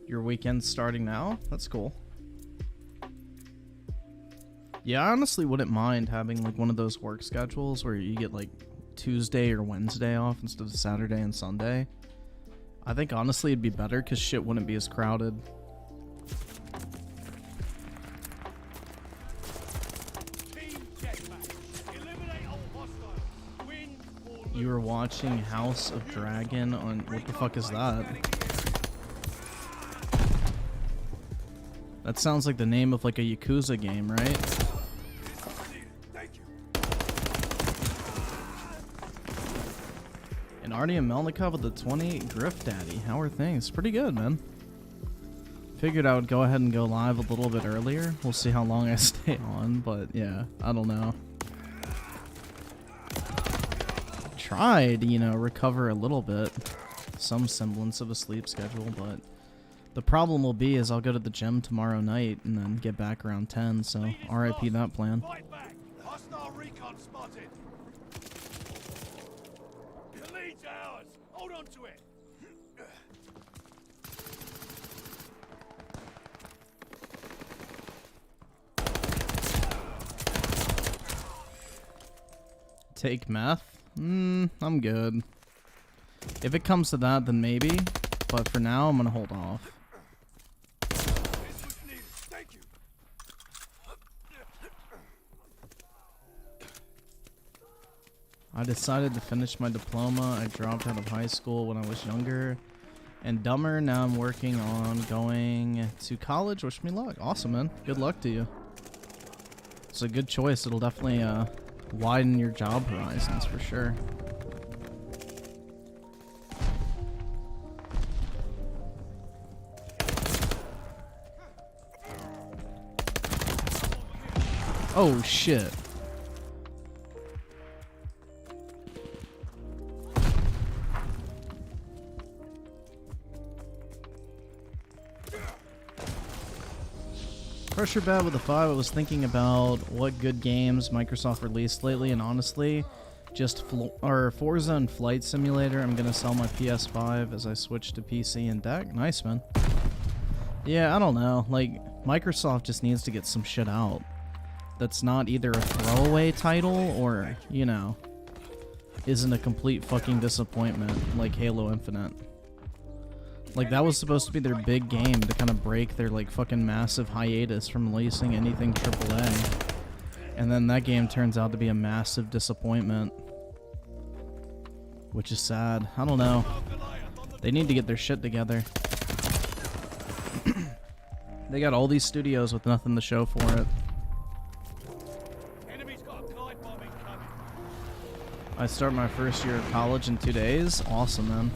Your weekend's starting now? That's cool. Yeah, I honestly wouldn't mind having like one of those work schedules where you get like Tuesday or Wednesday off instead of Saturday and Sunday. I think honestly it'd be better because shit wouldn't be as crowded. You were watching House of Dragon on... What the fuck is that? That sounds like the name of like a Yakuza game, right? And Artie and Melnikov with the 20 Griff Daddy. How are things? Pretty good, man. Figured I would go ahead and go live a little bit earlier. We'll see how long I stay on, but yeah, I don't know. Tried, you know, recover a little bit. Some semblance of a sleep schedule, but the problem will be is I'll go to the gym tomorrow night and then get back around 10, so RIP that plan. Hostile recon spotted. The lead's ours. Hold on to it. Take meth? I'm good. If it comes to that, then maybe. But for now, I'm gonna hold off. Thank you. I decided to finish my diploma. I dropped out of high school when I was younger and dumber. Now I'm working on going to college. Wish me luck. Awesome, man. Good luck to you. It's a good choice. It'll definitely widen your job horizons for sure. Oh shit. Pressure bad with a 5. I was thinking about what good games Microsoft released lately, and honestly, just Forza and Flight Simulator. I'm gonna sell my PS5 as I switch to PC and deck. Nice, man. Yeah, I don't know. Like, Microsoft just needs to get some shit out that's not either a throwaway title or, you know, isn't a complete fucking disappointment like Halo Infinite. Like, that was supposed to be their big game to kind of break their, like, fucking massive hiatus from releasing anything AAA. And then that game turns out to be a massive disappointment. Which is sad. I don't know. They need to get their shit together. They got all these studios with nothing to show for it. I start my first year of college in 2 days. Awesome, man.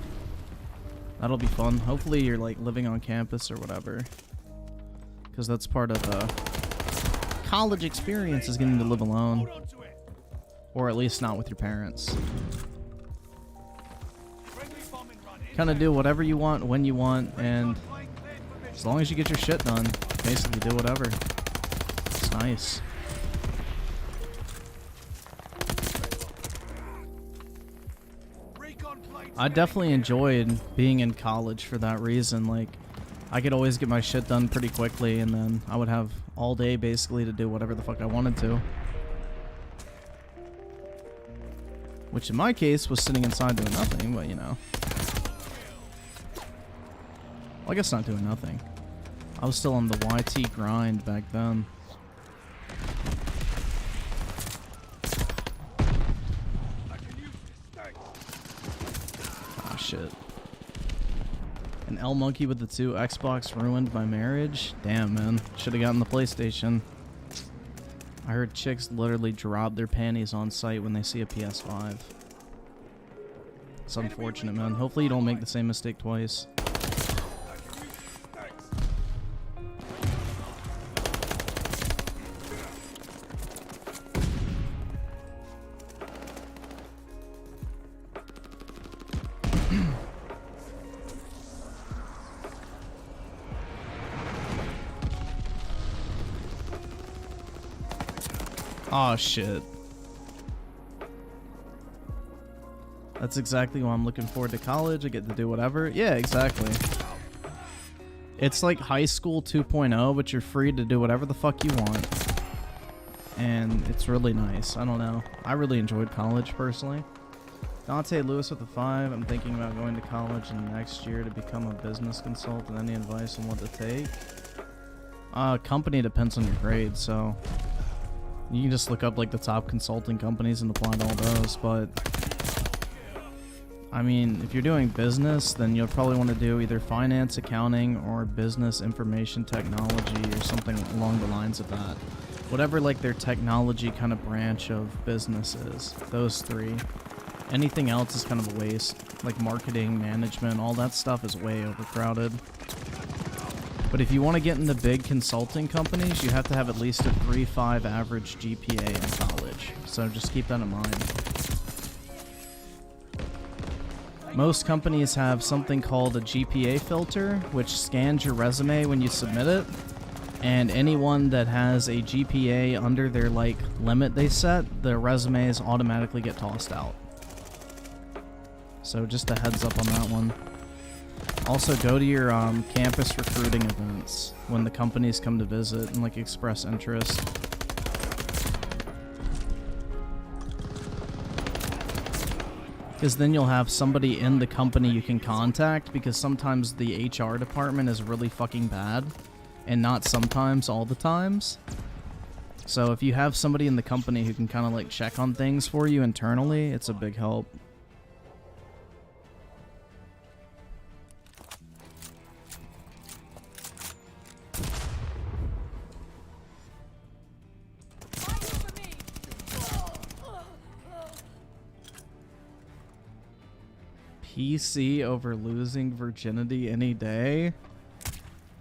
That'll be fun. Hopefully you're like living on campus or whatever, because that's part of the college experience, is getting to live alone, or at least not with your parents. Kind of do whatever you want when you want, and as long as you get your shit done, basically do whatever. It's nice. I definitely enjoyed being in college for that reason. Like, I could always get my shit done pretty quickly, and then I would have all day basically to do whatever the fuck I wanted to. Which in my case was sitting inside doing nothing, but you know. Well, I guess not doing nothing. I was still on the YT grind back then. Shit. An L monkey with the 2 Xbox ruined my marriage. Damn, man. Should have gotten the PlayStation. I heard chicks literally drop their panties on sight when they see a PS5. It's unfortunate, man. Hopefully you don't make the same mistake twice. Oh shit. That's exactly why I'm looking forward to college. I get to do whatever. Yeah, exactly. It's like high school 2.0, but you're free to do whatever the fuck you want. And it's really nice. I don't know. I really enjoyed college, personally. Dante Lewis with a 5. I'm thinking about going to college in the next year to become a business consultant. Any advice on what to take? Company depends on your grades, so you can just look up like the top consulting companies and apply to all those. But I mean, if you're doing business, then you'll probably want to do either finance, accounting, or business information technology or something along the lines of that. Whatever like their technology kind of branch of business is, those three. Anything else is kind of a waste. Like marketing, management, all that stuff is way overcrowded. But if you want to get into big consulting companies, you have to have at least a 3.5 average GPA in college. So just keep that in mind. Most companies have something called a GPA filter, which scans your resume when you submit it. And anyone that has a GPA under their like limit they set, the resumes automatically get tossed out. So just a heads up on that one. Also, go to your campus recruiting events when the companies come to visit and like express interest. Because then you'll have somebody in the company you can contact, because sometimes the HR department is really fucking bad. And not sometimes, all the times. So if you have somebody in the company who can kind of like check on things for you internally, it's a big help. PC over losing virginity any day?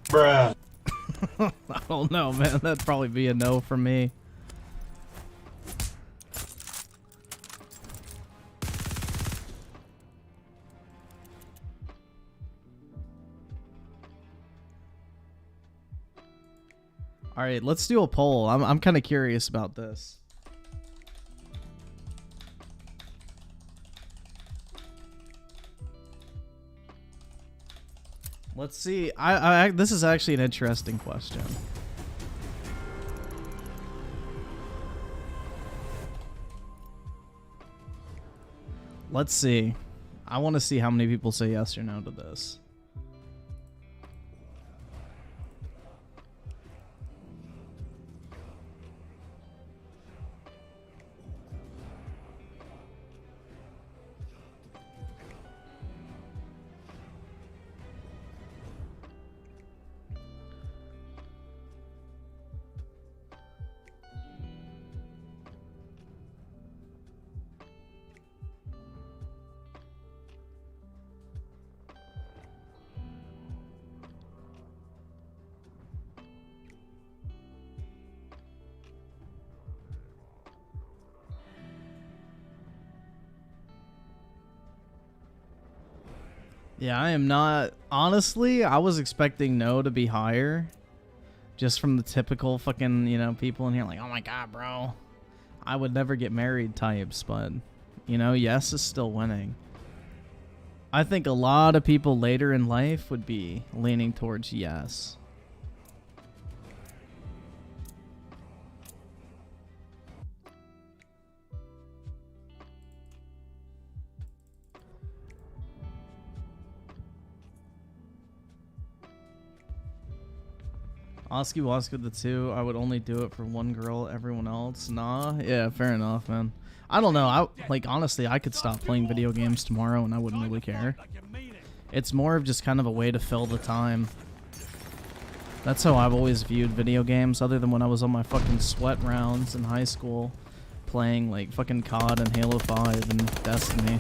Bruh. I don't know, man. That'd probably be a no for me. All right, let's do a poll. I'm kind of curious about this. Let's see. This is actually an interesting question. Let's see. I want to see how many people say yes or no to this. Yeah, I am not. Honestly, I was expecting no to be higher. Just from the typical fucking, you know, people in here like, oh my god, bro. I would never get married types, but, you know, yes is still winning. I think a lot of people later in life would be leaning towards yes. Oski Waska the 2, I would only do it for one girl, everyone else. Nah, yeah, fair enough, man. I don't know. Honestly, I could stop playing video games tomorrow and I wouldn't really care. It's more of just kind of a way to fill the time. That's how I've always viewed video games, other than when I was on my fucking sweat rounds in high school, playing like fucking COD and Halo 5 and Destiny.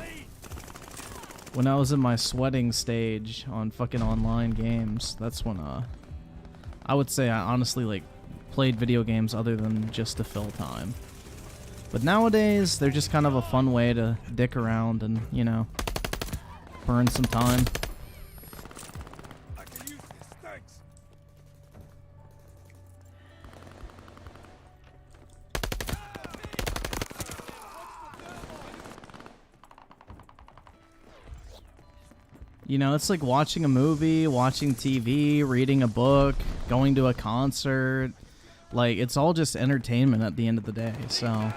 When I was in my sweating stage on fucking online games, that's when, I would say I honestly like played video games other than just to fill time. But nowadays, they're just kind of a fun way to dick around and, you know, burn some time. I can use this, thanks. You know, it's like watching a movie, watching TV, reading a book, going to a concert. Like, it's all just entertainment at the end of the day, so...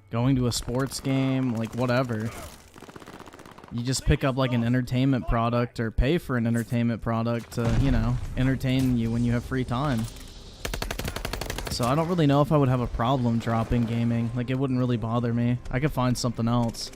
Going to a sports game, like, whatever. You just pick up, like, an entertainment product or pay for an entertainment product to, you know, entertain you when you have free time. So I don't really know if I would have a problem dropping gaming. Like, it wouldn't really bother me. I could find something else.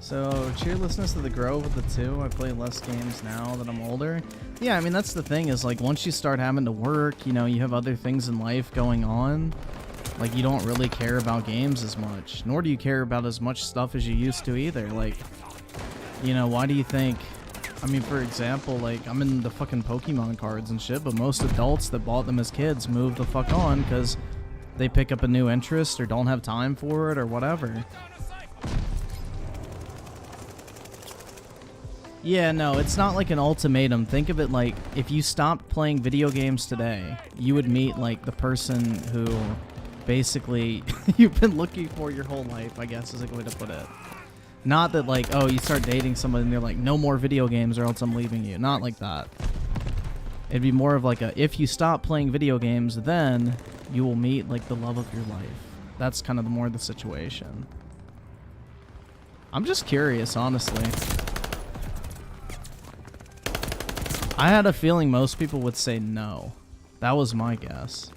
So, cheerlessness of the Grove with the 2. I play less games now that I'm older. Yeah, I mean, that's the thing is, like, once you start having to work, you know, you have other things in life going on. Like, you don't really care about games as much. Nor do you care about as much stuff as you used to either. Like, you know, why do you think... I mean, for example, like, I'm in the fucking Pokemon cards and shit, but most adults that bought them as kids move the fuck on because they pick up a new interest or don't have time for it or whatever. Yeah, no, it's not like an ultimatum. Think of it like, if you stopped playing video games today, you would meet, like, the person who basically you've been looking for your whole life, I guess is a good way to put it. Not that, like, oh, you start dating someone and they're like, no more video games or else I'm leaving you. Not like that. It'd be more of like a, if you stop playing video games, then you will meet, like, the love of your life. That's kind of more the situation. I'm just curious, honestly. I had a feeling most people would say no. That was my guess.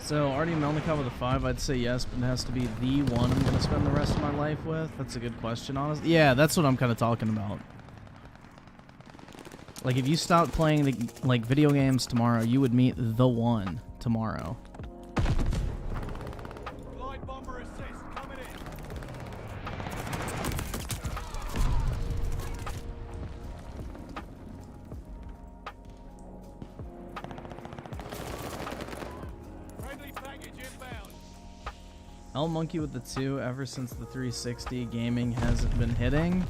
So, Artie Melnikov with a 5, I'd say yes, but it has to be the one I'm going to spend the rest of my life with. That's a good question, honestly. Yeah, that's what I'm kind of talking about. Like, if you stopped playing, like, video games tomorrow, you would meet the one tomorrow. Glide bomber assist coming in. Friendly package inbound. L Monkey with the 2, ever since the 360, gaming hasn't been hitting.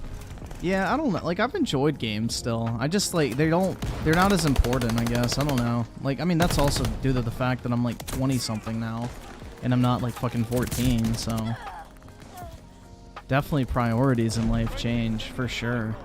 Yeah, I don't know. Like, I've enjoyed games still. I just, like, they're not as important, I guess. I don't know. Like, I mean, that's also due to the fact that I'm, like, 20-something now. And I'm not, like, fucking 14, so... Definitely priorities in life change, for sure.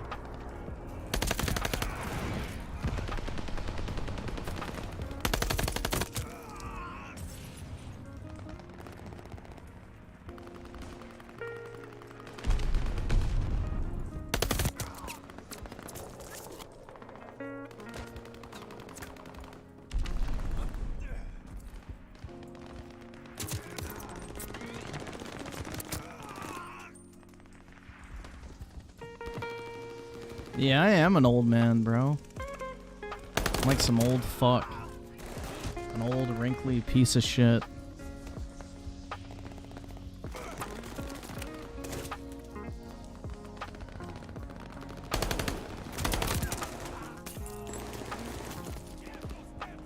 Yeah, I am an old man, bro. I'm like some old fuck. An old, wrinkly piece of shit.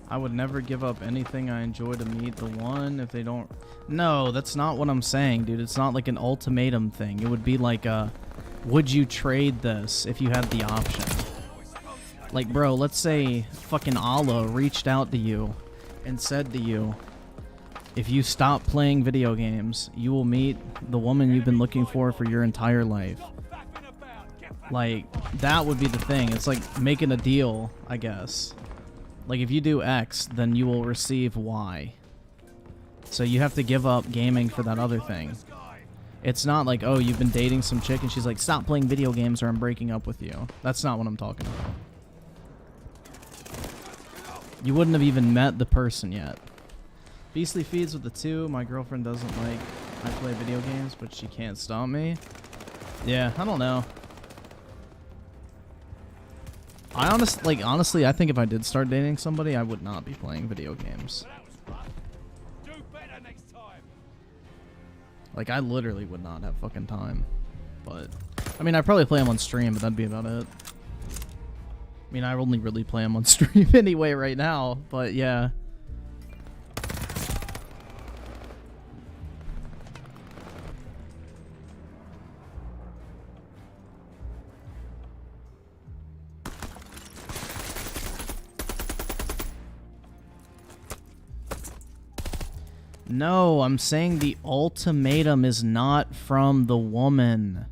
I would never give up anything I enjoy to meet the one if they don't... No, that's not what I'm saying, dude. It's not like an ultimatum thing. It would be like a... Would you trade this if you had the option? Like, bro, let's say fucking Allah reached out to you and said to you, if you stop playing video games, you will meet the woman you've been looking for your entire life. Like, that would be the thing. It's like making a deal, I guess. Like, if you do X, then you will receive Y. So you have to give up gaming for that other thing. It's not like, oh, you've been dating some chick and she's like, stop playing video games or I'm breaking up with you. That's not what I'm talking about. You wouldn't have even met the person yet. Beastly feeds with the 2. My girlfriend doesn't like I play video games, but she can't stop me. Yeah, I don't know. Honestly, I think if I did start dating somebody, I would not be playing video games. Well, that was rough. Do better next time. Like, I literally would not have fucking time. But, I mean, I'd probably play them on stream, but that'd be about it. I mean, I only really play them on stream anyway right now, but yeah. No, I'm saying the ultimatum is not from the woman.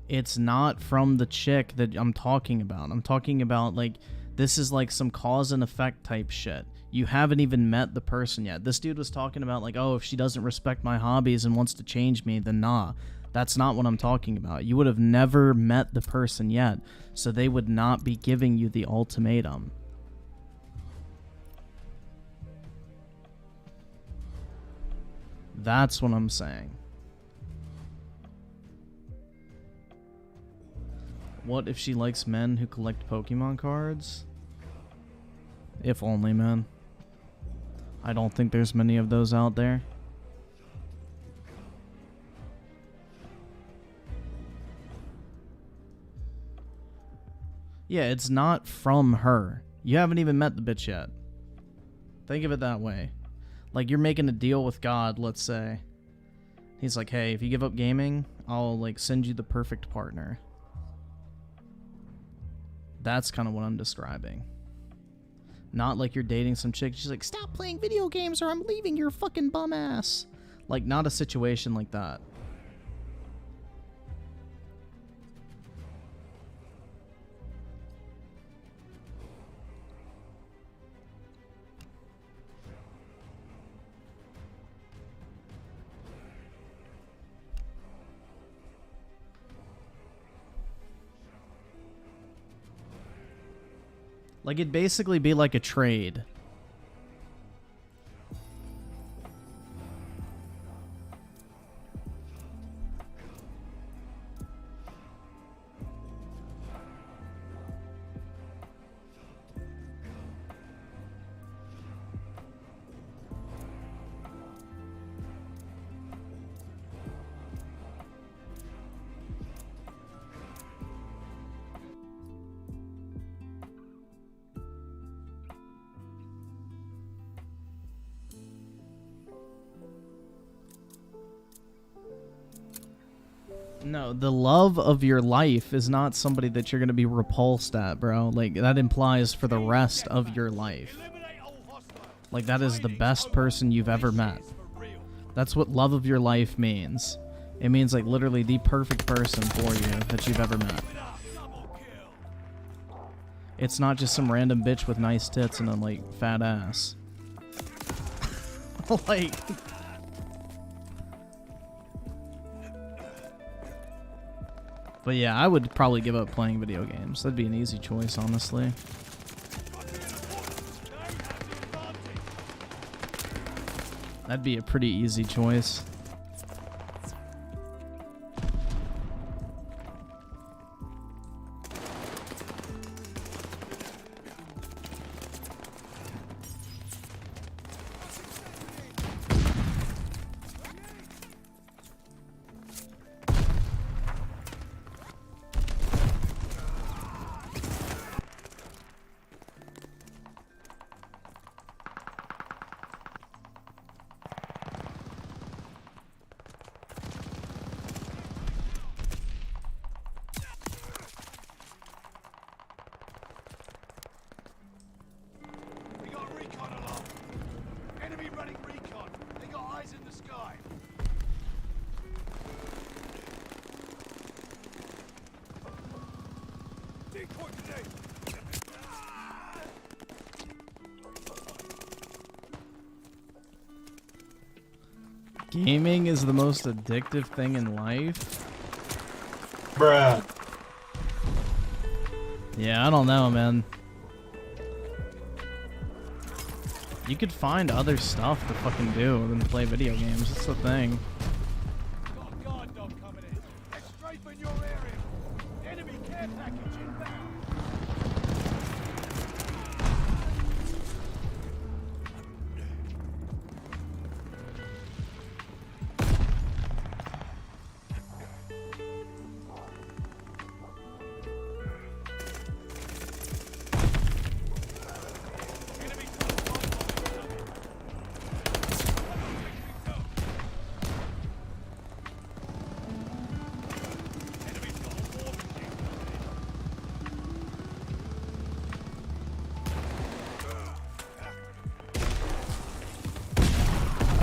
It's not from the chick that I'm talking about. I'm talking about, like, this is like some cause and effect type shit. You haven't even met the person yet. This dude was talking about, like, oh, if she doesn't respect my hobbies and wants to change me, then nah. That's not what I'm talking about. You would have never met the person yet, so they would not be giving you the ultimatum. That's what I'm saying. What if she likes men who collect Pokemon cards? If only, man. I don't think there's many of those out there. Yeah, it's not from her. You haven't even met the bitch yet. Think of it that way. Like, you're making a deal with God, let's say. He's like, hey, if you give up gaming, I'll, like, send you the perfect partner. That's kind of what I'm describing. Not like you're dating some chick. She's like, stop playing video games or I'm leaving your fucking bum ass. Like, not a situation like that. Like, it'd basically be like a trade. No, the love of your life is not somebody that you're going to be repulsed at, bro. Like, that implies for the rest of your life. Like, that is the best person you've ever met. That's what love of your life means. It means, like, literally the perfect person for you that you've ever met. It's not just some random bitch with nice tits and a, like, fat ass. Like... But yeah, I would probably give up playing video games. That'd be an easy choice, honestly. That'd be a pretty easy choice. Gaming is the most addictive thing in life? Bruh. Yeah, I don't know, man. You could find other stuff to fucking do than play video games. That's the thing. Got a guard dog coming in. Let's strafe in your area. Enemy care package inbound.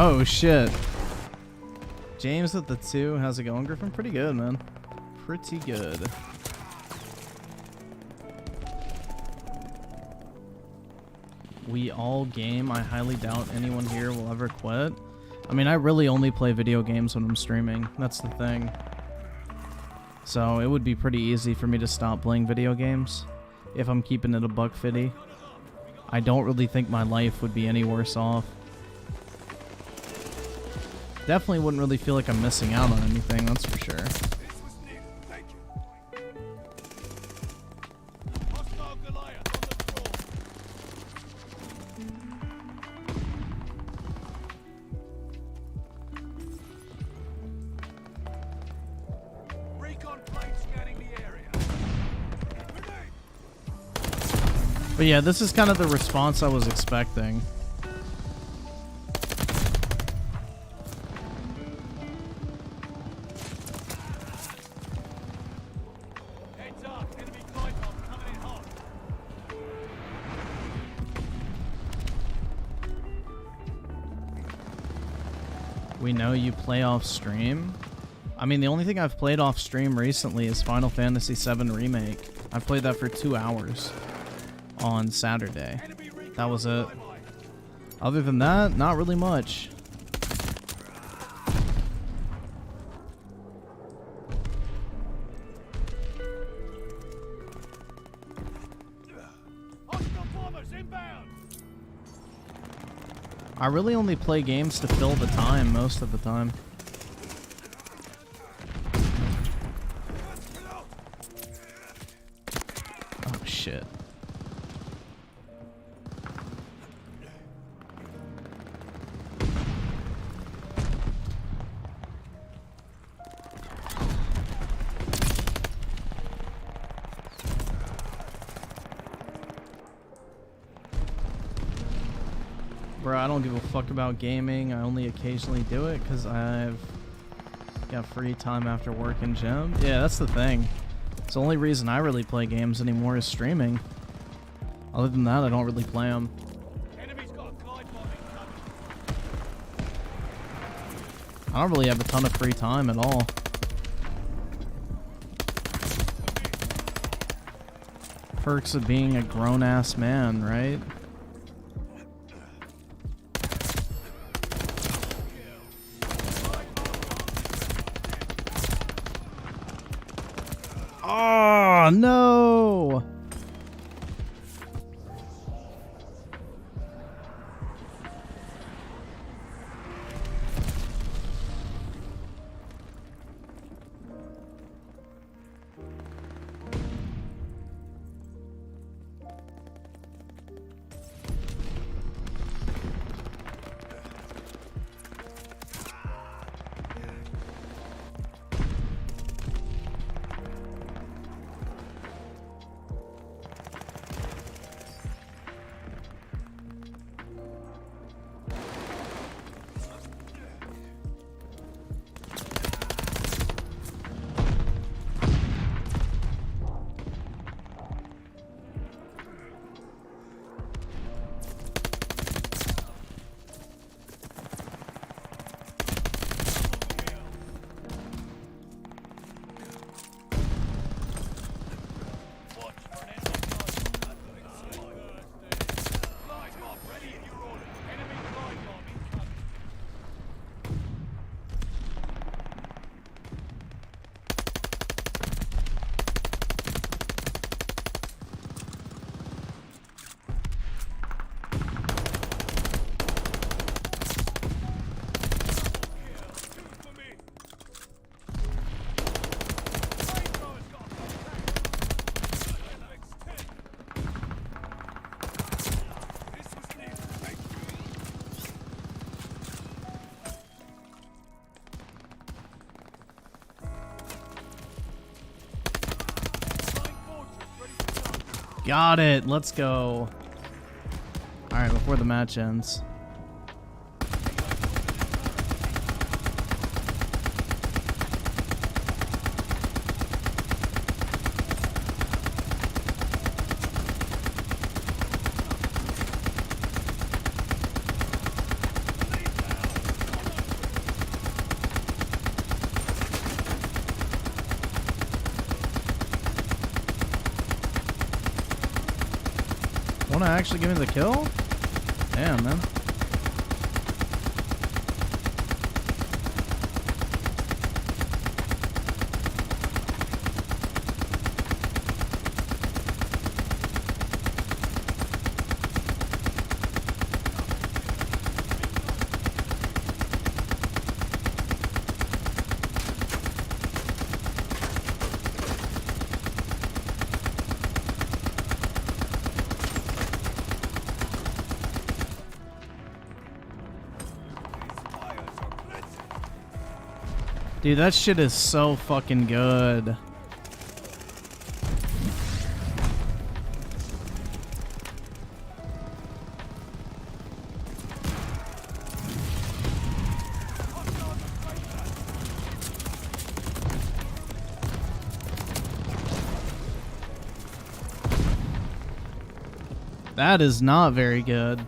Oh shit. James with the 2. How's it going, Griffin? Pretty good, man. Pretty good. We all game. I highly doubt anyone here will ever quit. I mean, I really only play video games when I'm streaming. That's the thing. So it would be pretty easy for me to stop playing video games if I'm keeping it a $150. I don't really think my life would be any worse off. Definitely wouldn't really feel like I'm missing out on anything, that's for sure. This was needed. Thank you. Hostile Goliath on the floor. Recon plane scanning the area. Grenade. But yeah, this is kind of the response I was expecting. Heads up. Enemy glide bomb coming in hot. We know you play off stream. I mean, the only thing I've played off stream recently is Final Fantasy VII Remake. I played that for 2 hours on Saturday. Enemy recon That was it. flyby. Other than that, not really much. Hostile bombers inbound. I really only play games to fill the time most of the time. Oh shit. Bro, I don't give a fuck about gaming. I only occasionally do it because I've got free time after work and gym. Yeah, that's the thing. It's the only reason I really play games anymore is streaming. Other than that, I don't really play them. Enemy's got a glide bomb incoming. I don't really have a ton of free time at all. Perks of being a grown-ass man, right? Oh, no! Got it. Let's go. Alright, before the match ends. Wanna actually give me the kill? Damn, man. Dude, that shit is so fucking good. That is not very good.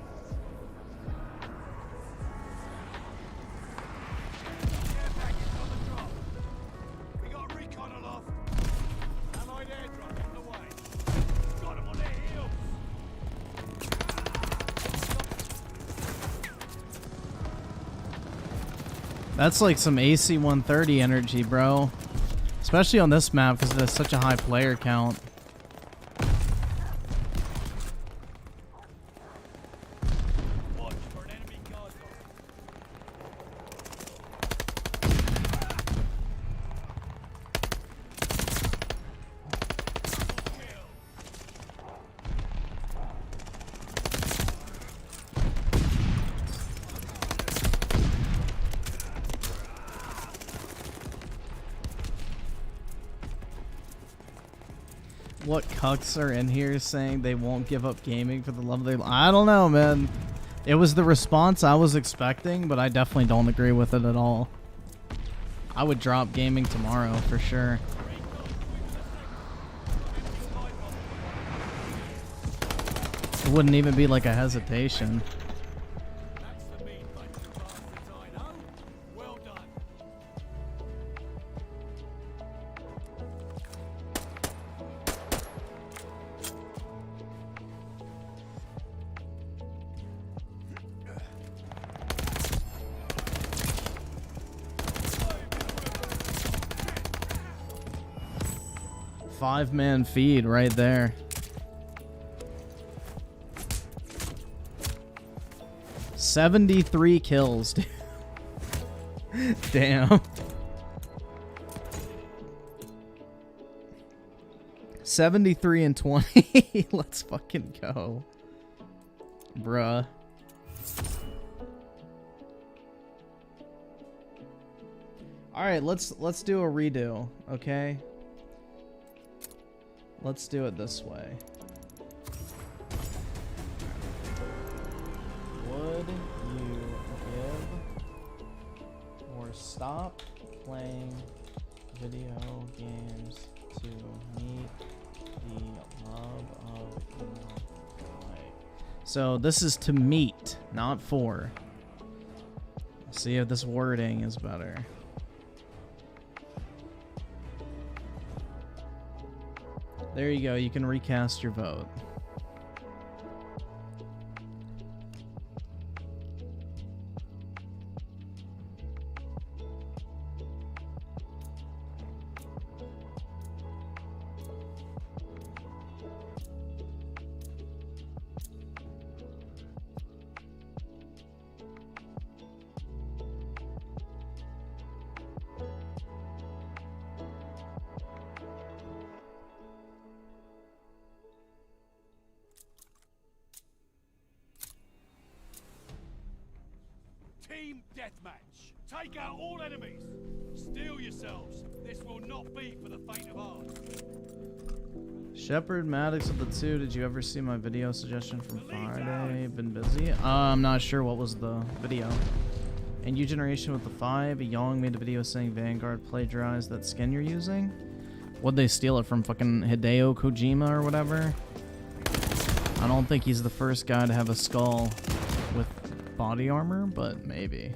That's like some AC 130 energy, bro. Especially on this map because there's such a high player count. What cucks are in here saying they won't give up gaming for the love of their life? I don't know, man. It was the response I was expecting, but I definitely don't agree with it at all. I would drop gaming tomorrow for sure. It wouldn't even be like a hesitation. Five-man feed right there. $73 kills, dude. Damn. 73 and 20. Let's fucking go. Bruh. Alright, let's do a redo, okay? Let's do it this way. Would you give or stop playing video games to meet the love of your life? So this is to meet, not for. See if this wording is better. There you go, you can recast your vote. Team deathmatch. Take out all enemies. Steel yourselves. This will not be for the faint of heart. Shepherd Maddox of the 2, did you ever see my video suggestion from Friday? Been busy? I'm not sure what was the video. And U Generation with the 5, Young made a video saying Vanguard plagiarized that skin you're using. What'd they steal it from, fucking Hideo Kojima or whatever? I don't think he's the first guy to have a skull with body armor, but maybe.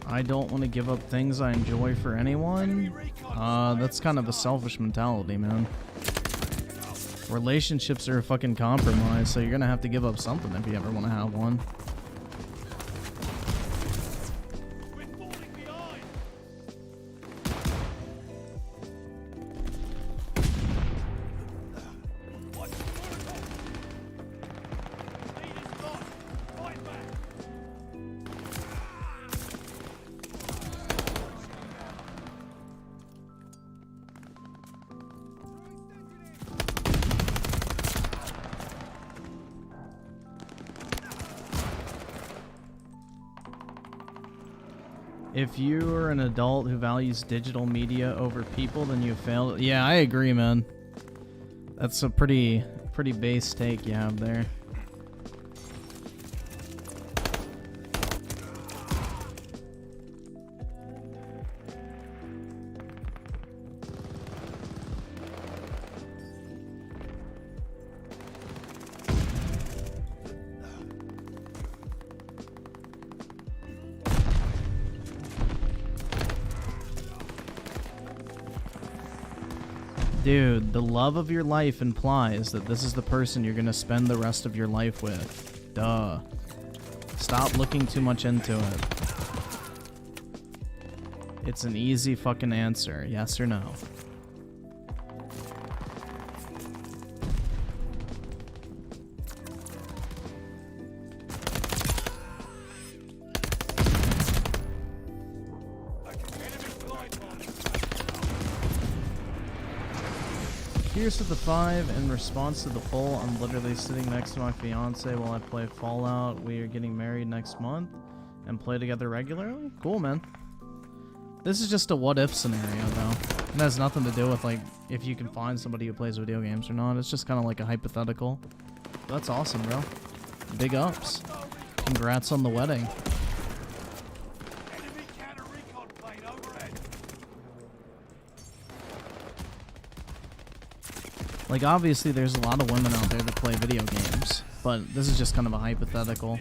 I don't want to give up things I enjoy for anyone. That's kind of a selfish mentality, man. Relationships are a fucking compromise, so you're gonna have to give up something if you ever want to have one. If you are an adult who values digital media over people, then you failed. Yeah, I agree, man. That's a pretty base take you have there. Dude, the love of your life implies that this is the person you're gonna spend the rest of your life with. Duh. Stop looking too much into it. It's an easy fucking answer, yes or no. Here's to the 5. In response to the poll, I'm literally sitting next to my fiance while I play Fallout. We are getting married next month and play together regularly. Cool, man. This is just a what-if scenario, though. It has nothing to do with, like, if you can find somebody who plays video games or not. It's just kind of like a hypothetical. That's awesome, bro. Big ups. Congrats on the wedding. Like, obviously, there's a lot of women out there that play video games, but this is just kind of a hypothetical.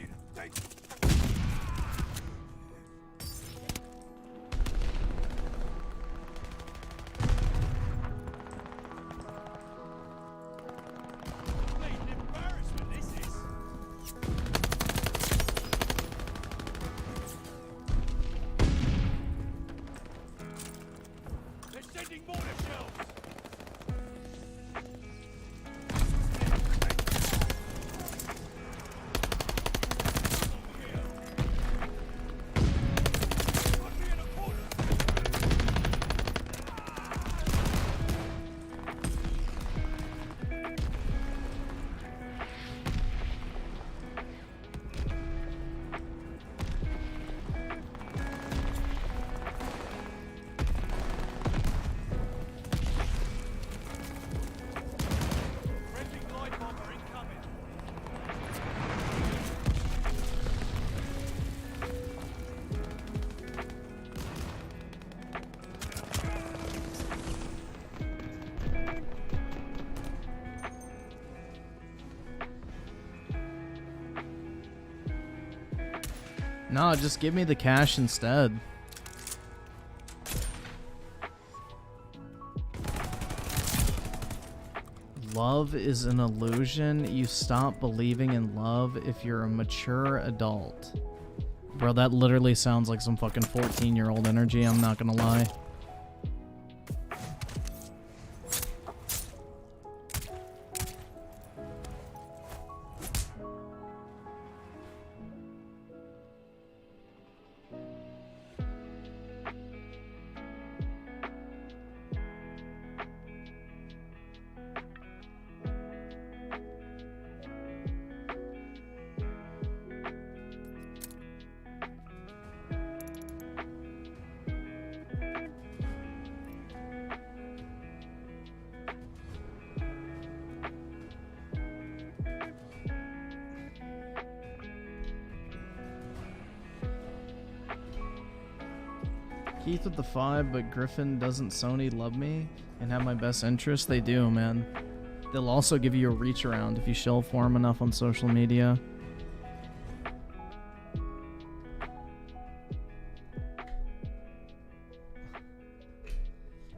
No, just give me the cash instead. Love is an illusion. You stop believing in love if you're a mature adult. Bro, that literally sounds like some fucking 14-year-old energy, I'm not gonna lie. Keith with the 5, but Griffin doesn't Sony love me and have my best interest? They do, man. They'll also give you a reach around if you shill for them enough on social media.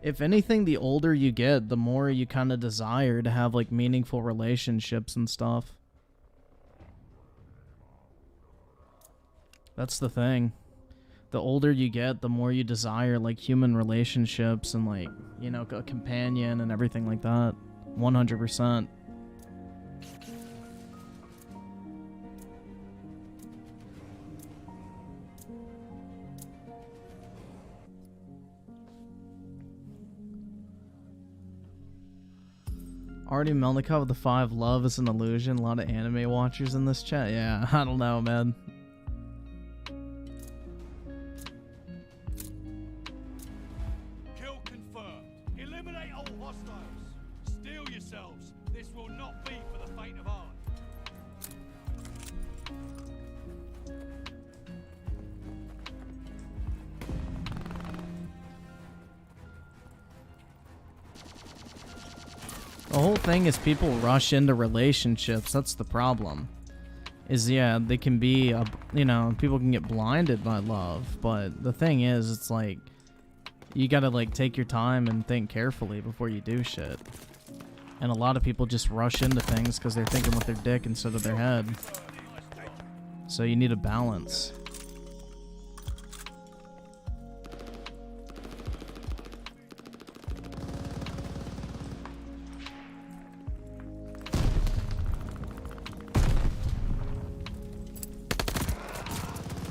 If anything, the older you get, the more you kind of desire to have like meaningful relationships and stuff. That's the thing. The older you get, the more you desire like human relationships and like, you know, a companion and everything like that. 100%. Artie Melnikov with the 5, love is an illusion. A lot of anime watchers in this chat. Yeah, I don't know, man. Kill confirmed. Eliminate all hostiles. Steel yourselves. This will not be for the faint of heart. The whole thing is people rush into relationships. That's the problem. Is, yeah, they can be, you know, people can get blinded by love. But the thing is, it's like, you gotta, like, take your time and think carefully before you do shit. And a lot of people just rush into things because they're thinking with their dick instead of their head. So you need a balance.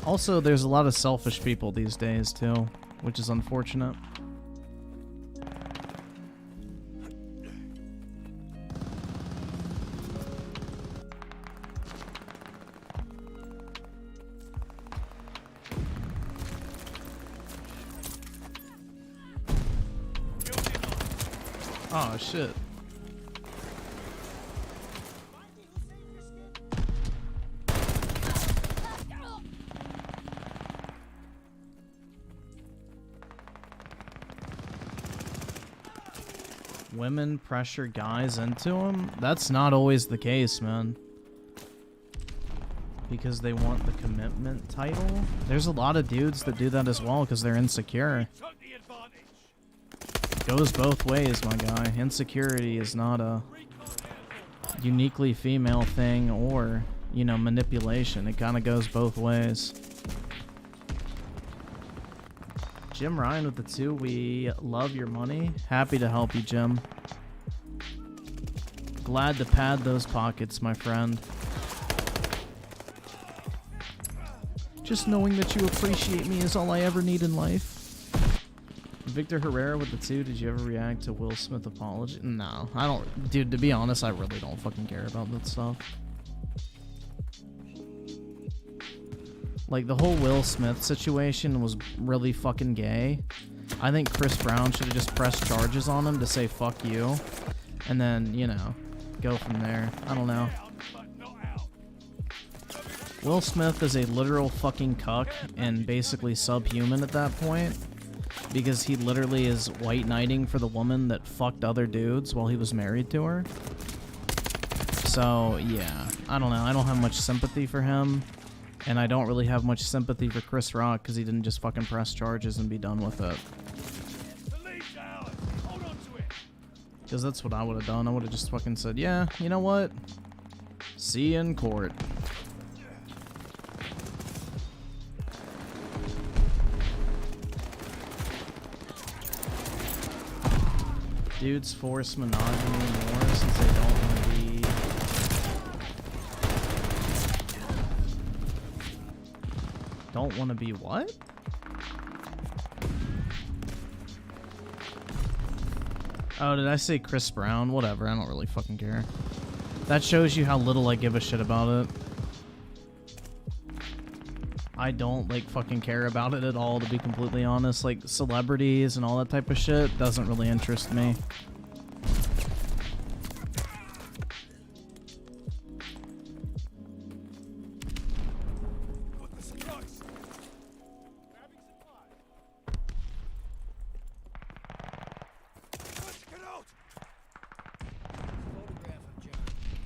Also, there's a lot of selfish people these days, too, which is unfortunate. Oh, shit. Women pressure guys into them? That's not always the case, man. Because they want the commitment title? There's a lot of dudes that do that as well because they're insecure. Goes both ways, my guy. Insecurity is not a uniquely female thing or, you know, manipulation. It kind of goes both ways. Jim Ryan with the 2, we love your money. Happy to help you, Jim. Glad to pad those pockets, my friend. Just knowing that you appreciate me is all I ever need in life. Victor Herrera with the 2, did you ever react to Will Smith apology? No, I don't. Dude, to be honest, I really don't fucking care about that stuff. Like, the whole Will Smith situation was really fucking gay. I think Chris Brown should have just pressed charges on him to say fuck you. And then, you know, go from there. I don't know. Will Smith is a literal fucking cuck and basically subhuman at that point. Because he literally is white knighting for the woman that fucked other dudes while he was married to her. So, yeah. I don't know. I don't have much sympathy for him. And I don't really have much sympathy for Chris Rock because he didn't just fucking press charges and be done with it. Because that's what I would have done. I would have just fucking said, yeah, you know what? See you in court. Dudes force monogamy more since they don't want to be... Don't want to be what? Oh, did I say Chris Brown? Whatever, I don't really fucking care. That shows you how little I give a shit about it. I don't, like, fucking care about it at all, to be completely honest. Like, celebrities and all that type of shit doesn't really interest me.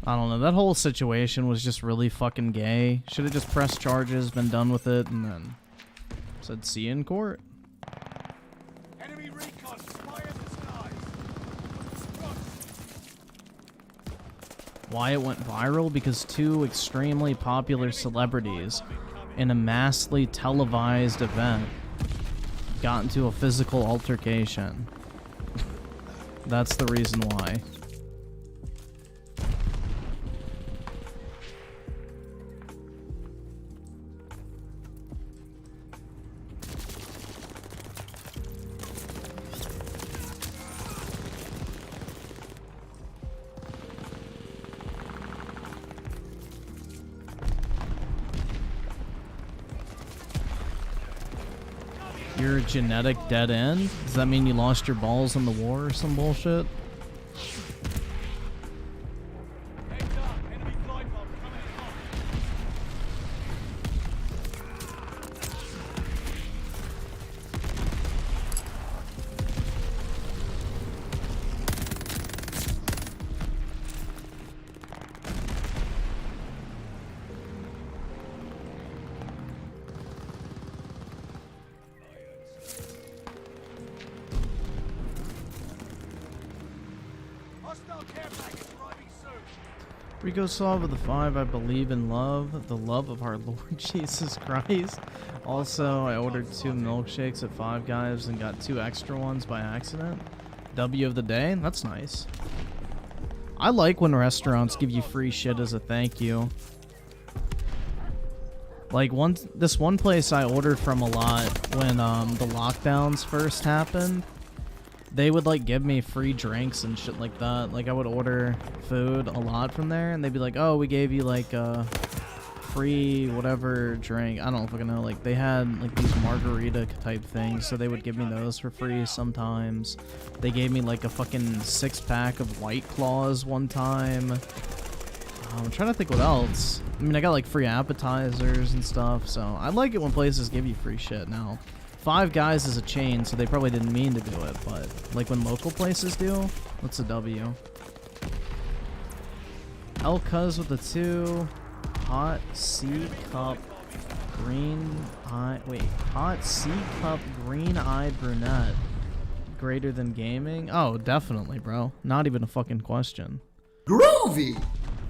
I don't know. That whole situation was just really fucking gay. Should have just pressed charges, been done with it, and then said see you in court. Enemy recon, fire in the skies. Why it went viral? Because two extremely popular celebrities in a massively televised event got into a physical altercation. That's the reason why. You're a genetic dead end? Does that mean you lost your balls in the war or some bullshit? Heads up, enemy flight bomb coming in hot. Hostile care package arriving soon. Rico saw with the 5, I believe in love, the love of our Lord Jesus Christ. Also, I ordered 2 milkshakes at Five Guys and got 2 extra ones by accident. W of the day? That's nice. I like when restaurants give you free shit as a thank you. Like this one place I ordered from a lot when the lockdowns first happened. They would like give me free drinks and shit like that. Like I would order food a lot from there and they'd be like, oh, we gave you like a free whatever drink. I don't fucking know. Like they had like these margarita type things, so they would give me those for free sometimes. They gave me like a fucking 6-pack of White Claws one time. I'm trying to think what else. I mean, I got like free appetizers and stuff, so I like it when places give you free shit now. Five Guys is a chain, so they probably didn't mean to do it, but like when local places do, what's a W? El Cuz with the 2. Hot C cup green eye. Wait, hot C cup green eyed brunette. Greater than gaming? Oh, definitely, bro. Not even a fucking question. Groovy!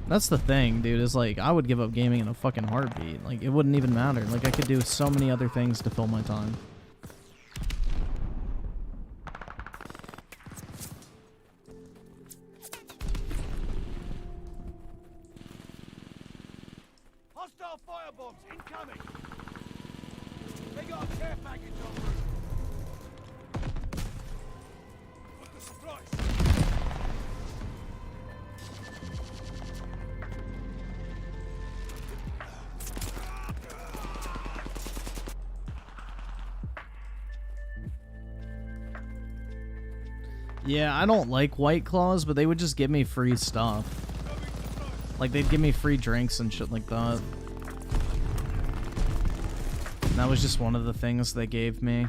That's the thing, dude, is like, I would give up gaming in a fucking heartbeat. Like, it wouldn't even matter. Like, I could do so many other things to fill my time. Hostile firebombs incoming. They got a care package en route. Put the supplies. Yeah, I don't like White Claws, but they would just give me free stuff. Like, they'd give me free drinks and shit like that. And that was just one of the things they gave me.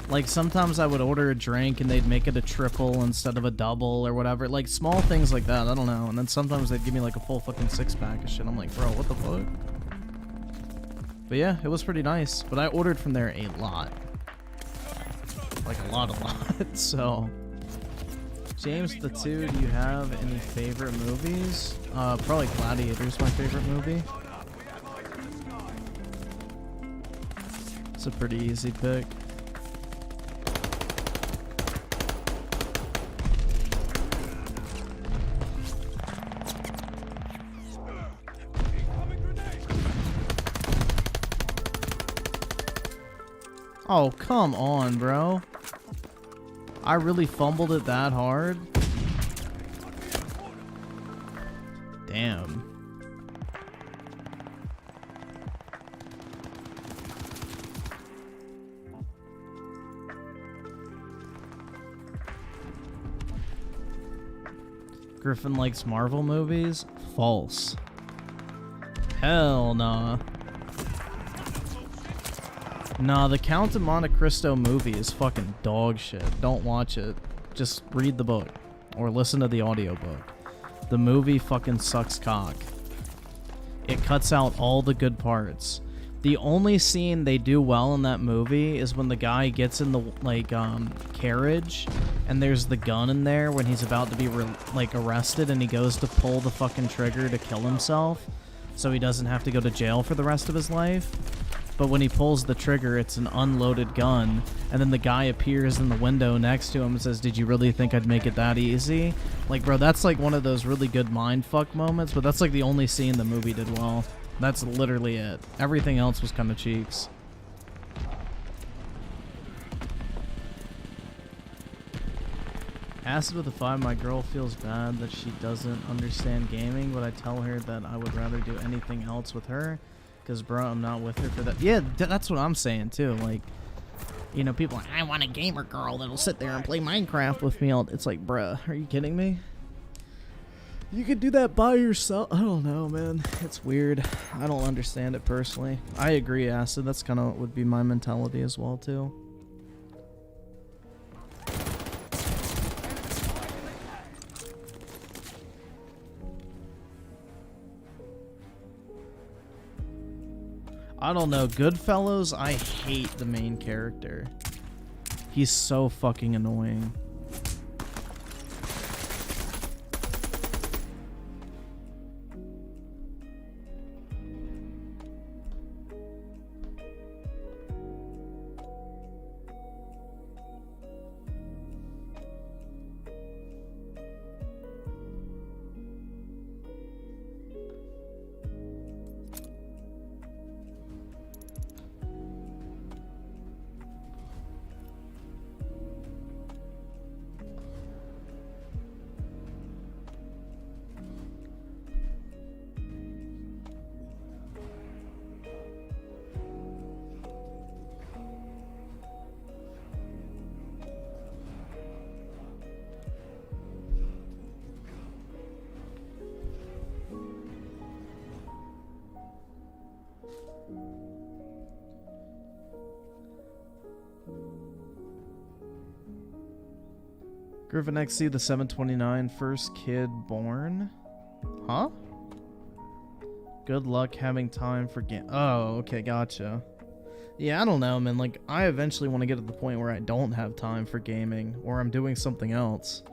Like, sometimes I would order a drink and they'd make it a triple instead of a double or whatever. Like, small things like that, I don't know. And then sometimes they'd give me like a full fucking 6-pack of shit. I'm like, bro, what the fuck? But yeah, it was pretty nice. But I ordered from there a lot. Like a lot. So, James the 2, do you have any favorite movies? Probably Gladiator's my favorite movie. It's a pretty easy pick. Oh, come on, bro. I really fumbled it that hard? Damn. Griffin likes Marvel movies? False. Hell nah. Nah, the Count of Monte Cristo movie is fucking dog shit. Don't watch it. Just read the book or listen to the audiobook. The movie fucking sucks cock. It cuts out all the good parts. The only scene they do well in that movie is when the guy gets in the carriage and there's the gun in there when he's about to be arrested, and he goes to pull the fucking trigger to kill himself so he doesn't have to go to jail for the rest of his life. But when he pulls the trigger, it's an unloaded gun, and then the guy appears in the window next to him and says, "Did you really think I'd make it that easy?" Like, bro, that's like one of those really good mindfuck moments, but that's like the only scene the movie did well. That's literally it. Everything else was kind of cheeks. Acid with a 5, my girl feels bad that she doesn't understand gaming, but I tell her that I would rather do anything else with her. Because, bro, I'm not with her for that. Yeah, that's what I'm saying, too. Like, you know, people are like, I want a gamer girl that'll sit there and play Minecraft with me. It's like, bruh, are you kidding me? You could do that by yourself. I don't know, man. It's weird. I don't understand it personally. I agree, Acid. That's kind of would be my mentality as well, too. I don't know. Goodfellas, I hate the main character. He's so fucking annoying. Griffin XC, the 729, first kid born? Huh? Good luck having time for game. Oh, okay, gotcha. Yeah, I don't know, man. Like, I eventually want to get to the point where I don't have time for gaming, or I'm doing something else.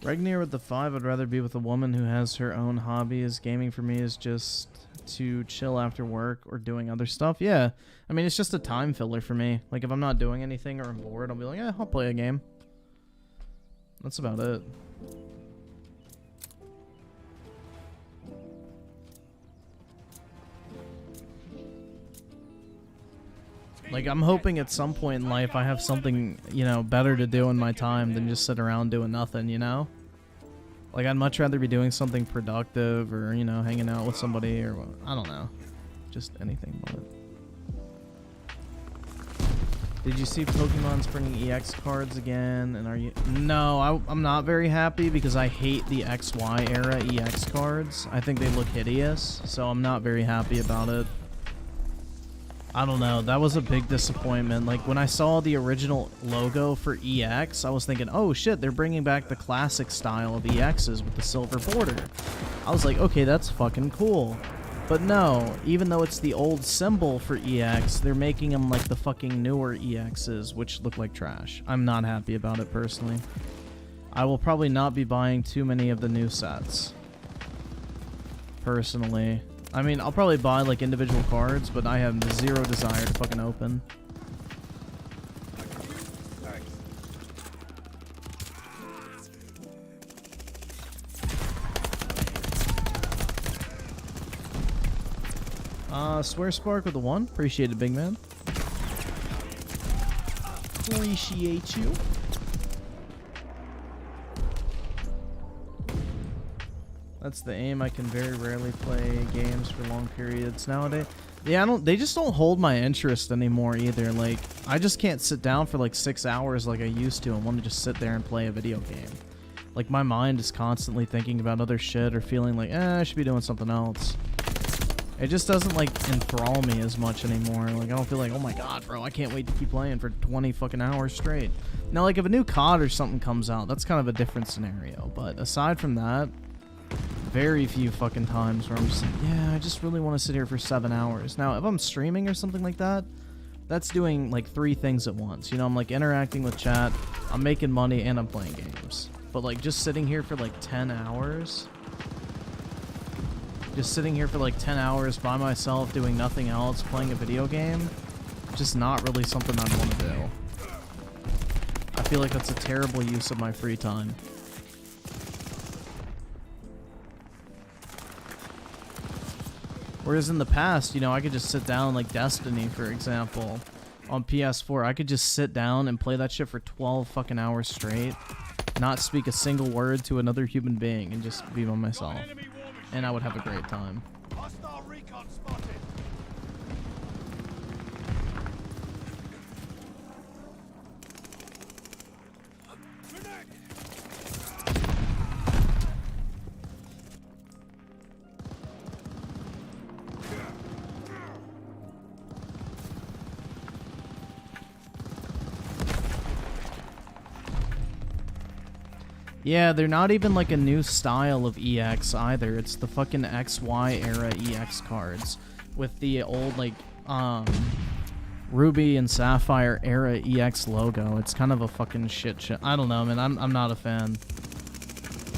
Regnier with the 5, I'd rather be with a woman who has her own hobbies. Gaming for me is just to chill after work or doing other stuff. Yeah, I mean, it's just a time filler for me. Like, if I'm not doing anything or I'm bored, I'll be like, yeah, I'll play a game. That's about it. Like, I'm hoping at some point in life I have something, you know, better to do in my time than just sit around doing nothing, you know? Like, I'd much rather be doing something productive or, you know, hanging out with somebody or, I don't know. Just anything but. Did you see Pokemon's bringing EX cards again? And are you... No, I'm not very happy because I hate the XY era EX cards. I think they look hideous, so I'm not very happy about it. I don't know, that was a big disappointment. Like, when I saw the original logo for EX, I was thinking, oh shit, they're bringing back the classic style of EXs with the silver border. I was like, okay, that's fucking cool. But no, even though it's the old symbol for EX, they're making them like the fucking newer EXs, which look like trash. I'm not happy about it personally. I will probably not be buying too many of the new sets. Personally. I mean, I'll probably buy, like, individual cards, but I have zero desire to fucking open. Swear Spark with the 1. Appreciate it, big man. Appreciate you. That's the aim. I can very rarely play games for long periods nowadays. Yeah, they just don't hold my interest anymore either. Like, I just can't sit down for like 6 hours like I used to and want to just sit there and play a video game. Like, my mind is constantly thinking about other shit or feeling like, I should be doing something else. It just doesn't, like, enthrall me as much anymore. Like, I don't feel like, oh my god, bro, I can't wait to keep playing for 20 fucking hours straight. Now, like, if a new COD or something comes out, that's kind of a different scenario. But aside from that, very few fucking times where I'm just like, yeah, I just really want to sit here for 7 hours. Now, if I'm streaming or something like that, that's doing, like, 3 things at once. You know, I'm, like, interacting with chat, I'm making money, and I'm playing games. But, like, just sitting here for, like, 10 hours... Just sitting here for like 10 hours by myself doing nothing else, playing a video game, just not really something I'd want to do. I feel like that's a terrible use of my free time. Whereas in the past, you know, I could just sit down, like Destiny, for example, on PS4. I could just sit down and play that shit for 12 fucking hours straight, not speak a single word to another human being, and just be by myself. And I would have a great time. Hostile recon spotted. Yeah, they're not even like a new style of EX either. It's the fucking XY era EX cards with the old like Ruby and Sapphire era EX logo. It's kind of a fucking shit. I don't know, man. I'm not a fan.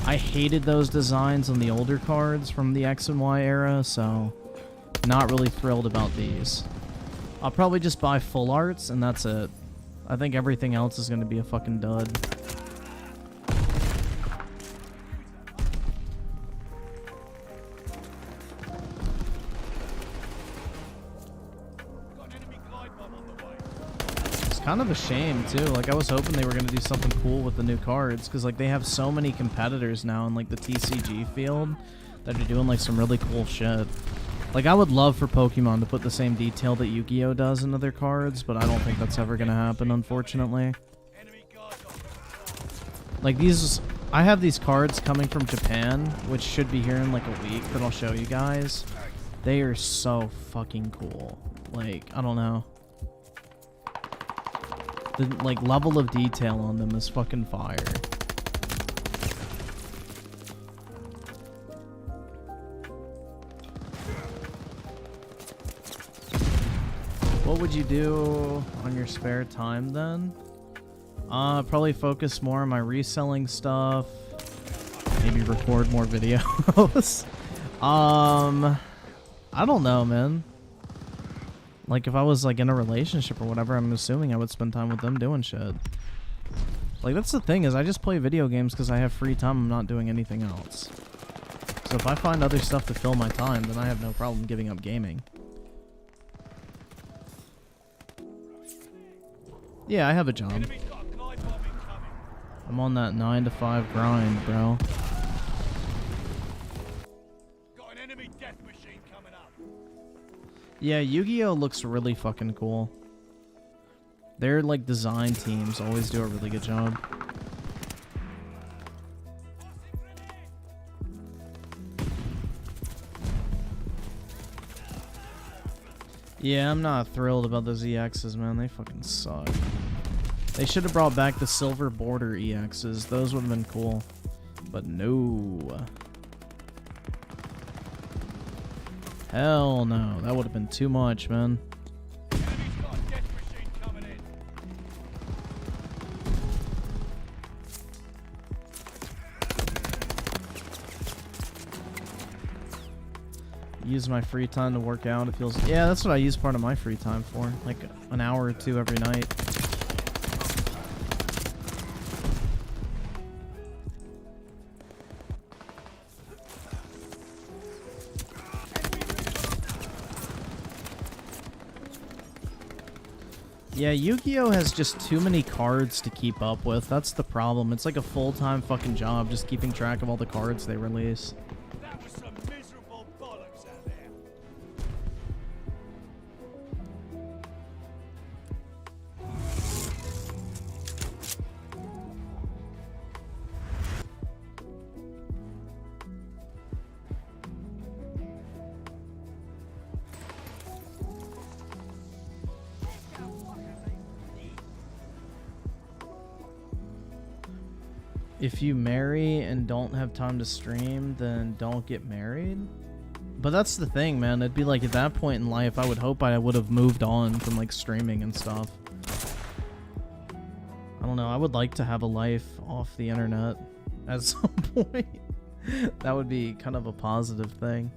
I hated those designs on the older cards from the X and Y era, so not really thrilled about these. I'll probably just buy full arts and that's it. I think everything else is going to be a fucking dud. Kind of a shame too. Like, I was hoping they were gonna do something cool with the new cards, because like they have so many competitors now in like the TCG field that are doing like some really cool shit. Like, I would love for Pokemon to put the same detail that Yu-Gi-Oh does into their cards, but I don't think that's ever gonna happen, unfortunately. Like, these, I have these cards coming from Japan, which should be here in like a week, that I'll show you guys. They are so fucking cool. Like, I don't know. The like level of detail on them is fucking fire. What would you do on your spare time then? Probably focus more on my reselling stuff. Maybe record more videos. I don't know, man. Like, if I was, like, in a relationship or whatever, I'm assuming I would spend time with them doing shit. Like, that's the thing, is I just play video games because I have free time. I'm not doing anything else. So if I find other stuff to fill my time, then I have no problem giving up gaming. Yeah, I have a job. I'm on that 9 to 5 grind, bro. Yeah, Yu-Gi-Oh looks really fucking cool. Their, like, design teams always do a really good job. Yeah, I'm not thrilled about those EXs, man. They fucking suck. They should have brought back the silver border EXs. Those would have been cool. But no. Hell no. That would have been too much, man. Use my free time to work out. It feels... Yeah, that's what I use part of my free time for. Like an hour or two every night. Yeah, Yu-Gi-Oh has just too many cards to keep up with. That's the problem. It's like a full-time fucking job just keeping track of all the cards they release. If you marry and don't have time to stream, then don't get married. But that's the thing, man. It'd be like at that point in life, I would hope I would have moved on from like streaming and stuff. I don't know. I would like to have a life off the internet at some point. That would be kind of a positive thing.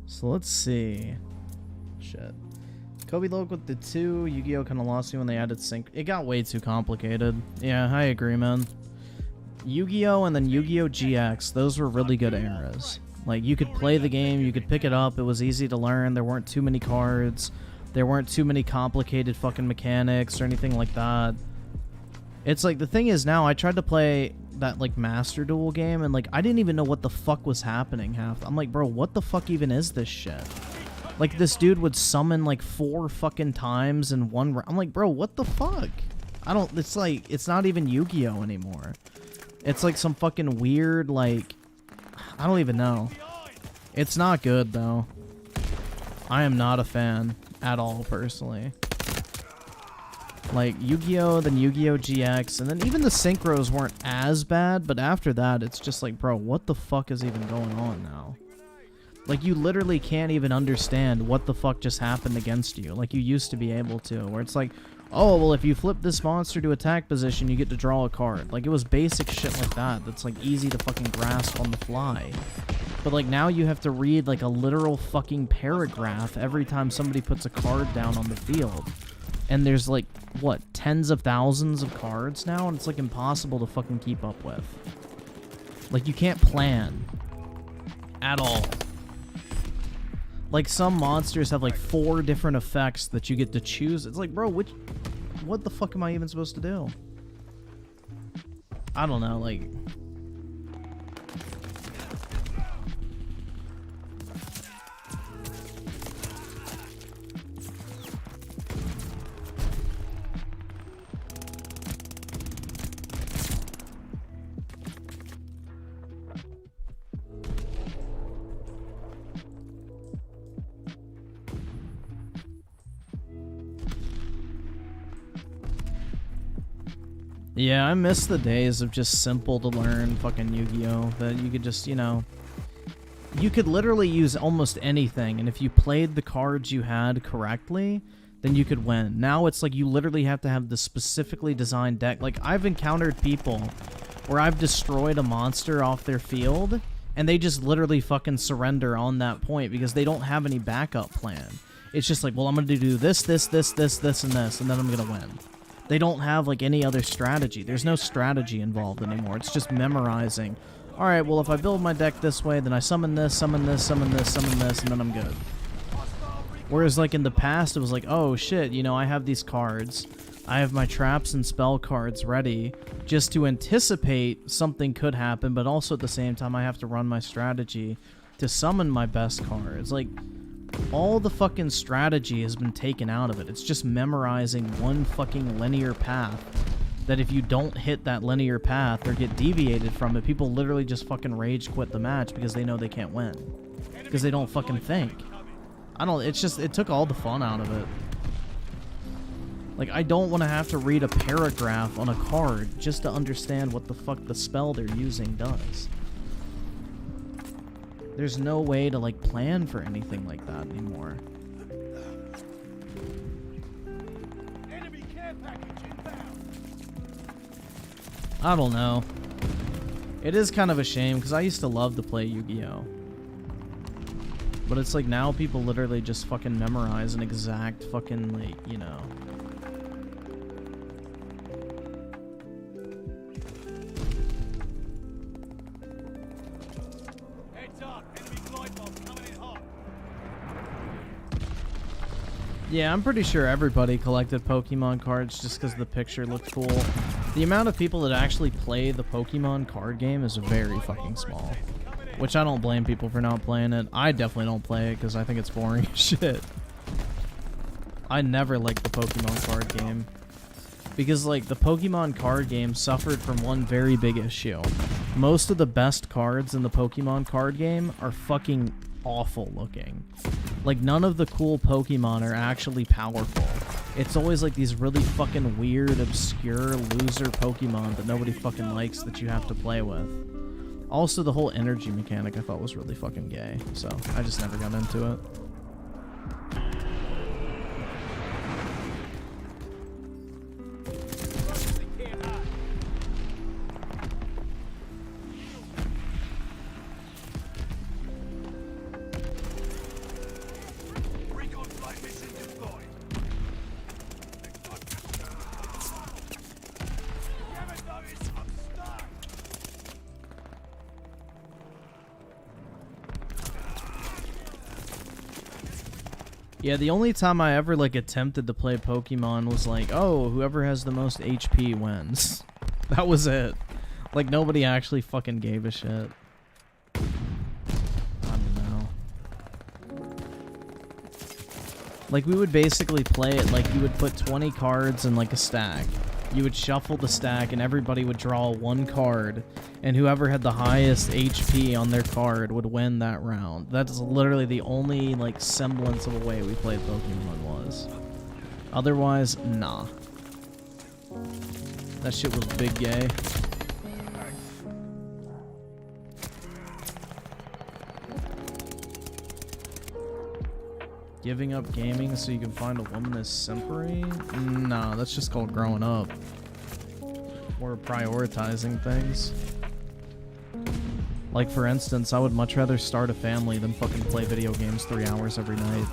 So let's see. Shit. Kobe Loke with the 2. Yu-Gi-Oh! Kind of lost me when they added sync. It got way too complicated. Yeah, I agree, man. Yu-Gi-Oh! And then Yu-Gi-Oh! GX. Those were really good eras. Like, you could play the game, you could pick it up, it was easy to learn, there weren't too many cards, there weren't too many complicated fucking mechanics or anything like that. It's like, the thing is now, I tried to play that, like, Master Duel game, and, like, I didn't even know what the fuck was happening half. I'm like, bro, what the fuck even is this shit? Like, this dude would summon, like, 4 fucking times in one round. I'm like, bro, what the fuck? It's like, it's not even Yu-Gi-Oh! Anymore. It's like some fucking weird, like, I don't even know. It's not good, though. I am not a fan at all, personally. Like, Yu-Gi-Oh!, then Yu-Gi-Oh! GX, and then even the synchros weren't as bad, but after that, it's just like, bro, what the fuck is even going on now? Like, you literally can't even understand what the fuck just happened against you, like you used to be able to, where it's like, oh, well, if you flip this monster to attack position, you get to draw a card. Like, it was basic shit like that that's, like, easy to fucking grasp on the fly. But, like, now you have to read, like, a literal fucking paragraph every time somebody puts a card down on the field. And there's, like, what, tens of thousands of cards now? And it's, like, impossible to fucking keep up with. Like, you can't plan. At all. Like, some monsters have, like, 4 different effects that you get to choose. It's like, bro, what the fuck am I even supposed to do? I don't know, like... Yeah, I miss the days of just simple to learn fucking Yu-Gi-Oh! That you could just, you know... You could literally use almost anything, and if you played the cards you had correctly, then you could win. Now it's like you literally have to have the specifically designed deck. Like, I've encountered people where I've destroyed a monster off their field, and they just literally fucking surrender on that point because they don't have any backup plan. It's just like, well, I'm gonna do this, this, this, this, this, and this, and then I'm gonna win. They don't have, like, any other strategy. There's no strategy involved anymore. It's just memorizing. Alright, well, if I build my deck this way, then I summon this, summon this, summon this, summon this, and then I'm good. Whereas, like, in the past, it was like, oh, shit, you know, I have these cards. I have my traps and spell cards ready just to anticipate something could happen, but also at the same time, I have to run my strategy to summon my best cards. Like, all the fucking strategy has been taken out of it. It's just memorizing one fucking linear path that if you don't hit that linear path or get deviated from it, people literally just fucking rage quit the match because they know they can't win. Because they don't fucking think. It's just, it took all the fun out of it. Like, I don't want to have to read a paragraph on a card just to understand what the fuck the spell they're using does. There's no way to, like, plan for anything like that anymore. Enemy care package inbound. I don't know. It is kind of a shame, because I used to love to play Yu-Gi-Oh! But it's like now people literally just fucking memorize an exact fucking, like, you know... Yeah, I'm pretty sure everybody collected Pokemon cards just because the picture looked cool. The amount of people that actually play the Pokemon card game is very fucking small. Which I don't blame people for not playing it. I definitely don't play it because I think it's boring as shit. I never liked the Pokemon card game. Because, like, the Pokemon card game suffered from one very big issue. Most of the best cards in the Pokemon card game are fucking awful looking. Like, none of the cool Pokemon are actually powerful. It's always like these really fucking weird, obscure, loser Pokemon that nobody fucking likes that you have to play with. Also, the whole energy mechanic I thought was really fucking gay, so I just never got into it. Yeah, the only time I ever, like, attempted to play Pokemon was like, oh, whoever has the most HP wins. That was it. Like, nobody actually fucking gave a shit. I don't know. Like, we would basically play it like you would put 20 cards in, like, a stack. You would shuffle the stack and everybody would draw one card, and whoever had the highest HP on their card would win that round. That's literally the only, like, semblance of a way we played Pokemon was. Otherwise, nah. That shit was big gay. Giving up gaming so you can find a woman is simpering? Nah, that's just called growing up. Or prioritizing things. Like, for instance, I would much rather start a family than fucking play video games 3 hours every night.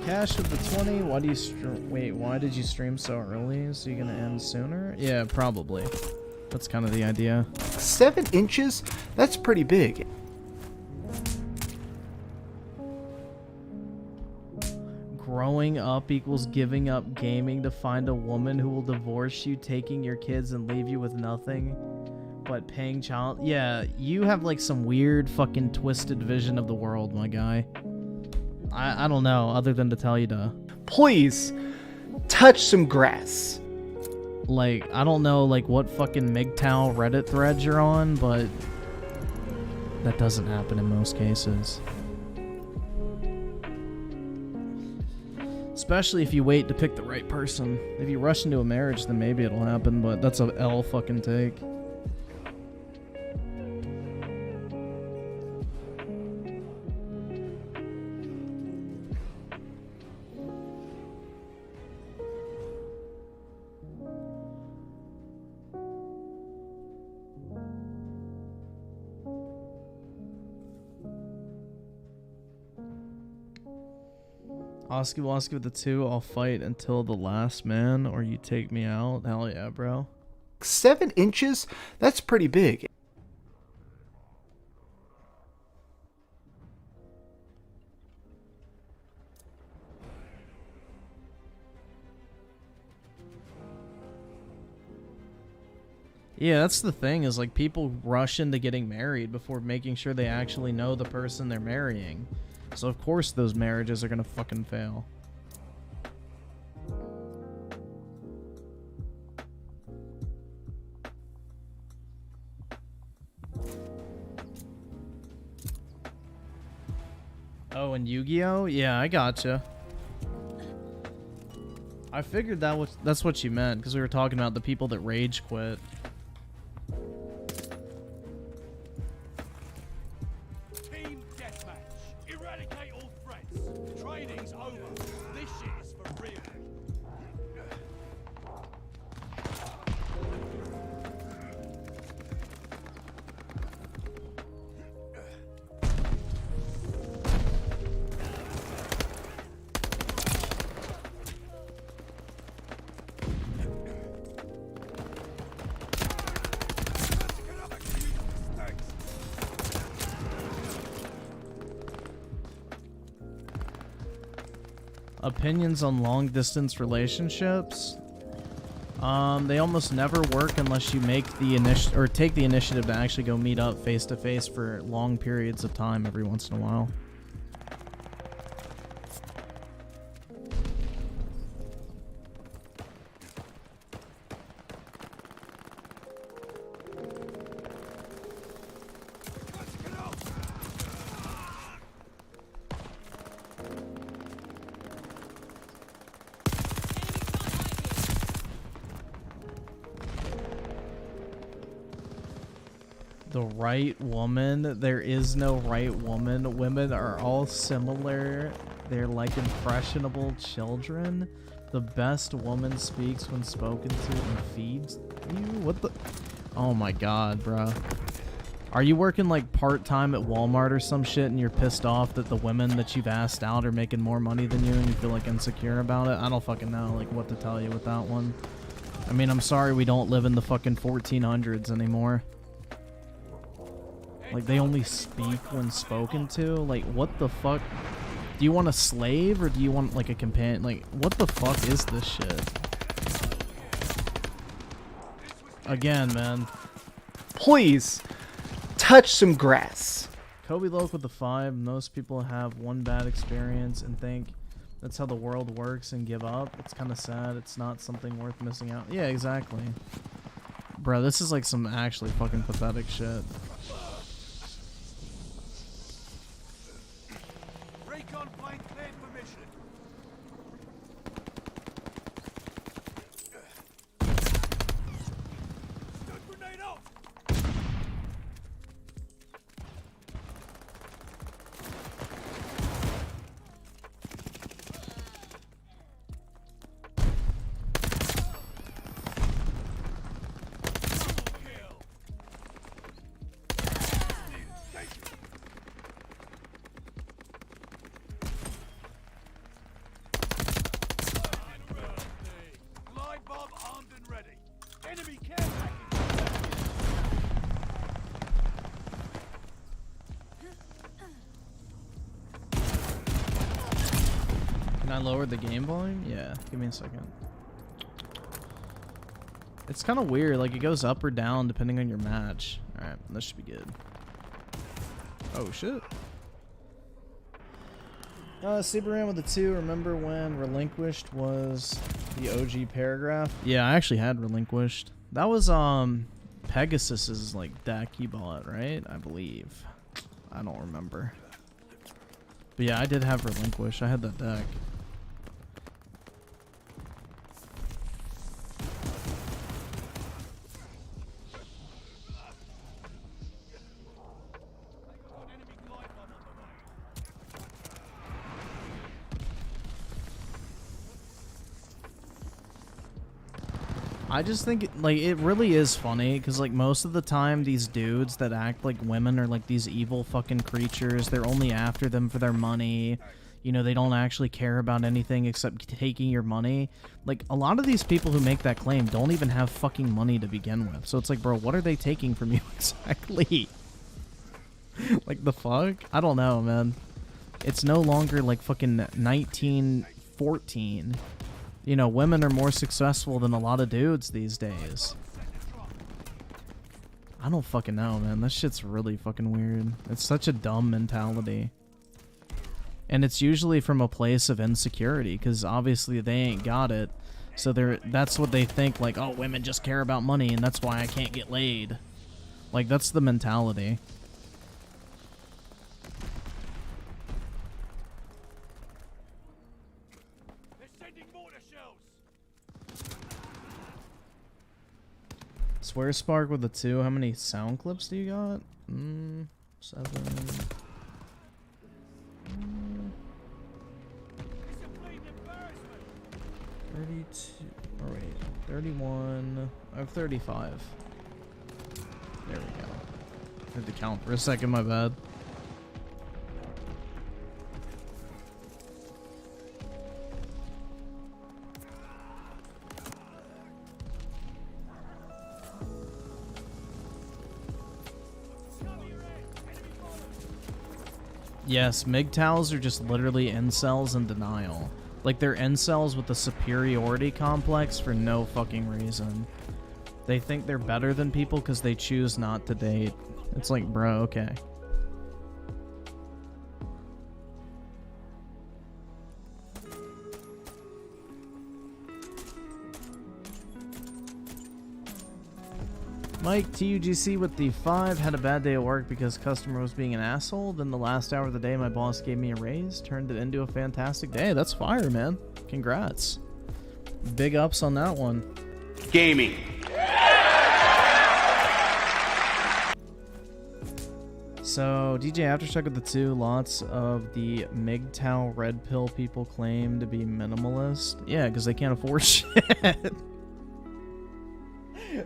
Cash of the 20. Why do you wait, why did you stream so early? So you're gonna end sooner? Yeah, probably. That's kind of the idea. 7 inches? That's pretty big. Growing up equals giving up gaming to find a woman who will divorce you, taking your kids and leave you with nothing but paying child. Yeah, you have like some weird fucking twisted vision of the world, my guy. I don't know, other than to tell you to... Please, touch some grass. Like, I don't know, like, what fucking MGTOW Reddit threads you're on, but... that doesn't happen in most cases. Especially if you wait to pick the right person. If you rush into a marriage, then maybe it'll happen, but that's a L fucking take. Oski Woski with the 2, I'll fight until the last man, or you take me out. Hell yeah, bro. 7 inches? That's pretty big. Yeah, that's the thing, is like people rush into getting married before making sure they actually know the person they're marrying. So of course those marriages are gonna fucking fail. Oh, and Yu-Gi-Oh? Yeah, I gotcha. I figured that's what you meant, because we were talking about the people that rage quit. Team deathmatch. Eradicate all threats. Training's over. This shit is for real. Opinions on long distance relationships? They almost never work unless you make the take the initiative to actually go meet up face to face for long periods of time every once in a while. The right woman? There is no right woman. Women are all similar. They're like impressionable children. The best woman speaks when spoken to and feeds you? What the? Oh my god, bro. Are you working like part-time at Walmart or some shit and you're pissed off that the women that you've asked out are making more money than you and you feel like insecure about it? I don't fucking know like what to tell you with that one. I mean, I'm sorry we don't live in the fucking 1400s anymore. Like, they only speak when spoken to? Like, what the fuck? Do you want a slave, or do you want, like, a companion? Like, what the fuck is this shit? Again, man. Please, touch some grass. Kobe Loke with the 5. Most people have one bad experience and think that's how the world works and give up. It's kind of sad. It's not something worth missing out. Yeah, exactly. Bro, this is, like, some actually fucking pathetic shit. Recon plane cleared for mission. Stun grenade out. Kill. Thank you. Glide bomb armed and ready. Enemy care package. Can I lower the game volume? Yeah, give me a second. It's kind of weird, like it goes up or down depending on your match. Alright, this should be good. Oh shit. Superman with the 2, remember when Relinquished was the OG paragraph? Yeah, I actually had Relinquished. That was Pegasus's like deck he bought, right? I believe. I don't remember. But yeah, I did have Relinquish. I had that deck. Enemy glide bomb on the way. I just think like it really is funny because like most of the time these dudes that act like women are like these evil fucking creatures. They're only after them for their money. you know, they don't actually care about anything except taking your money. Like, a lot of these people who make that claim don't even have fucking money to begin with. So it's like, bro, what are they taking from you exactly? Like, the fuck? I don't know, man. It's no longer like fucking 1914. You know, women are more successful than a lot of dudes these days. I don't fucking know, man. That shit's really fucking weird. It's such a dumb mentality. And it's usually from a place of insecurity, because obviously they ain't got it. So that's what they think, like, oh, women just care about money, and that's why I can't get laid. Like, that's the mentality. They're sending mortar shells. Swear Spark with a 2. How many sound clips do you got? 7. It's a bleeding embarrassment. 32. Oh, wait. 31. I have 35. There we go. I had to count for a second, my bad. Yes, MGTOWs are just literally incels in denial. Like, they're incels with a superiority complex for no fucking reason. They think they're better than people because they choose not to date. It's like, bro, okay. Mike, TUGC with the 5. Had a bad day at work because customer was being an asshole. Then the last hour of the day, my boss gave me a raise. Turned it into a fantastic day. That's fire, man. Congrats. Big ups on that one. Gaming. So, DJ Aftershock with the 2. Lots of the MGTOW red pill people claim to be minimalist. Yeah, because they can't afford shit.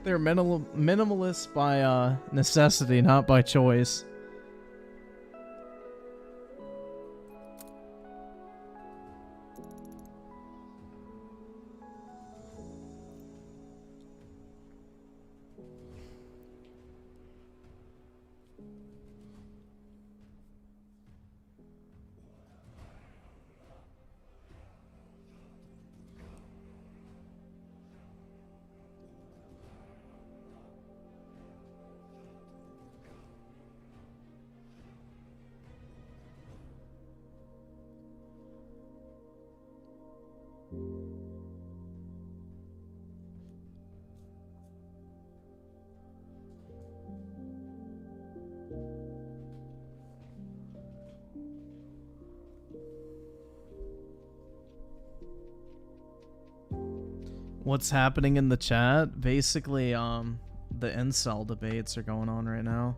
They're minimalists by necessity, not by choice. What's happening in the chat? Basically, the incel debates are going on right now.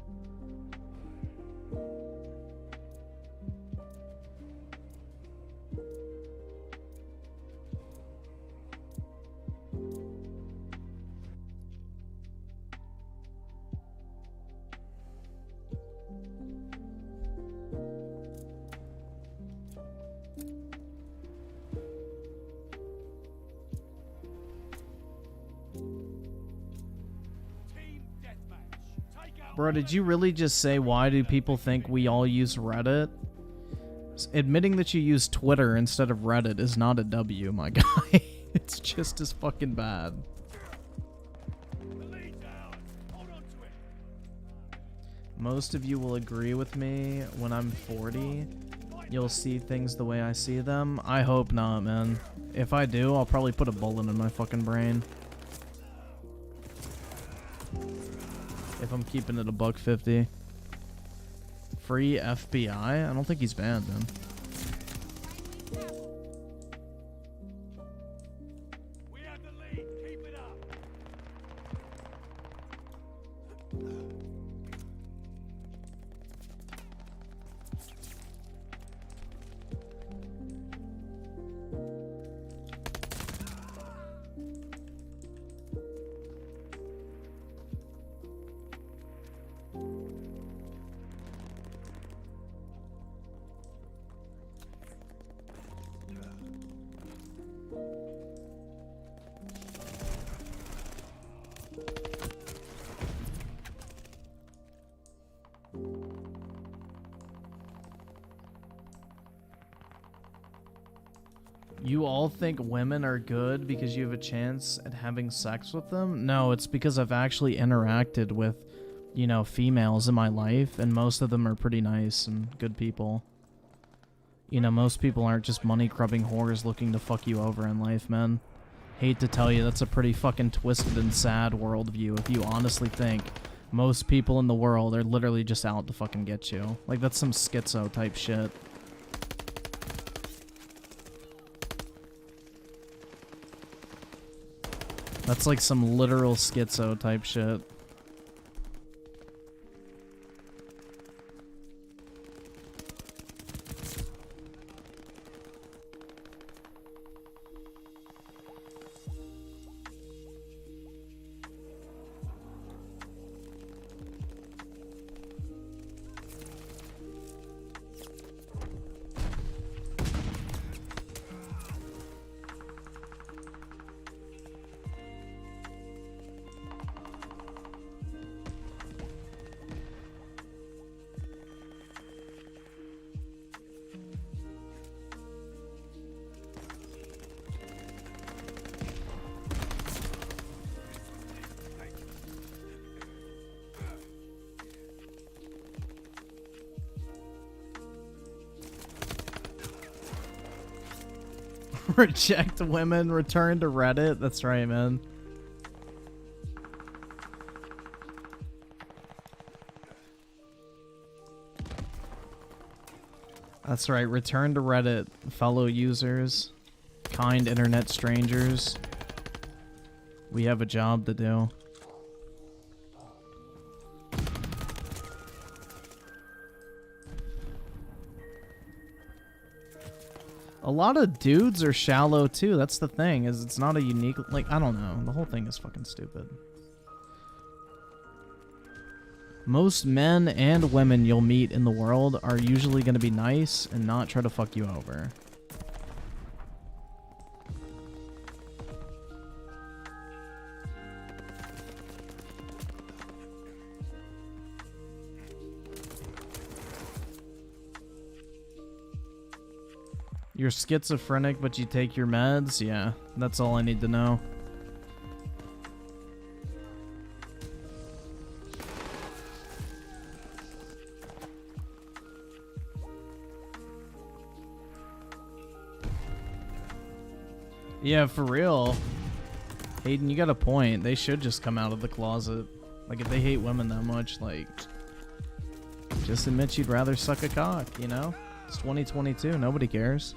Team deathmatch. Take out. Bro, did you really just say why do people think we all use Reddit? Admitting that you use Twitter instead of Reddit is not a W, my guy. It's just as fucking bad. The lead's ours. Hold on to it. Most of you will agree with me when I'm 40. You'll see things the way I see them. I hope not, man. If I do, I'll probably put a bullet in my fucking brain. If I'm keeping it a $1.50. Free FBI? I don't think he's banned, man. We have the lead. Keep it up. You all think women are good because you have a chance at having sex with them? No, it's because I've actually interacted with, you know, females in my life, and most of them are pretty nice and good people. You know, most people aren't just money-grubbing whores looking to fuck you over in life, man. Hate to tell you, that's a pretty fucking twisted and sad worldview if you honestly think most people in the world are literally just out to fucking get you. Like, that's some schizo type shit. That's like some literal schizo type shit. Reject women, return to Reddit. That's right, man. That's right, return to Reddit, fellow users, kind internet strangers. We have a job to do. A lot of dudes are shallow too. That's the thing, is it's not a unique, like, I don't know. The whole thing is fucking stupid. Most men and women you'll meet in the world are usually going to be nice and not try to fuck you over. You're schizophrenic, but you take your meds? Yeah, that's all I need to know. Yeah, for real. Hayden, you got a point. They should just come out of the closet. Like, if they hate women that much, like, just admit you'd rather suck a cock, you know? It's 2022. Nobody cares.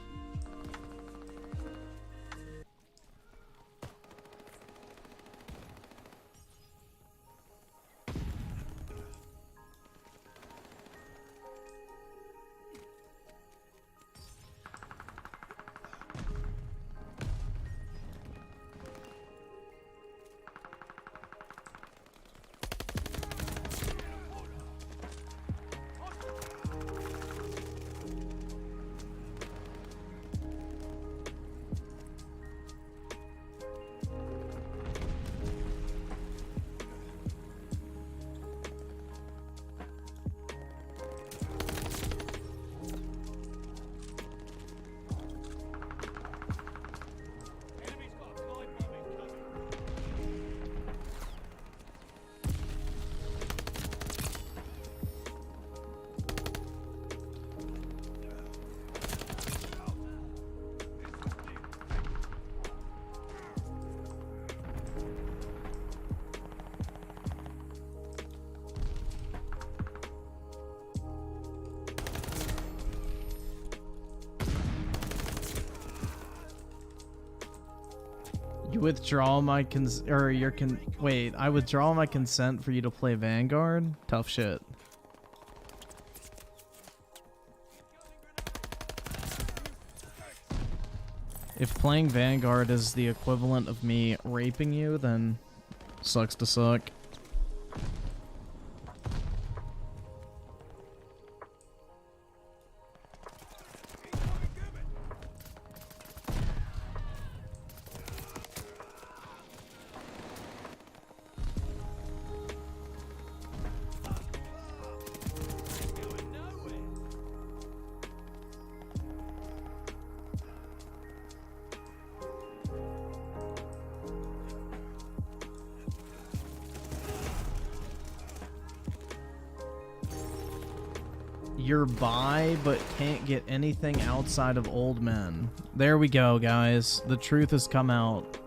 You withdraw my wait, I withdraw my consent for you to play Vanguard? Tough shit. If playing Vanguard is the equivalent of me raping you, then sucks to suck. You're bi, but can't get anything outside of old men. There we go, guys. The truth has come out.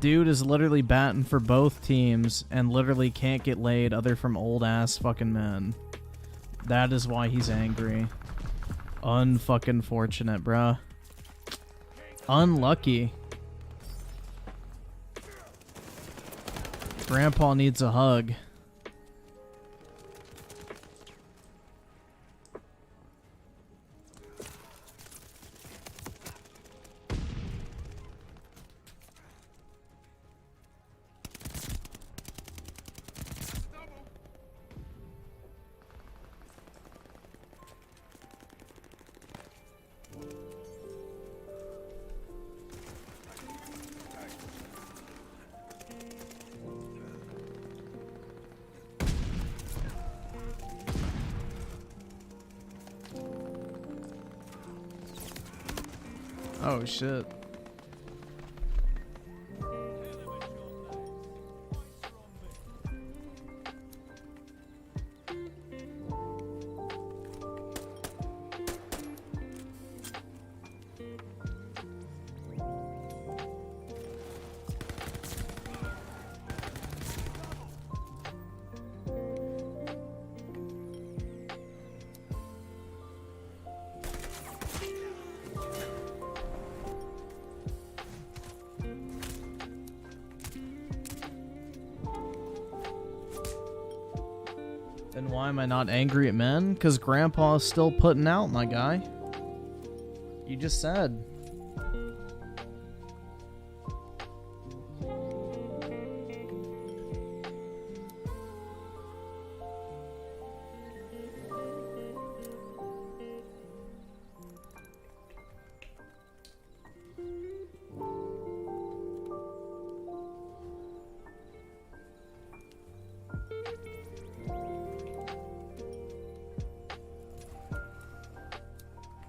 Dude is literally batting for both teams and literally can't get laid other from old ass fucking men. That is why he's angry. Unfucking fortunate, bruh. Unlucky. Grandpa needs a hug. Oh shit. Then why am I not angry at men? Because Grandpa's still putting out, my guy. You just said.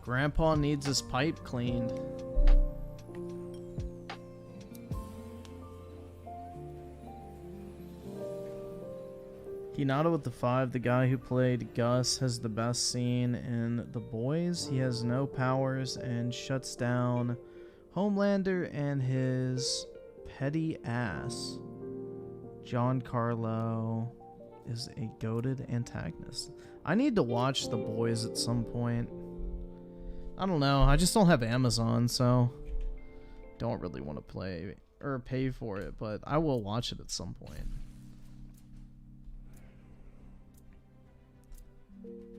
Grandpa needs his pipe cleaned. Hinata with the 5, the guy who played Gus, has the best scene in The Boys. He has no powers and shuts down Homelander and his petty ass. Giancarlo is a goated antagonist. I need to watch The Boys at some point. I don't know. I just don't have Amazon, so don't really want to play or pay for it, but I will watch it at some point.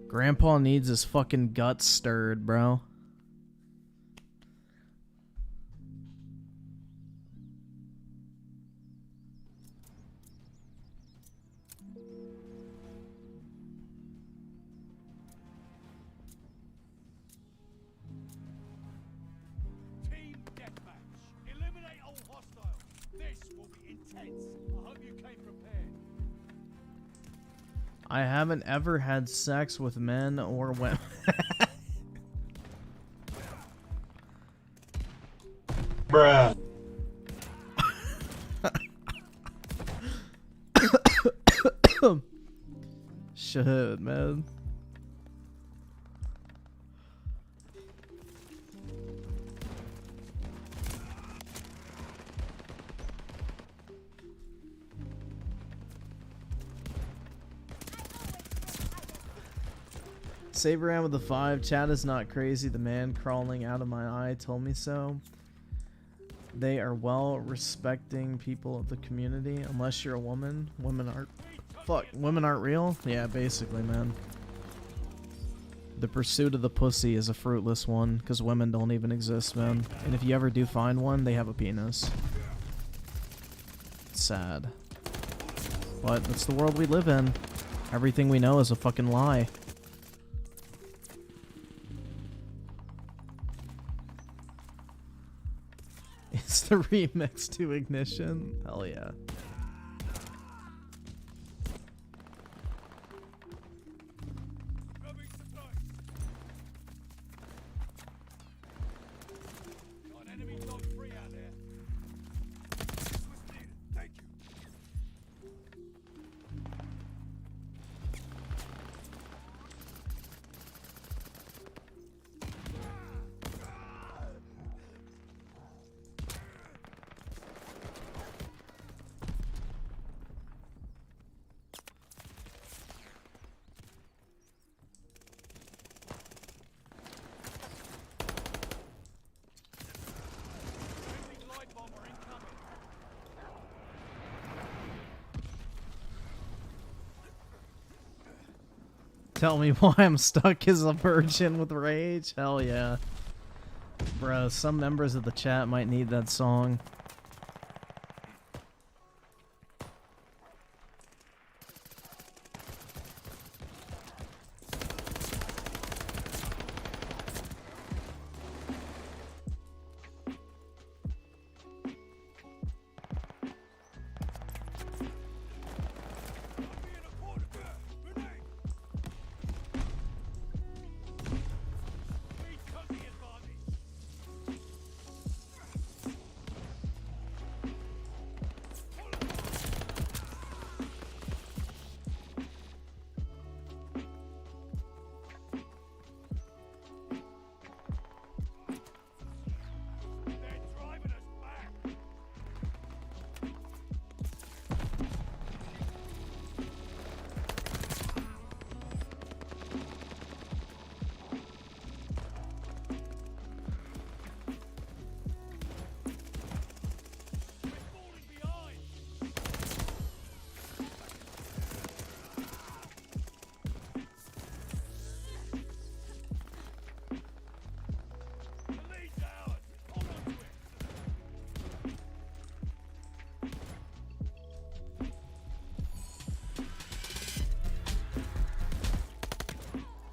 Grandpa needs his fucking guts stirred, bro. I haven't ever had sex with men or women. Bruh. Shit, man. Saberan with the 5. Chat is not crazy. The man crawling out of my eye told me so. They are well respecting people of the community. Unless you're a woman. Women aren't... Fuck. Women aren't real? Yeah, basically, man. The pursuit of the pussy is a fruitless one. Because women don't even exist, man. And if you ever do find one, they have a penis. It's sad. But that's the world we live in. Everything we know is a fucking lie. It's the remix to Ignition. Hell yeah. Tell me why I'm stuck as a virgin with rage? Hell yeah. Bro, some members of the chat might need that song.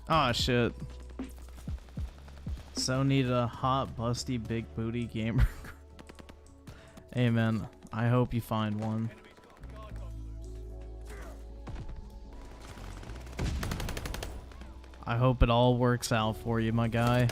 Aw, shit. So needed a hot, busty, big booty gamer. Hey, man. I hope you find one. I hope it all works out for you, my guy.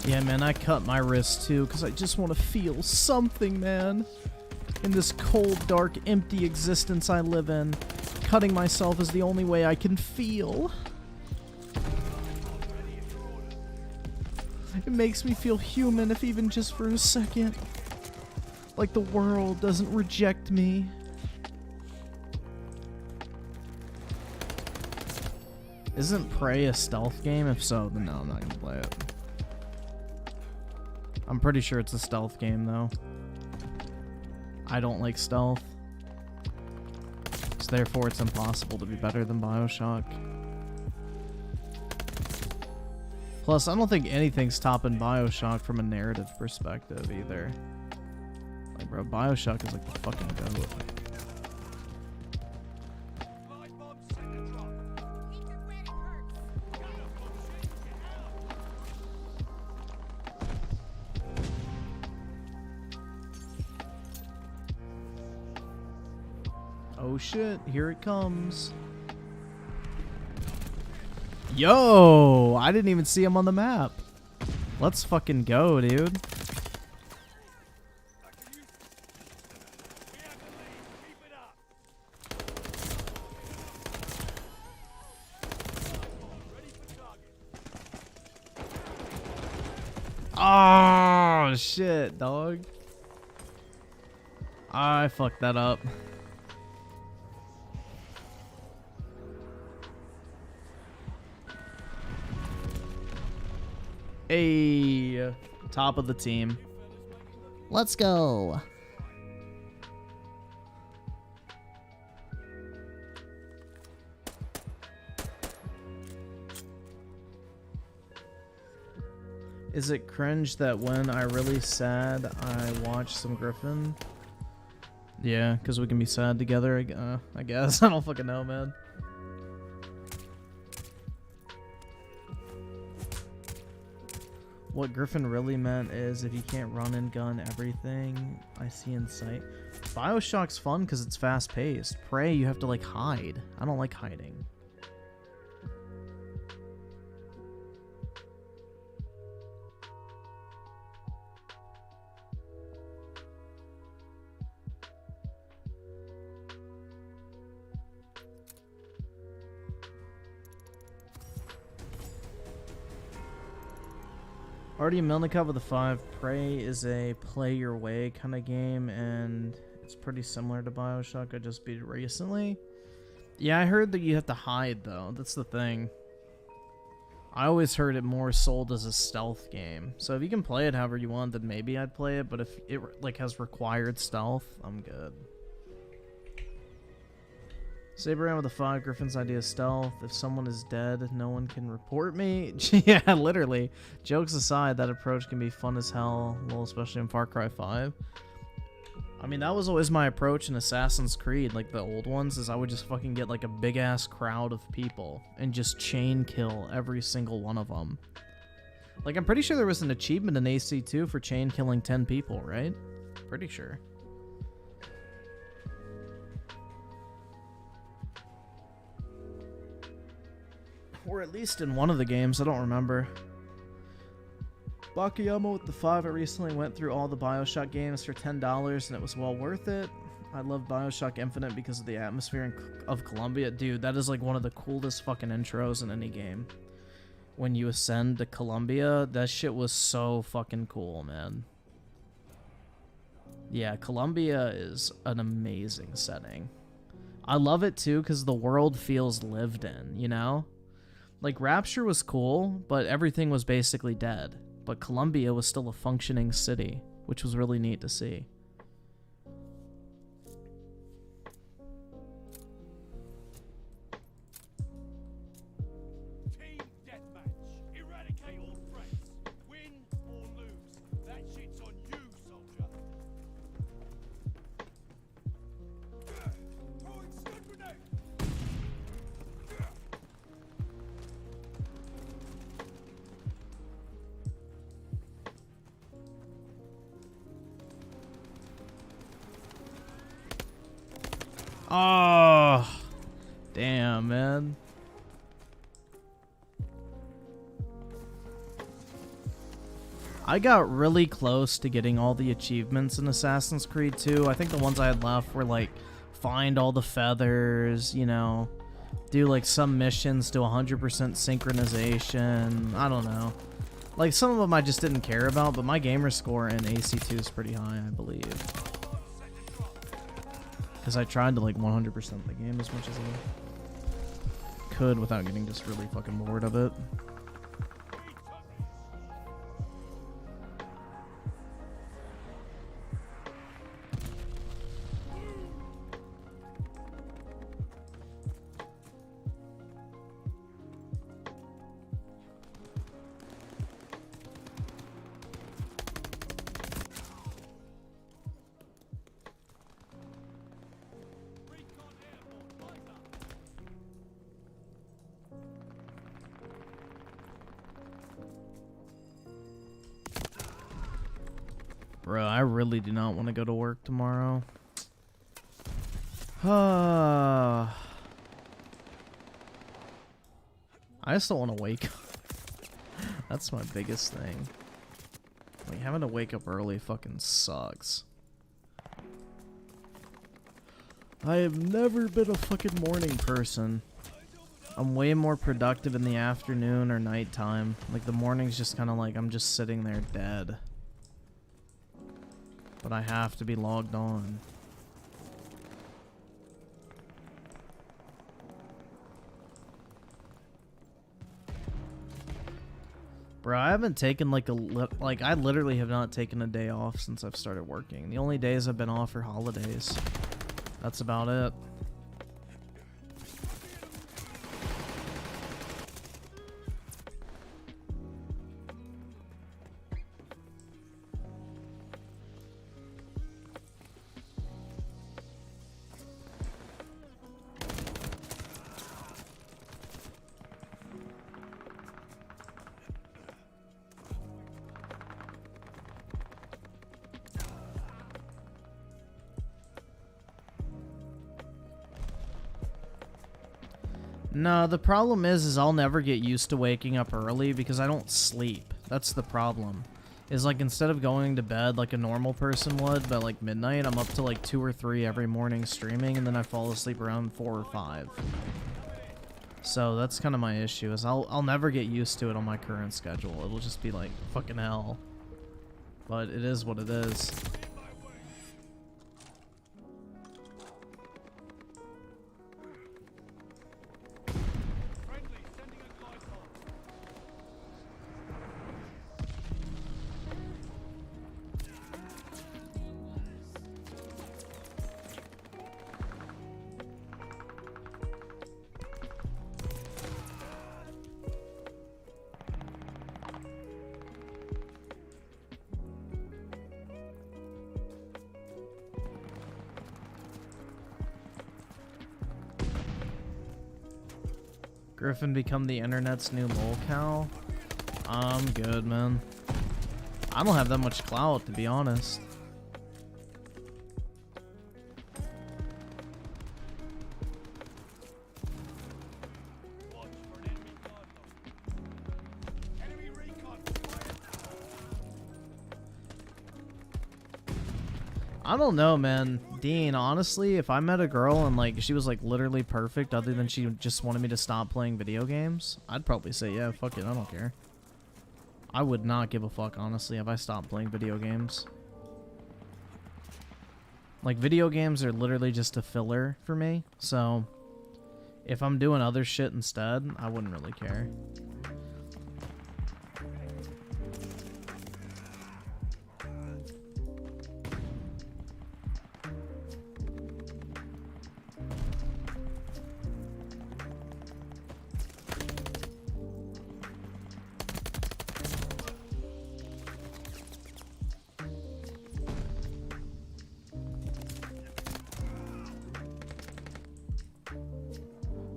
Yeah, man, I cut my wrist too because I just want to feel something, man. In this cold, dark, empty existence I live in, cutting myself is the only way I can feel. It makes me feel human, if even just for a second. Like the world doesn't reject me. Isn't Prey a stealth game? If so, then no, I'm not gonna play it. I'm pretty sure it's a stealth game, though. I don't like stealth. So therefore, it's impossible to be better than BioShock. Plus, I don't think anything's topping BioShock from a narrative perspective, either. Like, bro, BioShock is like the fucking goat. Oh shit, here it comes. Yo, I didn't even see him on the map. Let's fucking go, dude. Oh shit, dog. I fucked that up. Hey, top of the team. Let's go. Is it cringe that when I really sad, I watch some Griffin? Yeah, because we can be sad together, I guess. I don't fucking know, man. What Griffin really meant is if you can't run and gun everything I see in sight. Bioshock's fun because it's fast-paced. Prey, you have to, like, hide. I don't like hiding. Already Milnikov with the 5. Prey is a play your way kind of game, and it's pretty similar to Bioshock. I just beat it recently. Yeah, I heard that you have to hide, though. That's the thing. I always heard it more sold as a stealth game. So if you can play it however you want, then maybe I'd play it. But if it like has required stealth, I'm good. Saber with a 5. Griffin's idea is stealth. If someone is dead, no one can report me. Yeah, literally. Jokes aside, that approach can be fun as hell. Well, especially in Far Cry 5. I mean, that was always my approach in Assassin's Creed, like the old ones, is I would just fucking get like a big-ass crowd of people and just chain kill every single one of them. Like, I'm pretty sure there was an achievement in AC2 for chain killing 10 people, right? Pretty sure. Or at least in one of the games, I don't remember. Bakayama with the 5. I recently went through all the Bioshock games for $10 and it was well worth it. I love Bioshock Infinite because of the atmosphere of Columbia. Dude, that is like one of the coolest fucking intros in any game. When you ascend to Columbia, that shit was so fucking cool, man. Yeah, Columbia is an amazing setting. I love it too because the world feels lived in, you know? Like, Rapture was cool, but everything was basically dead. But Columbia was still a functioning city, which was really neat to see. Team deathmatch. Eradicate all threats. Win or lose. That shit's on you, soldier. Throwing stun grenade. Oh, damn, man. I got really close to getting all the achievements in Assassin's Creed 2. I think the ones I had left were like find all the feathers, you know, do like some missions to 100% synchronization. I don't know. Like some of them I just didn't care about, but my gamer score in AC2 is pretty high, I believe. Because I tried to like 100% the game as much as I could without getting just really fucking bored of it. Bro, I really do not want to go to work tomorrow. I just don't want to wake up. That's my biggest thing. Like, having to wake up early fucking sucks. I have never been a fucking morning person. I'm way more productive in the afternoon or nighttime. Like, the morning's just kind of like I'm just sitting there dead. But I have to be logged on. Bro, I haven't taken like I literally have not taken a day off since I've started working. The only days I've been off are holidays. That's about it. No, the problem is I'll never get used to waking up early because I don't sleep. That's the problem. Is like instead of going to bed like a normal person would by like midnight, I'm up to like 2 or 3 every morning streaming, and then I fall asleep around 4 or 5. So that's kind of my issue, is I'll never get used to it on my current schedule. It'll just be like fucking hell. But it is what it is. Griffin become the internet's new lolcow? I'm good, man. I don't have that much clout, to be honest. I don't know, man. Dean, honestly, if I met a girl and like she was like literally perfect other than she just wanted me to stop playing video games, I'd probably say, yeah, fuck it, I don't care. I would not give a fuck, honestly, if I stopped playing video games. Like, video games are literally just a filler for me, so if I'm doing other shit instead, I wouldn't really care.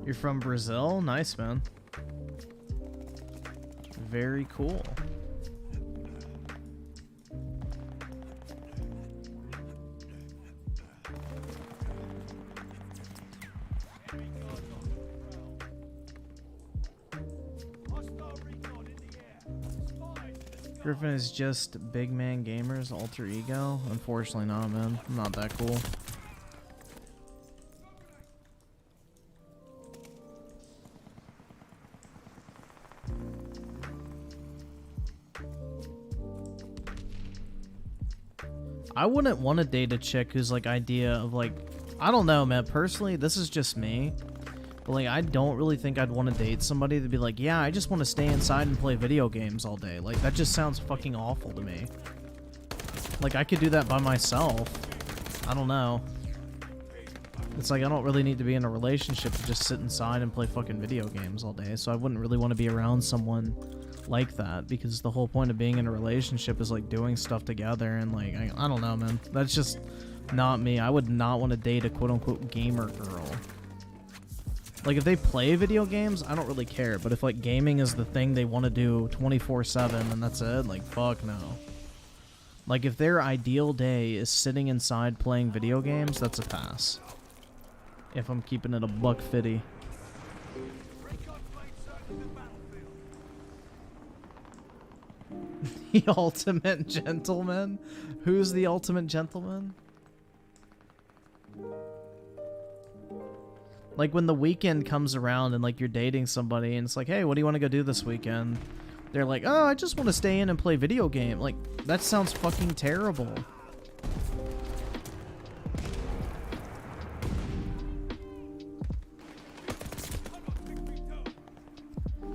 You're from Brazil? Nice, man. Very cool. Griffin is just big man gamer's alter ego? Unfortunately not, man. I'm not that cool. I wouldn't want to date a chick who's like idea of like, I don't know, man. Personally, this is just me. But like, I don't really think I'd want to date somebody that'd be like, yeah, I just want to stay inside and play video games all day. Like, that just sounds fucking awful to me. Like, I could do that by myself. I don't know. It's like, I don't really need to be in a relationship to just sit inside and play fucking video games all day. So I wouldn't really want to be around someone like that, because the whole point of being in a relationship is like doing stuff together, and like I don't know, man, that's just not me. I would not want to date a quote-unquote gamer girl. Like, if they play video games, I don't really care, but if like gaming is the thing they want to do 24/7 and that's it, like fuck no. Like, if their ideal day is sitting inside playing video games, that's a pass. If I'm keeping it a buck fifty. The ultimate gentleman? Who's the ultimate gentleman? Like, when the weekend comes around and like you're dating somebody and it's like, hey, what do you want to go do this weekend? They're like, oh, I just want to stay in and play video game. Like, that sounds fucking terrible.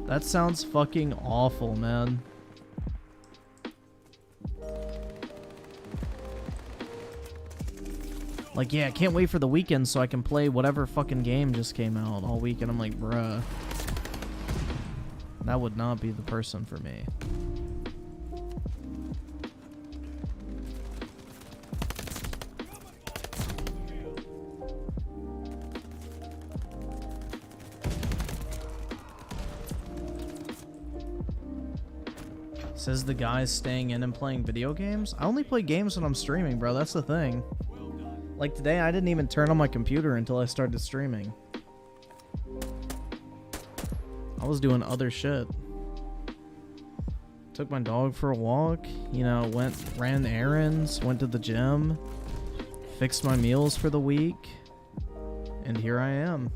That sounds fucking awful, man. Like, yeah, I can't wait for the weekend so I can play whatever fucking game just came out all week. And I'm like, bruh. That would not be the person for me. Says the guy's staying in and playing video games. I only play games when I'm streaming, bro. That's the thing. Like today, I didn't even turn on my computer until I started streaming. I was doing other shit. Took my dog for a walk, you know, ran errands, went to the gym, fixed my meals for the week, and here I am.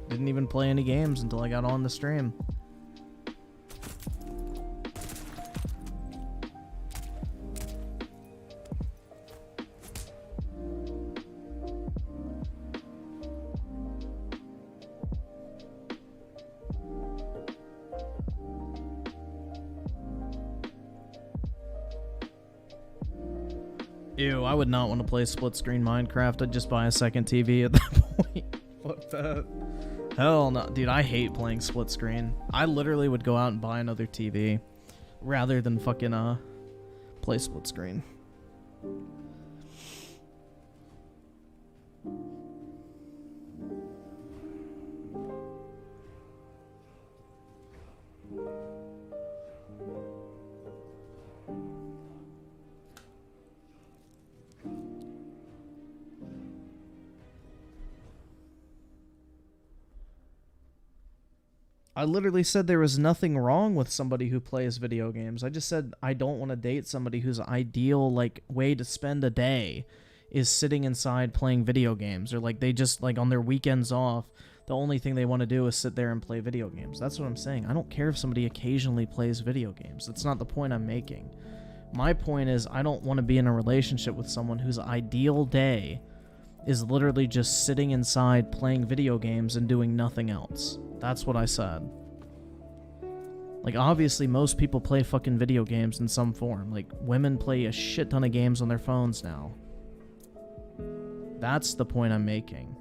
Didn't even play any games until I got on the stream. Ew, I would not want to play split screen Minecraft. I'd just buy a second TV at that point. Fuck that. Hell no. Dude, I hate playing split screen. I literally would go out and buy another TV rather than fucking play split screen. I literally said there was nothing wrong with somebody who plays video games. I just said I don't want to date somebody whose ideal like way to spend a day is sitting inside playing video games, or like they just like on their weekends off, the only thing they want to do is sit there and play video games. That's what I'm saying. I don't care if somebody occasionally plays video games. That's not the point I'm making. My point is I don't want to be in a relationship with someone whose ideal day is literally just sitting inside playing video games and doing nothing else. That's what I said. Like, obviously, most people play fucking video games in some form. Like, women play a shit ton of games on their phones now. That's the point I'm making.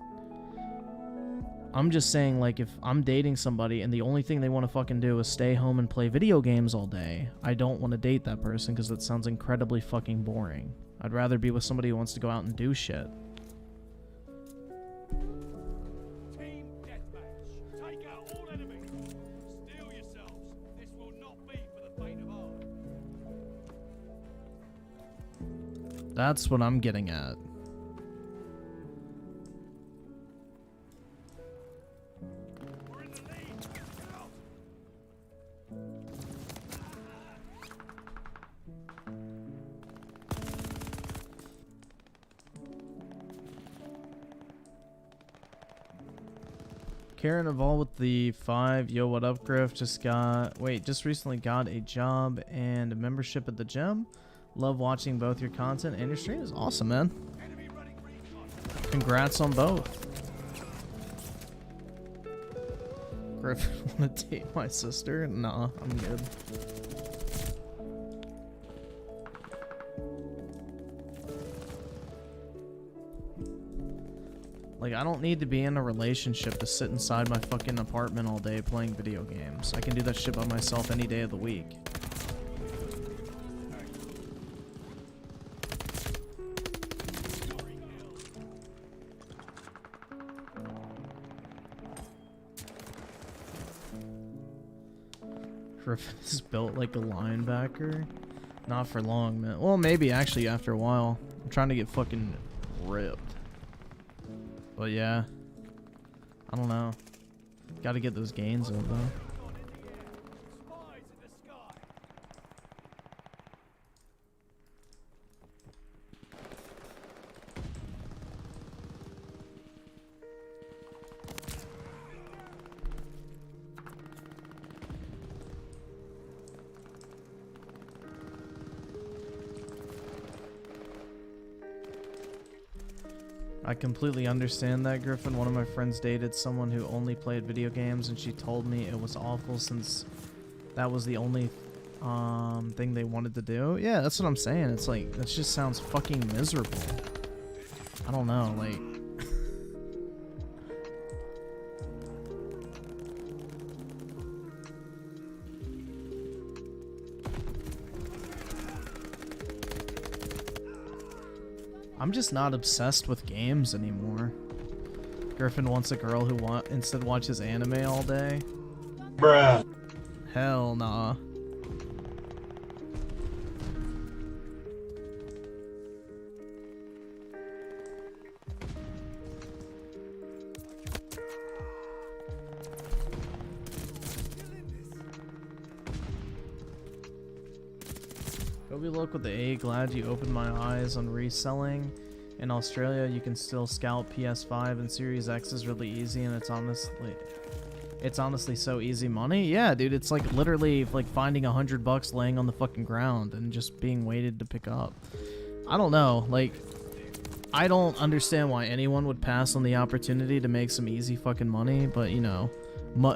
I'm just saying, like, if I'm dating somebody and the only thing they want to fucking do is stay home and play video games all day, I don't want to date that person because that sounds incredibly fucking boring. I'd rather be with somebody who wants to go out and do shit. That's what I'm getting at. Karen involved with the 5. Yo, what up, Griff? Just recently got a job and a membership at the gym. Love watching both your content and your stream. Is awesome, man. Congrats on both. Griffin, wanna date my sister? Nah, I'm good. Like, I don't need to be in a relationship to sit inside my fucking apartment all day playing video games. I can do that shit by myself any day of the week. Griffin is built like a linebacker. Not for long, man. Well, maybe actually after a while. I'm trying to get fucking ripped. But yeah. I don't know. Gotta get those gains up though. I completely understand that, Griffin. One of my friends dated someone who only played video games, and she told me it was awful since that was the only thing they wanted to do. Yeah, that's what I'm saying. It's like, that just sounds fucking miserable. I don't know, like... I'm just not obsessed with games anymore. Griffin wants a girl who instead watches anime all day. Bruh. Hell nah. Kobe Look with the A, glad you opened my eyes on reselling. In Australia, you can still scout PS5 and Series X is really easy, and it's honestly so easy money. Yeah, dude, it's like literally like finding $100 laying on the fucking ground and just being waited to pick up. I don't know, like, I don't understand why anyone would pass on the opportunity to make some easy fucking money, but you know,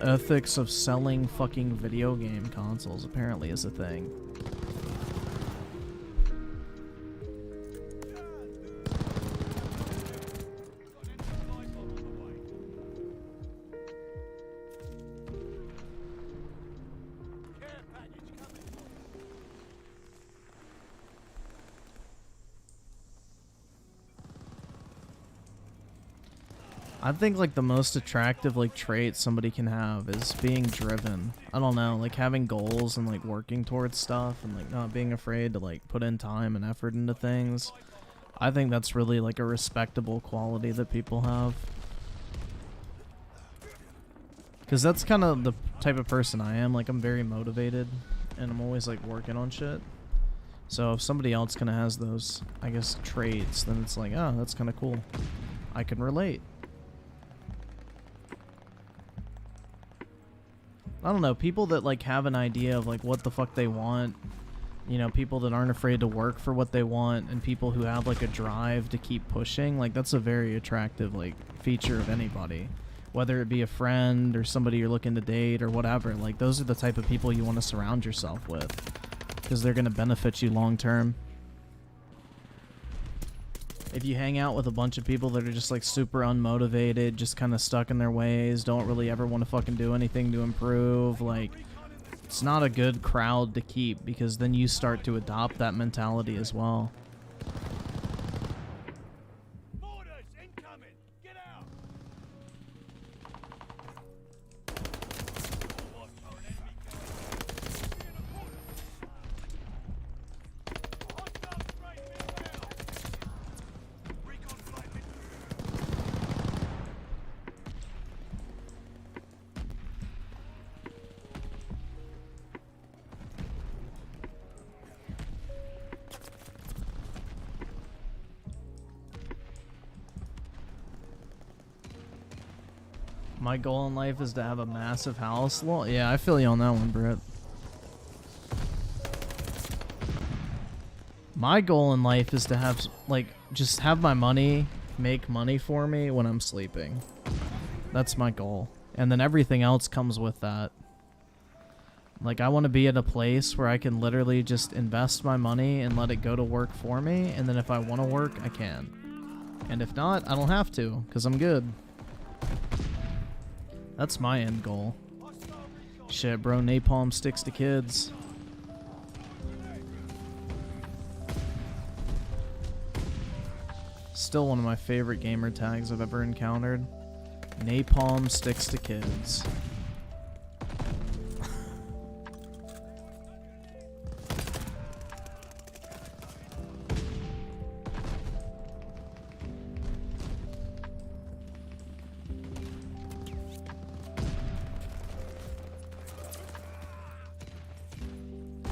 ethics of selling fucking video game consoles apparently is a thing. I think like the most attractive like trait somebody can have is being driven. I don't know, like having goals and like working towards stuff and like not being afraid to like put in time and effort into things. I think that's really like a respectable quality that people have. Cause that's kind of the type of person I am. Like I'm very motivated and I'm always like working on shit. So if somebody else kind of has those, I guess, traits, then it's like, oh, that's kind of cool. I can relate. I don't know, people that like have an idea of like what the fuck they want, you know, people that aren't afraid to work for what they want, and people who have like a drive to keep pushing, like that's a very attractive like feature of anybody, whether it be a friend or somebody you're looking to date or whatever. Like those are the type of people you want to surround yourself with because they're going to benefit you long term. If you hang out with a bunch of people that are just like super unmotivated, just kind of stuck in their ways, don't really ever want to fucking do anything to improve, like it's not a good crowd to keep because then you start to adopt that mentality as well. Mortars incoming! Get out! Watch for an enemy hostile strike inbound! Recon flight My goal in life is to have a massive house. Well, yeah, I feel you on that one, Britt. My goal in life is to have, like, just have my money make money for me when I'm sleeping. That's my goal. And then everything else comes with that. Like, I want to be at a place where I can literally just invest my money and let it go to work for me. And then if I want to work, I can. And if not, I don't have to, because I'm good. That's my end goal. Shit, bro, napalm sticks to kids. Still one of my favorite gamer tags I've ever encountered. Napalm sticks to kids.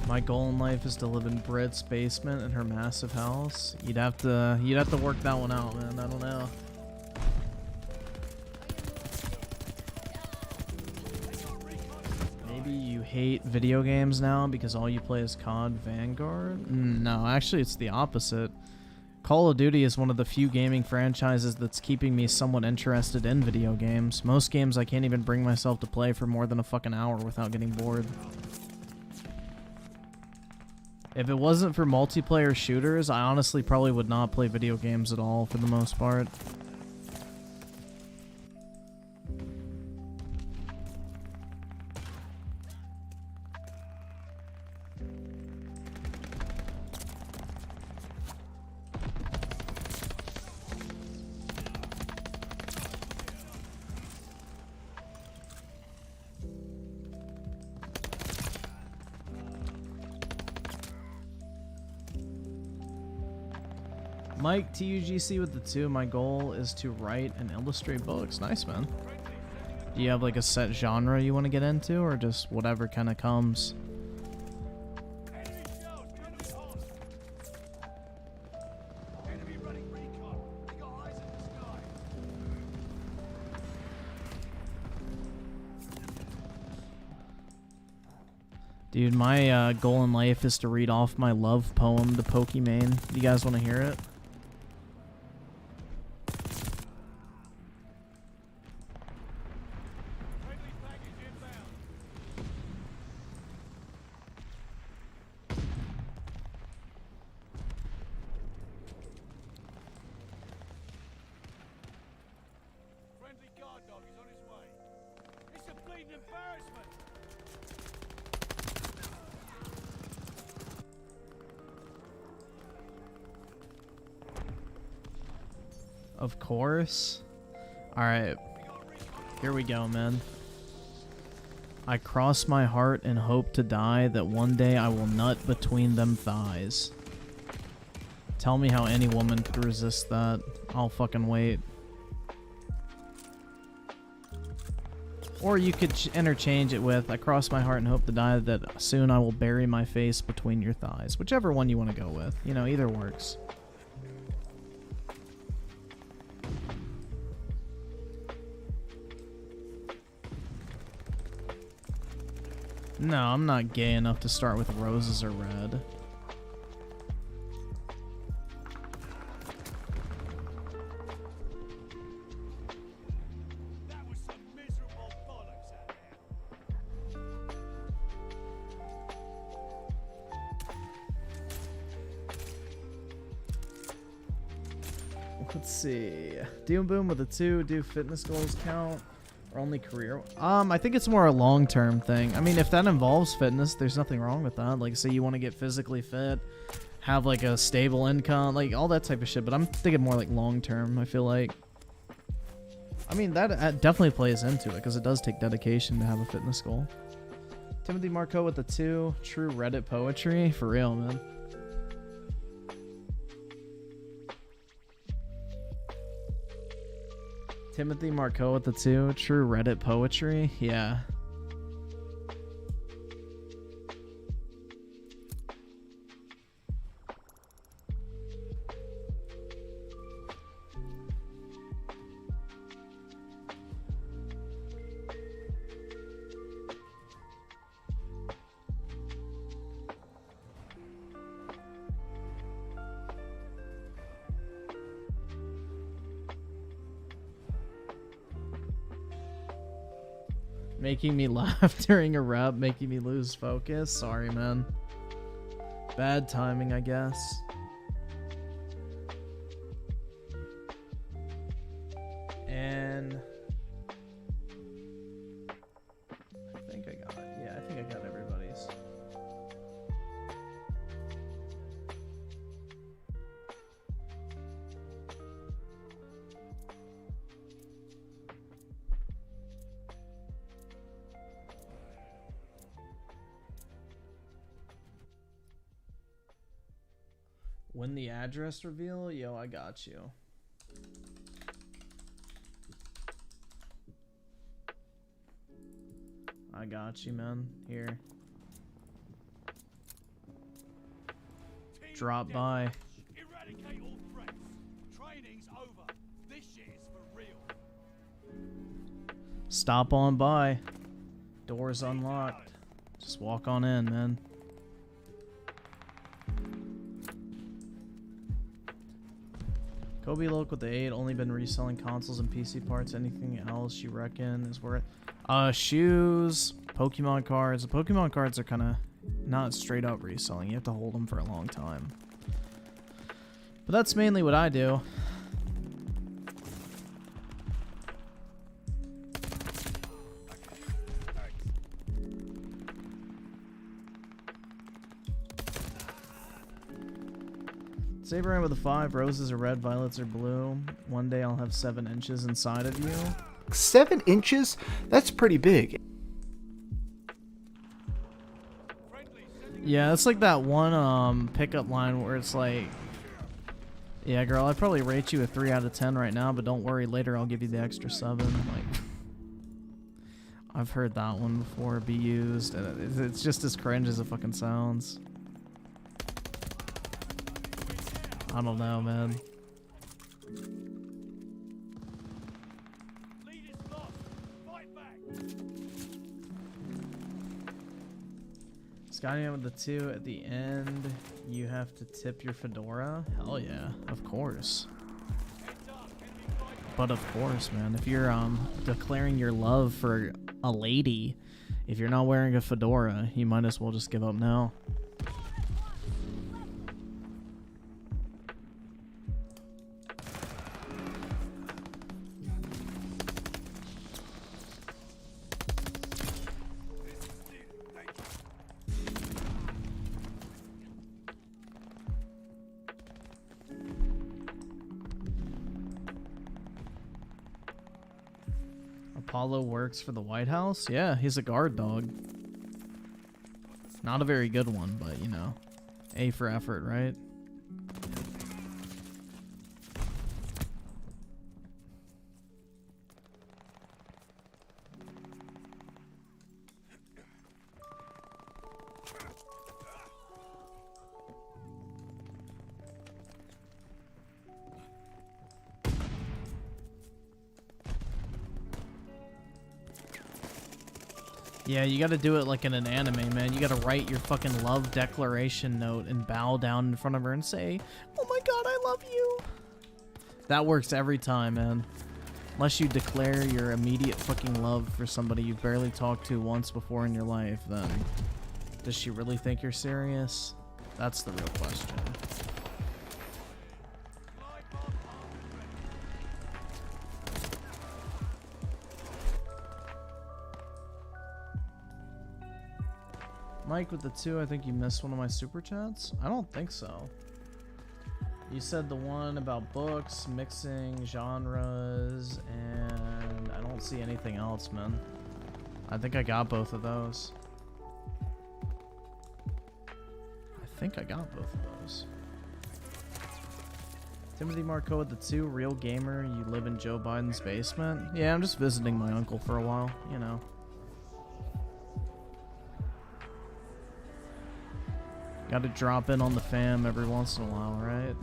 My goal in life is to live in Britt's basement in her massive house. You'd have to work that one out, man. I don't know. Maybe you hate video games now because all you play is COD Vanguard? No, actually it's the opposite. Call of Duty is one of the few gaming franchises that's keeping me somewhat interested in video games. Most games I can't even bring myself to play for more than a fucking hour without getting bored. If it wasn't for multiplayer shooters, I honestly probably would not play video games at all for the most part. Mike, TUGC with the 2. My goal is to write and illustrate books. Nice, man. Do you have like a set genre you want to get into, or just whatever kind of comes? enemy shells coming hard! Dude, my goal in life is to read off my love poem to Pokimane. You guys want to hear it? Friendly package inbound. Friendly guard dog is on his way. It's a bleeding embarrassment. Of course. Alright. Here we go, man. I cross my heart and hope to die that one day I will nut between them thighs. Tell me how any woman could resist that. I'll fucking wait. Or you could interchange it with, I cross my heart and hope to die that soon I will bury my face between your thighs. Whichever one you want to go with. You know, either works. No, I'm not gay enough to start with roses or red. That was some miserable bollocks out there. Let's see. Doom Boom with a 2. Do fitness goals count? Or only career? I think it's more a long-term thing. I mean, if that involves fitness, there's nothing wrong with that. Like, say you want to get physically fit, have like a stable income, like all that type of shit. But I'm thinking more like long-term, I feel like. I mean, that definitely plays into it because it does take dedication to have a fitness goal. Timothy Marco with the 2. True Reddit poetry. For real, man. Timothy Marco with the 2. True Reddit poetry. Yeah. Making me laugh during a rap, making me lose focus. Sorry, man. Bad timing, I guess. And I think I got it. Yeah, I think I got everybody's. When the address reveal, yo, I got you. I got you, man. Here. Team Drop Deathmatch. by. Eradicate all threats. Training's over. This shit is for real. Stop on by. Doors unlocked. Just walk on in, man. Kobe Loke with the 8. Only been reselling consoles and PC parts. Anything else you reckon is worth? Shoes, Pokemon cards. The Pokemon cards are kind of not straight up reselling. You have to hold them for a long time. But that's mainly what I do. Saberine with a 5. Roses are red, violets are blue. One day I'll have 7 inches inside of you. 7 inches? That's pretty big. Yeah, it's like that one pickup line where it's like, yeah, girl, I'd probably rate you a 3 out of 10 right now, but don't worry, later I'll give you the extra 7. Like, I've heard that one before be used, and it's just as cringe as it fucking sounds. I don't know, man. Lead is lost. Fight back. Skynet with the 2 at the end. You have to tip your fedora. Hell yeah, of course. But of course, man, if you're declaring your love for a lady, if you're not wearing a fedora, you might as well just give up now. Apollo works for the White House? Yeah, he's a guard dog. Not a very good one, but, you know, A for effort, right? Yeah, you gotta do it like in an anime, man. You gotta write your fucking love declaration note and bow down in front of her and say, "Oh my god, I love you." That works every time, man. Unless you declare your immediate fucking love for somebody you've barely talked to once before in your life, then does she really think you're serious? That's the real question. Mike with the 2, I think you missed one of my super chats? I don't think so. You said the one about books, mixing genres, and I don't see anything else, man. I think I got both of those. I think I got both of those. Timothy Marco with the 2, real gamer, you live in Joe Biden's basement? Yeah, I'm just visiting my uncle for a while, you know. Gotta drop in on the fam every once in a while, right?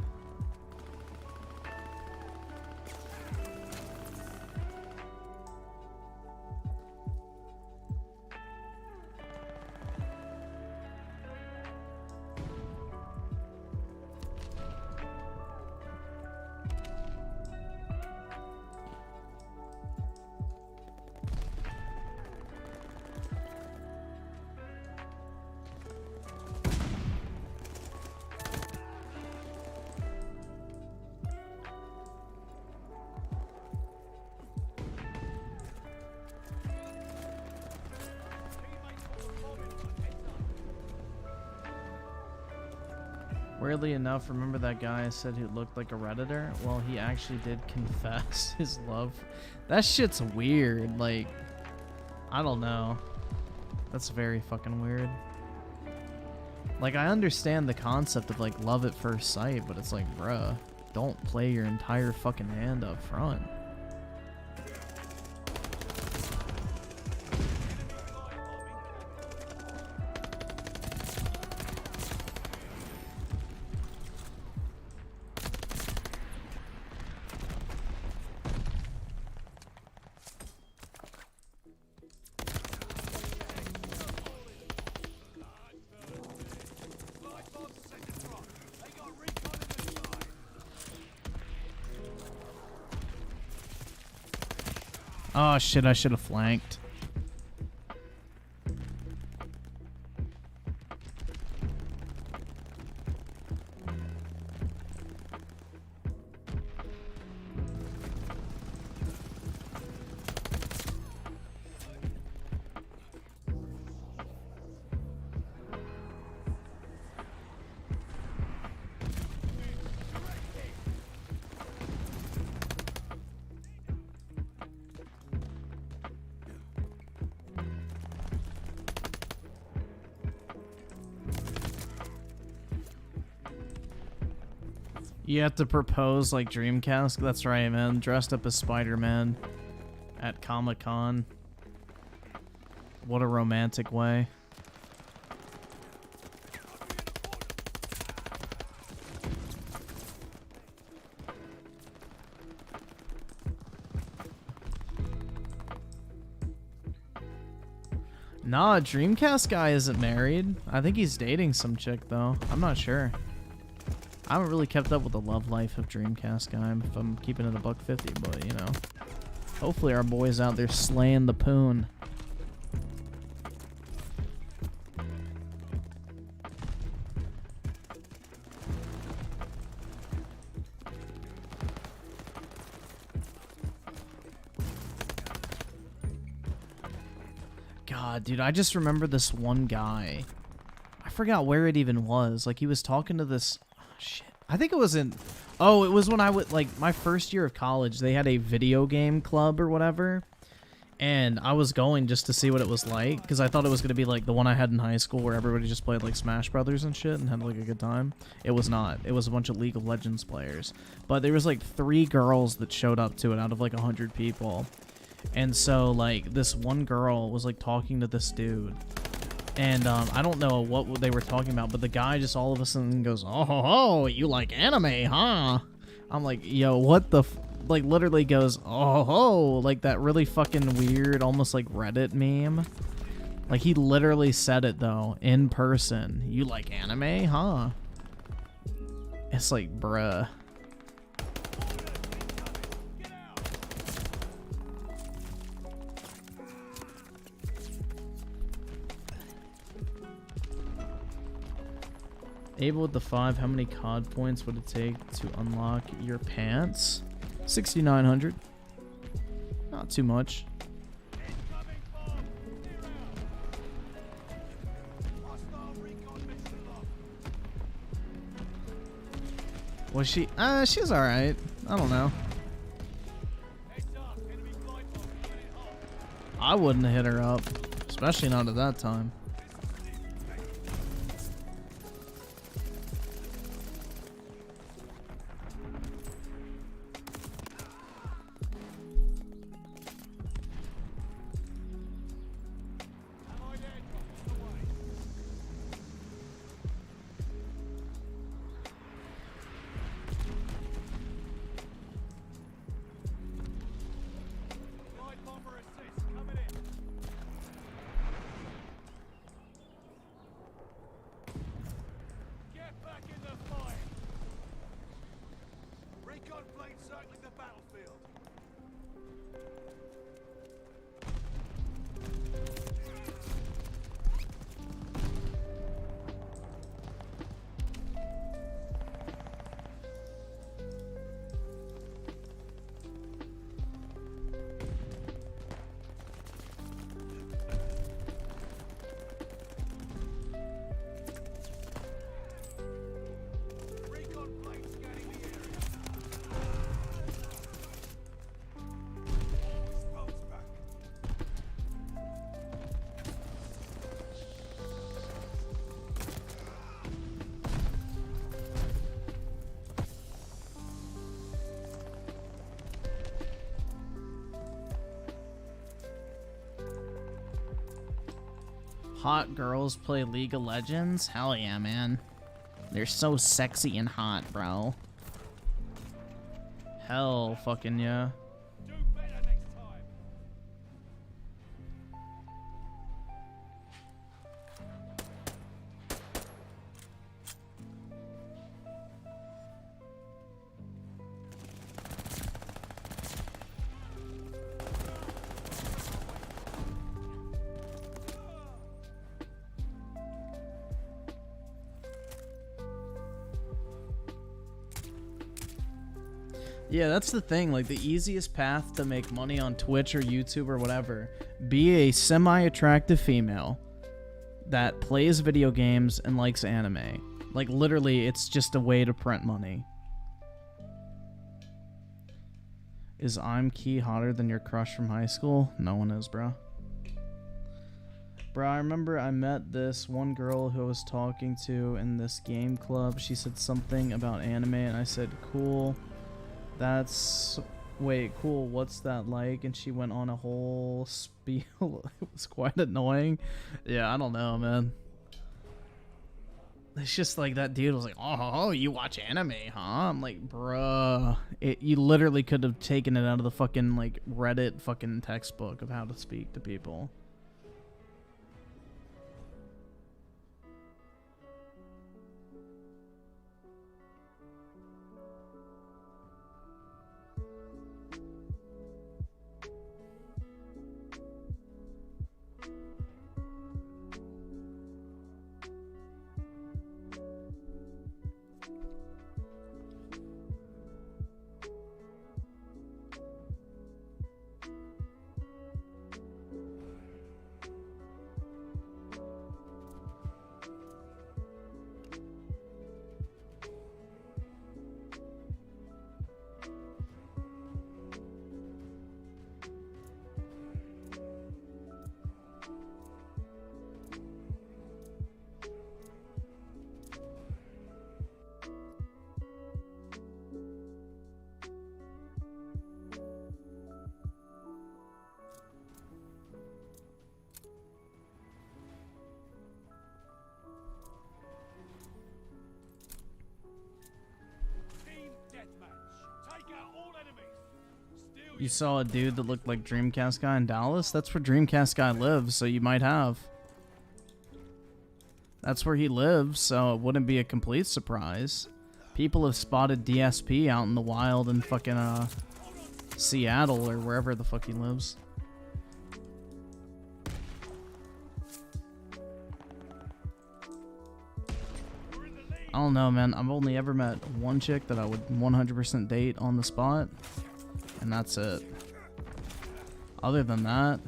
Weirdly enough, remember that guy I said who looked like a Redditor? Well, he actually did confess his love. That shit's weird. Like, I don't know. That's very fucking weird. Like, I understand the concept of, like, love at first sight, but it's like, bruh, don't play your entire fucking hand up front. Oh shit, I should have flanked. You have to propose like Dreamcast? That's right, man. Dressed up as Spider-Man at Comic-Con. What a romantic way. Nah, Dreamcast guy isn't married. I think he's dating some chick, though. I'm not sure. I haven't really kept up with the love life of Dreamcast guy, if I'm keeping it a $1.50, but, you know. Hopefully our boy's out there slaying the poon. God, dude, I just remember this one guy. I forgot where it even was. Like, he was talking to this... Oh, shit. I think it was in... Oh, it was when I would... Like, my first year of college, they had a video game club or whatever. And I was going just to see what it was like. Because I thought it was going to be like the one I had in high school where everybody just played, like, Smash Brothers and shit and had, like, a good time. It was not. It was a bunch of League of Legends players. But there was, like, 3 girls that showed up to it out of, like, 100 people. And so, like, this one girl was, like, talking to this dude. And, I don't know what they were talking about, but the guy just all of a sudden goes, "Oh, ho, ho, you like anime, huh?" I'm like, yo, what the like, literally goes, "Oh, ho," like that really fucking weird, almost like Reddit meme. Like, he literally said it, though, in person. "You like anime, huh?" It's like, bruh. Able with the 5, how many COD points would it take to unlock your pants? 6,900. Not too much. Was she? She was alright. I don't know. I wouldn't have hit her up. Especially not at that time. Hot girls play League of Legends? Hell yeah, man. They're so sexy and hot, bro. Hell fucking yeah. Yeah, that's the thing. Like, the easiest path to make money on Twitch or YouTube or whatever, be a semi-attractive female that plays video games and likes anime. Like, literally, it's just a way to print money. Is I'm Key hotter than your crush from high school? No one is, bro. Bro, I remember I met this one girl who I was talking to in this game club. She said something about anime, and I said, cool. That's... Wait, cool, what's that like? And she went on a whole spiel. It was quite annoying. Yeah, I don't know, man. It's just like that dude was like, oh, you watch anime, huh? I'm like, bruh. You literally could have taken it out of the fucking, like, Reddit fucking textbook of how to speak to people. Team deathmatch. Take out all enemies. Steal You saw a dude that looked like Dreamcast Guy in Dallas? That's where Dreamcast Guy lives, so you might have. That's where he lives, so it wouldn't be a complete surprise. People have spotted DSP out in the wild in fucking Seattle or wherever the fuck he lives. I don't know, man. I've only ever met one chick that I would 100% date on the spot, and that's it. Other than that,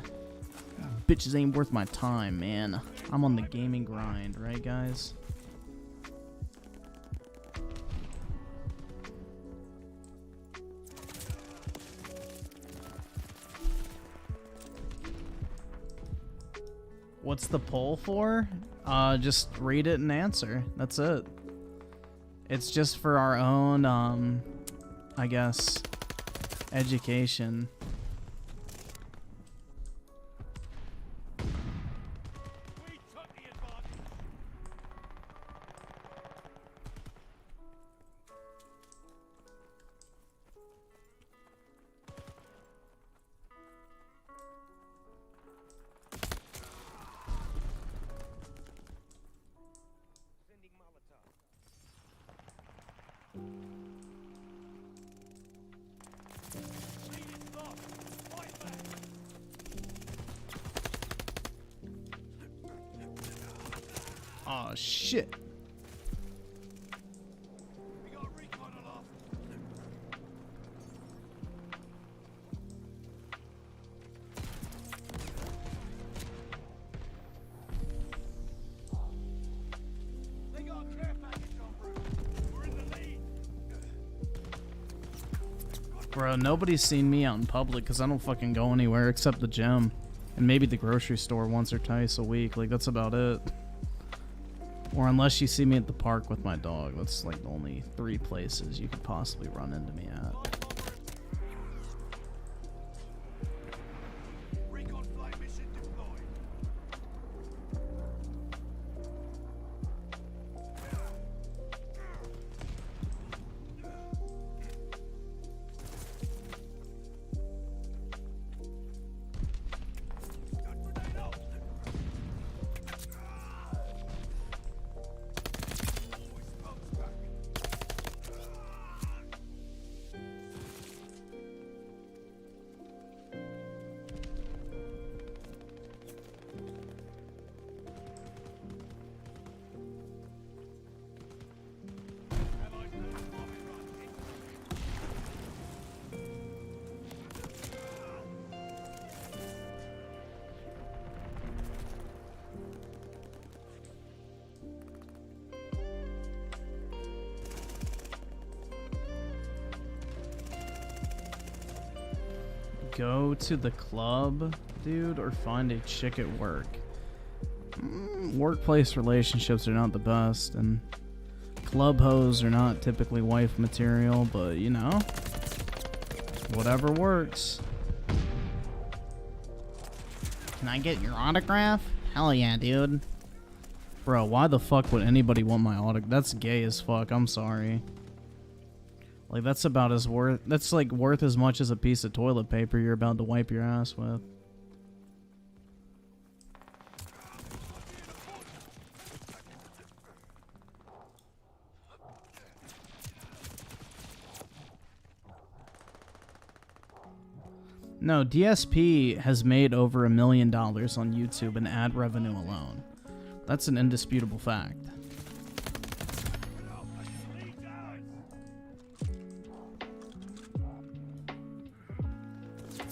bitches ain't worth my time, man. I'm on the gaming grind, right, guys? What's the poll for? Just read it and answer. That's it. It's just for our own, I guess, education. We took the advantage. Sending Molotov. Lead is lost. Fight back. Oh shit. We got a recon aloft. They got a care package en route. We're in the lead. Bro, nobody's seen me out in public because I don't fucking go anywhere except the gym. And maybe the grocery store once or twice a week. Like, that's about it. Or unless you see me at the park with my dog. That's like the only 3 places you could possibly run into me at. Recon flight mission deployed. Got grenade out. Always comes back. Allied force bombing run incoming. Go to the club, dude, or find a chick at work. Workplace relationships are not the best, and club hoes are not typically wife material, but you know, whatever works. Can I get your autograph? Hell yeah, dude. Bro, why the fuck would anybody want my autograph? That's gay as fuck, I'm sorry. Like, that's about as worth, that's like worth as much as a piece of toilet paper you're about to wipe your ass with. No, DSP has made over $1 million on YouTube in ad revenue alone. That's an indisputable fact.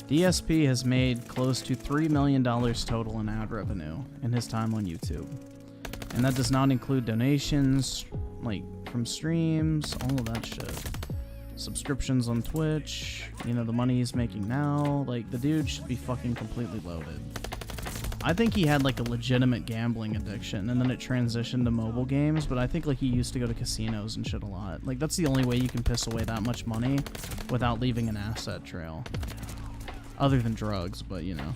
DSP has made close to $3 million total in ad revenue in his time on YouTube. And that does not include donations, like, from streams, all of that shit. Subscriptions on Twitch, you know, the money he's making now. Like, the dude should be fucking completely loaded. I think he had, like, a legitimate gambling addiction, and then it transitioned to mobile games, but I think, like, he used to go to casinos and shit a lot. Like, that's the only way you can piss away that much money without leaving an asset trail. Other than drugs, but, you know.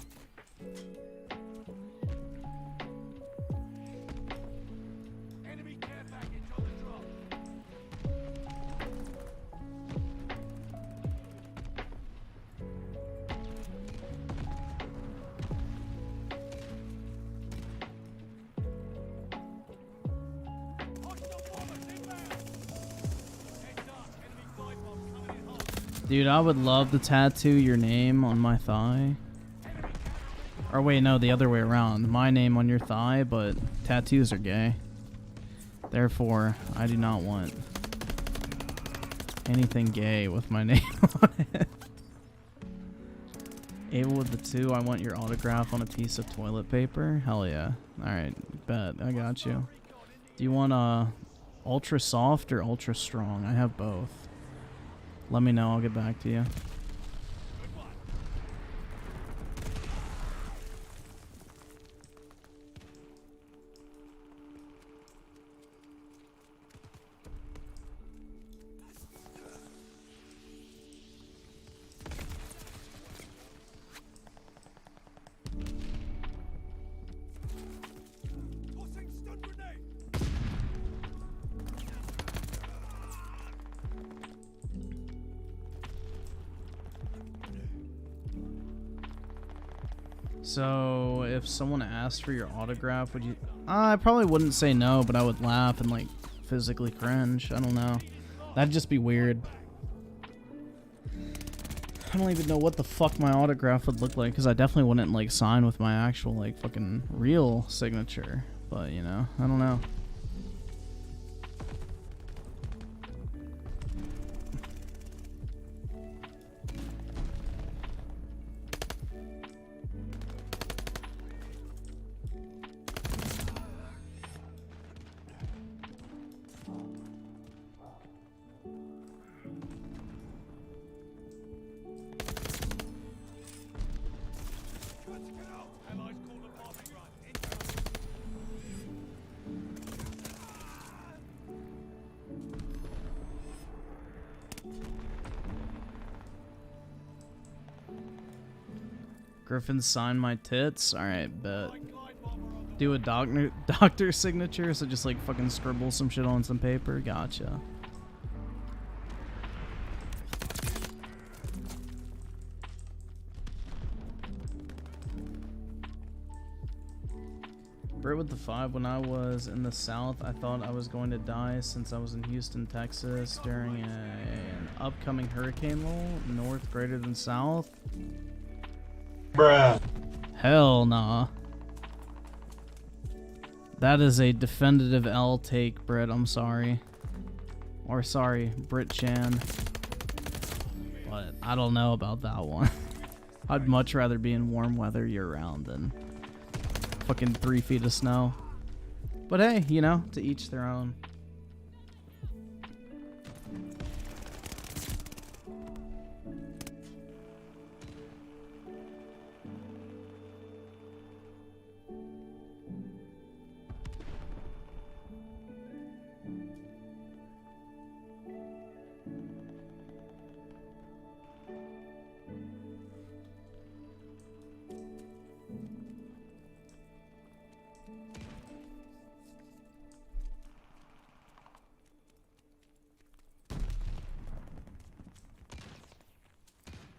Enemy care package on the drop. Hostile bombers inbound. Heads up, enemy glide bomb coming in hot. Dude, I would love to tattoo your name on my thigh. Or wait, no, the other way around. My name on your thigh, but tattoos are gay. Therefore, I do not want anything gay with my name on it. Able with the 2, I want your autograph on a piece of toilet paper. Hell yeah. Alright, bet. I got you. Do you want ultra soft or ultra strong? I have both. Let me know, I'll get back to you. Tossing stun grenade. So, if someone asked for your autograph, would you... I probably wouldn't say no, but I would laugh and, like, physically cringe. I don't know. That'd just be weird. I don't even know what the fuck my autograph would look like, because I definitely wouldn't, like, sign with my actual, like, fucking real signature. But, you know, I don't know. Allies called a bombing run. Incoming. Griffin signed my tits? Alright, bet. Do a doctor signature, so just like fucking scribble some shit on some paper? Gotcha. Brit with the 5, when I was in the South, I thought I was going to die since I was in Houston, Texas during an upcoming hurricane lull. North greater than South? Bruh. Hell nah. That is a definitive L take, Brit. I'm sorry. Or sorry, Brit Chan. But I don't know about that one. I'd much rather be in warm weather year round than fucking 3 feet of snow. But hey, you know, to each their own.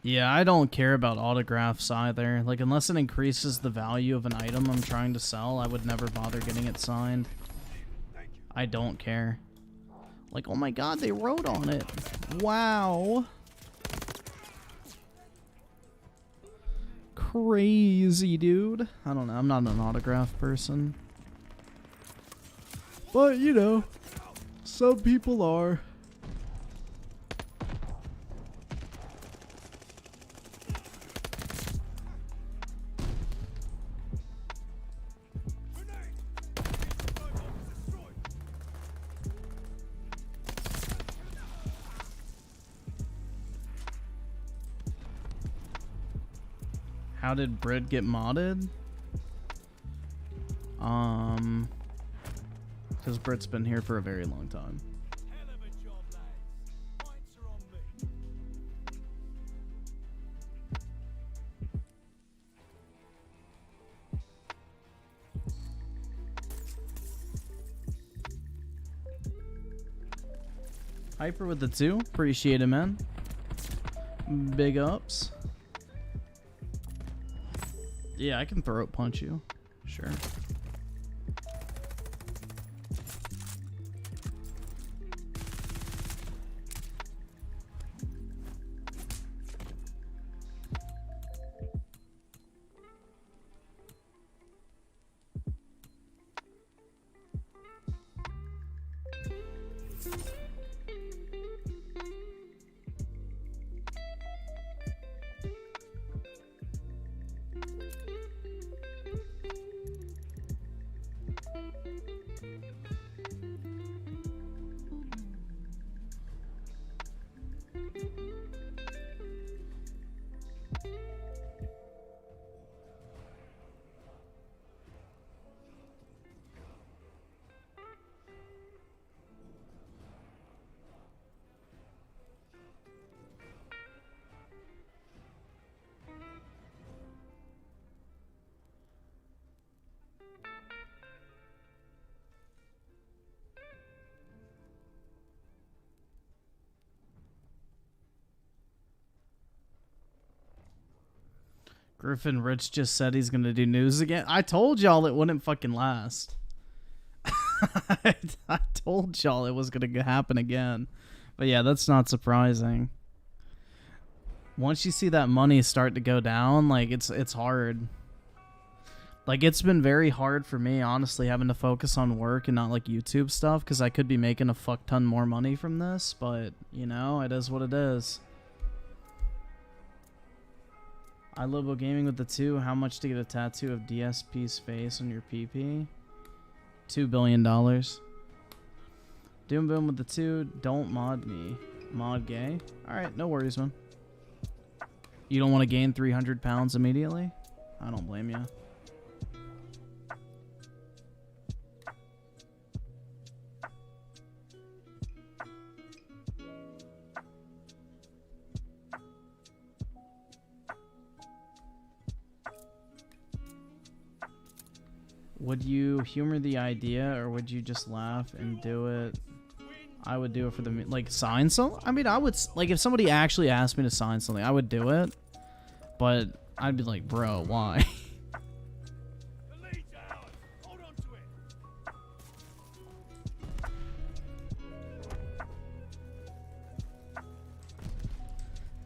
Yeah, I don't care about autographs either. Like, unless it increases the value of an item I'm trying to sell, I would never bother getting it signed. I don't care. Like, oh my god, they wrote on it. Wow. crazy, dude. I don't know. I'm not an autograph person. But, you know, some people are. How did Brit get modded? Because Brit's been here for a very long time. Hell of a job, lads. Points are on me. Hyper with the 2. Appreciate it, man. Big ups. Yeah, I can throat punch you. Sure. Griffin Rich just said he's gonna do news again. I told y'all it wouldn't fucking last. I told y'all it was gonna happen again. But yeah, that's not surprising. Once you see that money start to go down, like it's hard. Like it's been very hard for me, honestly, having to focus on work and not like YouTube stuff, because I could be making a fuck ton more money from this, but you know, it is what it is. I Lobo Gaming with the 2. How much to get a tattoo of DSP's face on your PP? $2 billion. Doom Boom with the 2. Don't mod me. Mod gay? Alright, no worries, man. You don't want to gain 300 pounds immediately? I don't blame you. Would you humor the idea, or would you just laugh and do it? I would do it for the, like, sign something. I mean, I would, like, if somebody actually asked me to sign something, I would do it. But I'd be like, bro, why? The lead's ours. Hold on to it.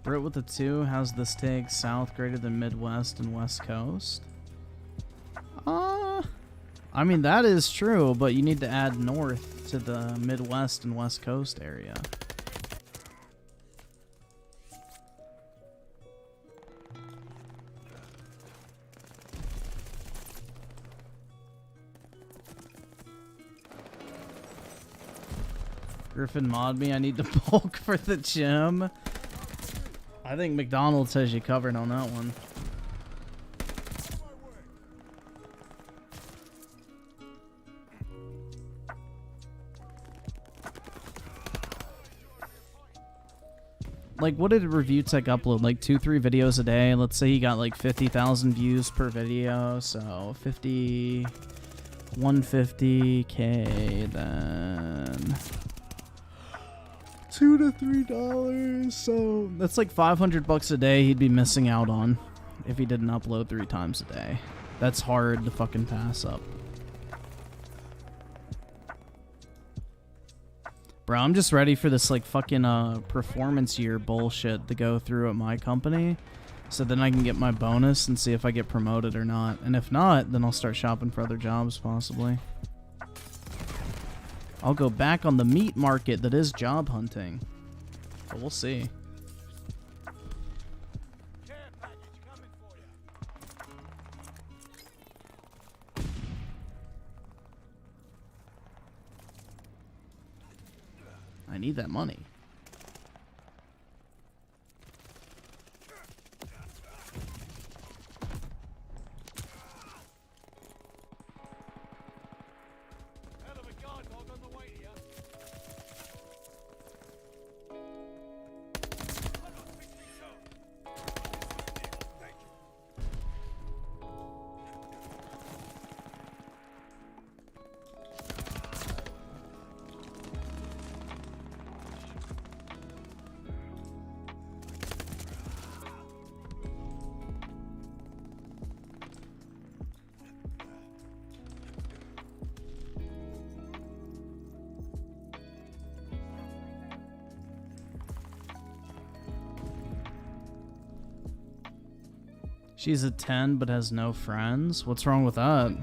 Brit with the 2. How's this take? South greater than Midwest and West Coast? I mean, that is true, but you need to add north to the Midwest and West Coast area. Griffin mod me. I need to bulk for the gym. I think McDonald's has you covered on that one. Like, what did Review Tech upload? Like 2-3 videos a day. Let's say he got like 50,000 views per video. So 50, 150K, then $2 to $3. So that's like $500 a day he'd be missing out on if he didn't upload 3 times a day. That's hard to fucking pass up. Bro, I'm just ready for this like fucking performance year bullshit to go through at my company. So then I can get my bonus and see if I get promoted or not. And if not, then I'll start shopping for other jobs, possibly. I'll go back on the meat market that is job hunting. But we'll see. Care package coming for you. I need that money. Hell of a guard dog on the way to you. Thank you. She's a 10 but has no friends. What's wrong with that?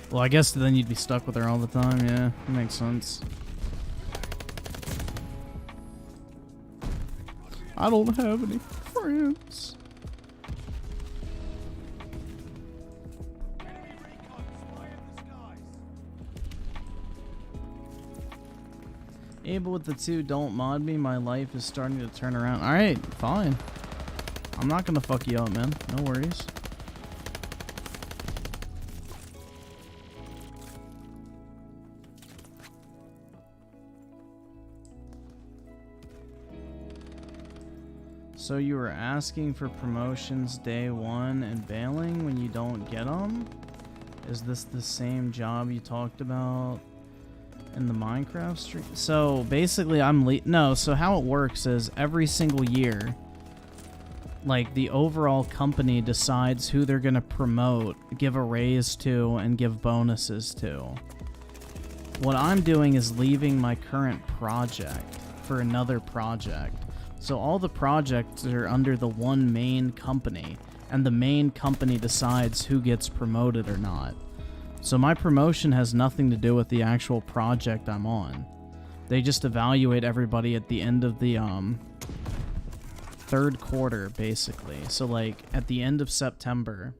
Well, I guess then you'd be stuck with her all the time. Yeah, that makes sense. I don't have any friends. Enemy recon spy in the skies. Able with the 2, don't mod me. My life is starting to turn around. Alright, fine. I'm not gonna fuck you up, man. No worries. So you were asking for promotions day 1 and bailing when you don't get them? Is this the same job you talked about in the Minecraft stream? So basically no, so how it works is every single year, like, the overall company decides who they're gonna promote, give a raise to, and give bonuses to. What I'm doing is leaving my current project for another project. So all the projects are under the one main company, and the main company decides who gets promoted or not. So my promotion has nothing to do with the actual project I'm on. They just evaluate everybody at the end of the, third quarter, basically. So like at the end of September,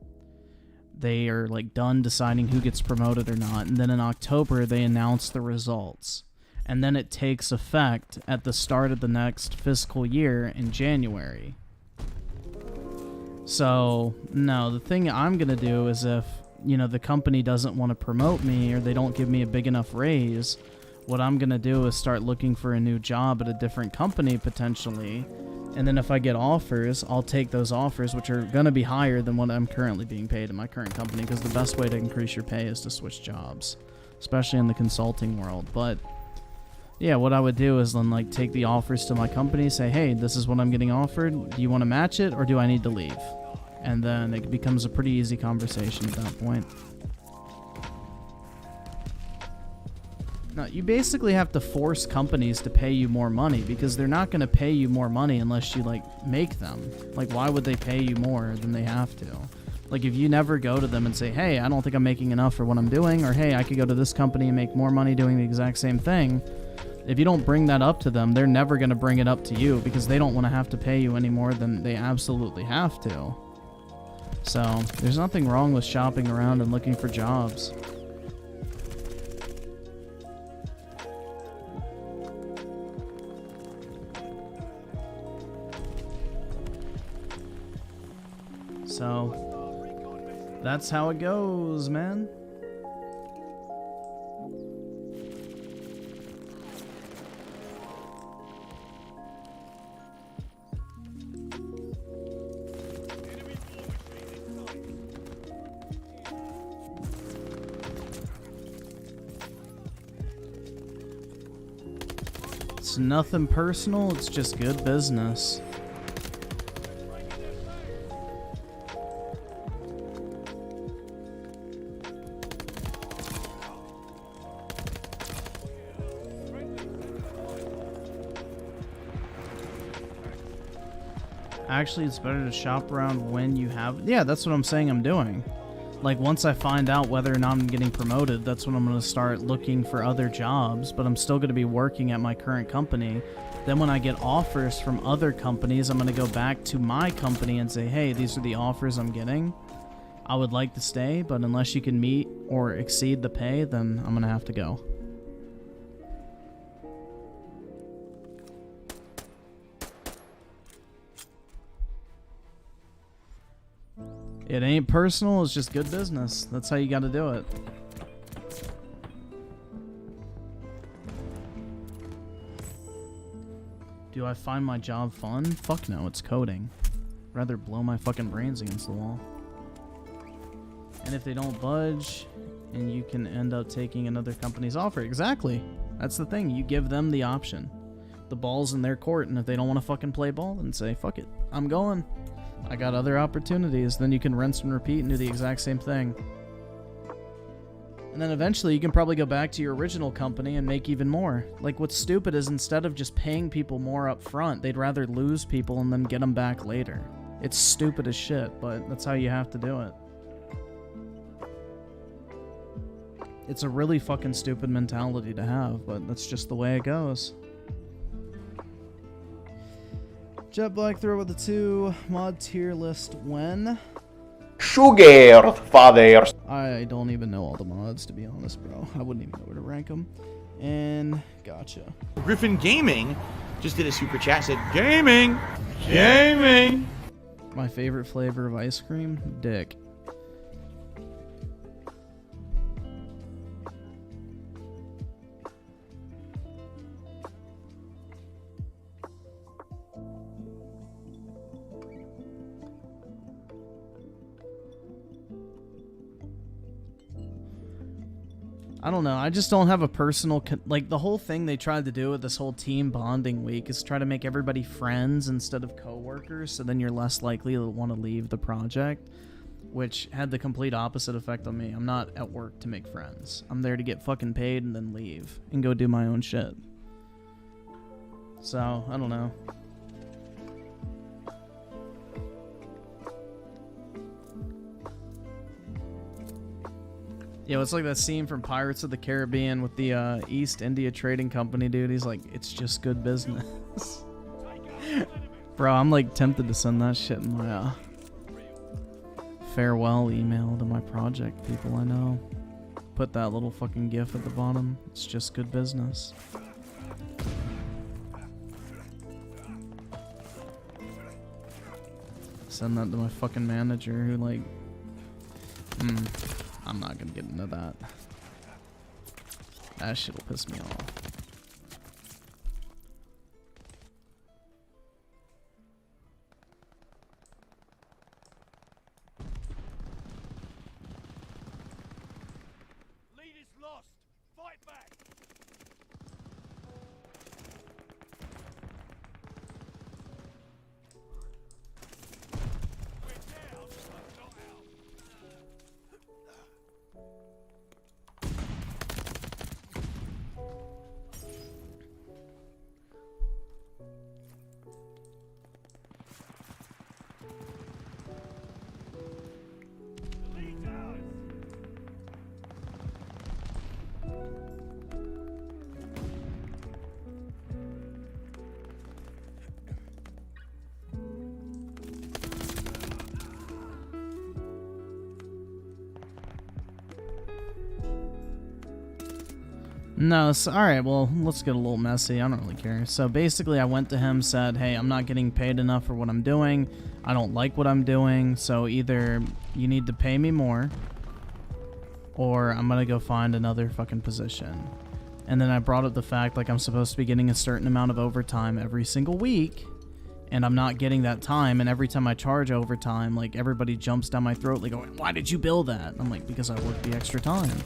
they are like done deciding who gets promoted or not, and then in October they announce the results, and then it takes effect at the start of the next fiscal year in January. So no, the thing I'm gonna do is, if the company doesn't want to promote me or they don't give me a big enough raise, what I'm gonna do is start looking for a new job at a different company potentially. And then if I get offers, I'll take those offers, which are going to be higher than what I'm currently being paid in my current company, because the best way to increase your pay is to switch jobs, especially in the consulting world. But yeah, what I would do is then like take the offers to my company, say, hey, this is what I'm getting offered. Do you want to match it, or do I need to leave? And then it becomes a pretty easy conversation at that point. No, you basically have to force companies to pay you more money, because they're not going to pay you more money unless you, like, make them. Like, why would they pay you more than they have to? Like, if you never go to them and say, hey, I don't think I'm making enough for what I'm doing, or hey, I could go to this company and make more money doing the exact same thing, if you don't bring that up to them, they're never going to bring it up to you, because they don't want to have to pay you any more than they absolutely have to. So, there's nothing wrong with shopping around and looking for jobs. So, that's how it goes, man. It's nothing personal, it's just good business. Actually, it's better to shop around when you have... Yeah, that's what I'm saying I'm doing. Like, once I find out whether or not I'm getting promoted, that's when I'm going to start looking for other jobs, but I'm still going to be working at my current company. Then when I get offers from other companies, I'm going to go back to my company and say, hey, these are the offers I'm getting. I would like to stay, but unless you can meet or exceed the pay, then I'm going to have to go. It ain't personal, it's just good business. That's how you gotta do it. Do I find my job fun? Fuck no, it's coding. I'd rather blow my fucking brains against the wall. And if they don't budge, and you can end up taking another company's offer. Exactly. That's the thing, you give them the option. The ball's in their court, and if they don't want to fucking play ball, then say, fuck it, I'm going. I got other opportunities. Then you can rinse and repeat and do the exact same thing. And then eventually you can probably go back to your original company and make even more. Like, what's stupid is instead of just paying people more up front, they'd rather lose people and then get them back later. It's stupid as shit, but that's how you have to do it. It's a really fucking stupid mentality to have, but that's just the way it goes. Jet Black throw with the 2 mod tier list when? Sugar fathers. I don't even know all the mods, to be honest, bro. I wouldn't even know where to rank them. And gotcha. Griffin Gaming just did a super chat, said gaming, gaming. My favorite flavor of ice cream? Dick. I don't know. I just don't have a personal... like, the whole thing they tried to do with this whole team bonding week is try to make everybody friends instead of co-workers, so then you're less likely to want to leave the project, which had the complete opposite effect on me. I'm not at work to make friends. I'm there to get fucking paid and then leave and go do my own shit. So, I don't know. Yeah, it's like that scene from Pirates of the Caribbean with the East India Trading Company dude. He's like, it's just good business. Bro, I'm like tempted to send that shit in my farewell email to my project people I know. Put that little fucking gif at the bottom. It's just good business. Send that to my fucking manager who like... I'm not gonna get into that. That shit'll piss me off. Lead is lost. Fight back. We're down, but not out. The lead's ours. No, so, alright, well, let's get a little messy. I don't really care. So basically, I went to him, said, hey, I'm not getting paid enough for what I'm doing. I don't like what I'm doing, so either you need to pay me more, or I'm gonna go find another fucking position. And then I brought up the fact, like, I'm supposed to be getting a certain amount of overtime every single week, and I'm not getting that time, and every time I charge overtime, like, everybody jumps down my throat, like, going, why did you bill that? And I'm like, because I worked the extra time.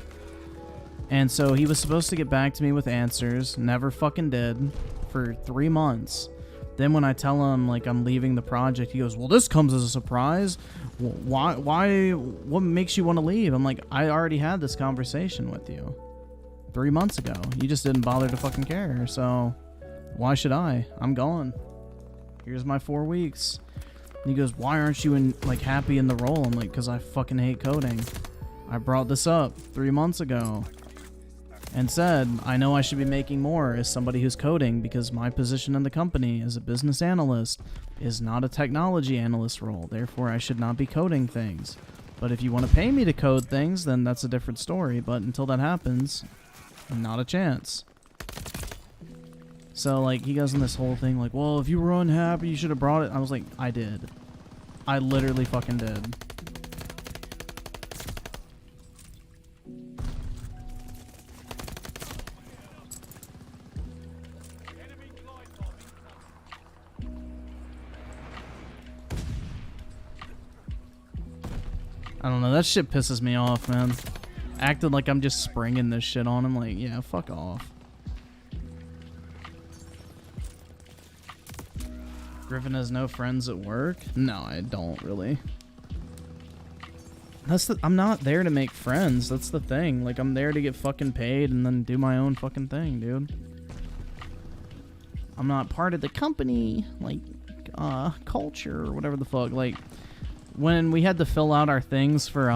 And so he was supposed to get back to me with answers, never fucking did, for 3 months. Then when I tell him, like, I'm leaving the project, he goes, well, this comes as a surprise. Why, what makes you want to leave? I'm like, I already had this conversation with you 3 months ago. You just didn't bother to fucking care, so why should I? I'm gone. Here's my 4 weeks. And he goes, why aren't you like happy in the role? I'm like, because I fucking hate coding. I brought this up 3 months ago and said, I know I should be making more as somebody who's coding because my position in the company as a business analyst is not a technology analyst role. Therefore, I should not be coding things. But if you want to pay me to code things, then that's a different story. But until that happens, not a chance. So, like, he goes in this whole thing like, well, if you were unhappy, you should have brought it. I was like, I did. I literally fucking did. I don't know, that shit pisses me off, man. Acting like I'm just springing this shit on him, like, yeah, fuck off. Griffin has no friends at work? No, I don't really. I'm not there to make friends, that's the thing. Like, I'm there to get fucking paid and then do my own fucking thing, dude. I'm not part of the company, like, culture or whatever the fuck, like... When we had to fill out our things for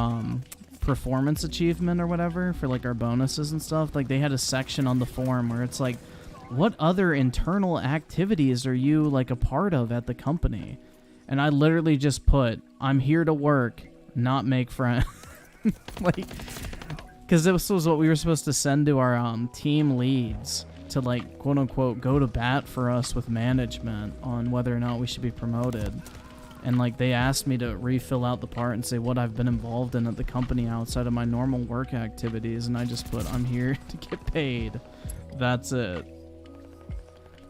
performance achievement or whatever for like our bonuses and stuff, like they had a section on the form where it's like, what other internal activities are you like a part of at the company? And I literally just put, I'm here to work, not make friends. Like, because this was what we were supposed to send to our team leads to like quote unquote go to bat for us with management on whether or not we should be promoted. And, like, they asked me to refill out the part and say what I've been involved in at the company outside of my normal work activities. And I just put, I'm here to get paid. That's it.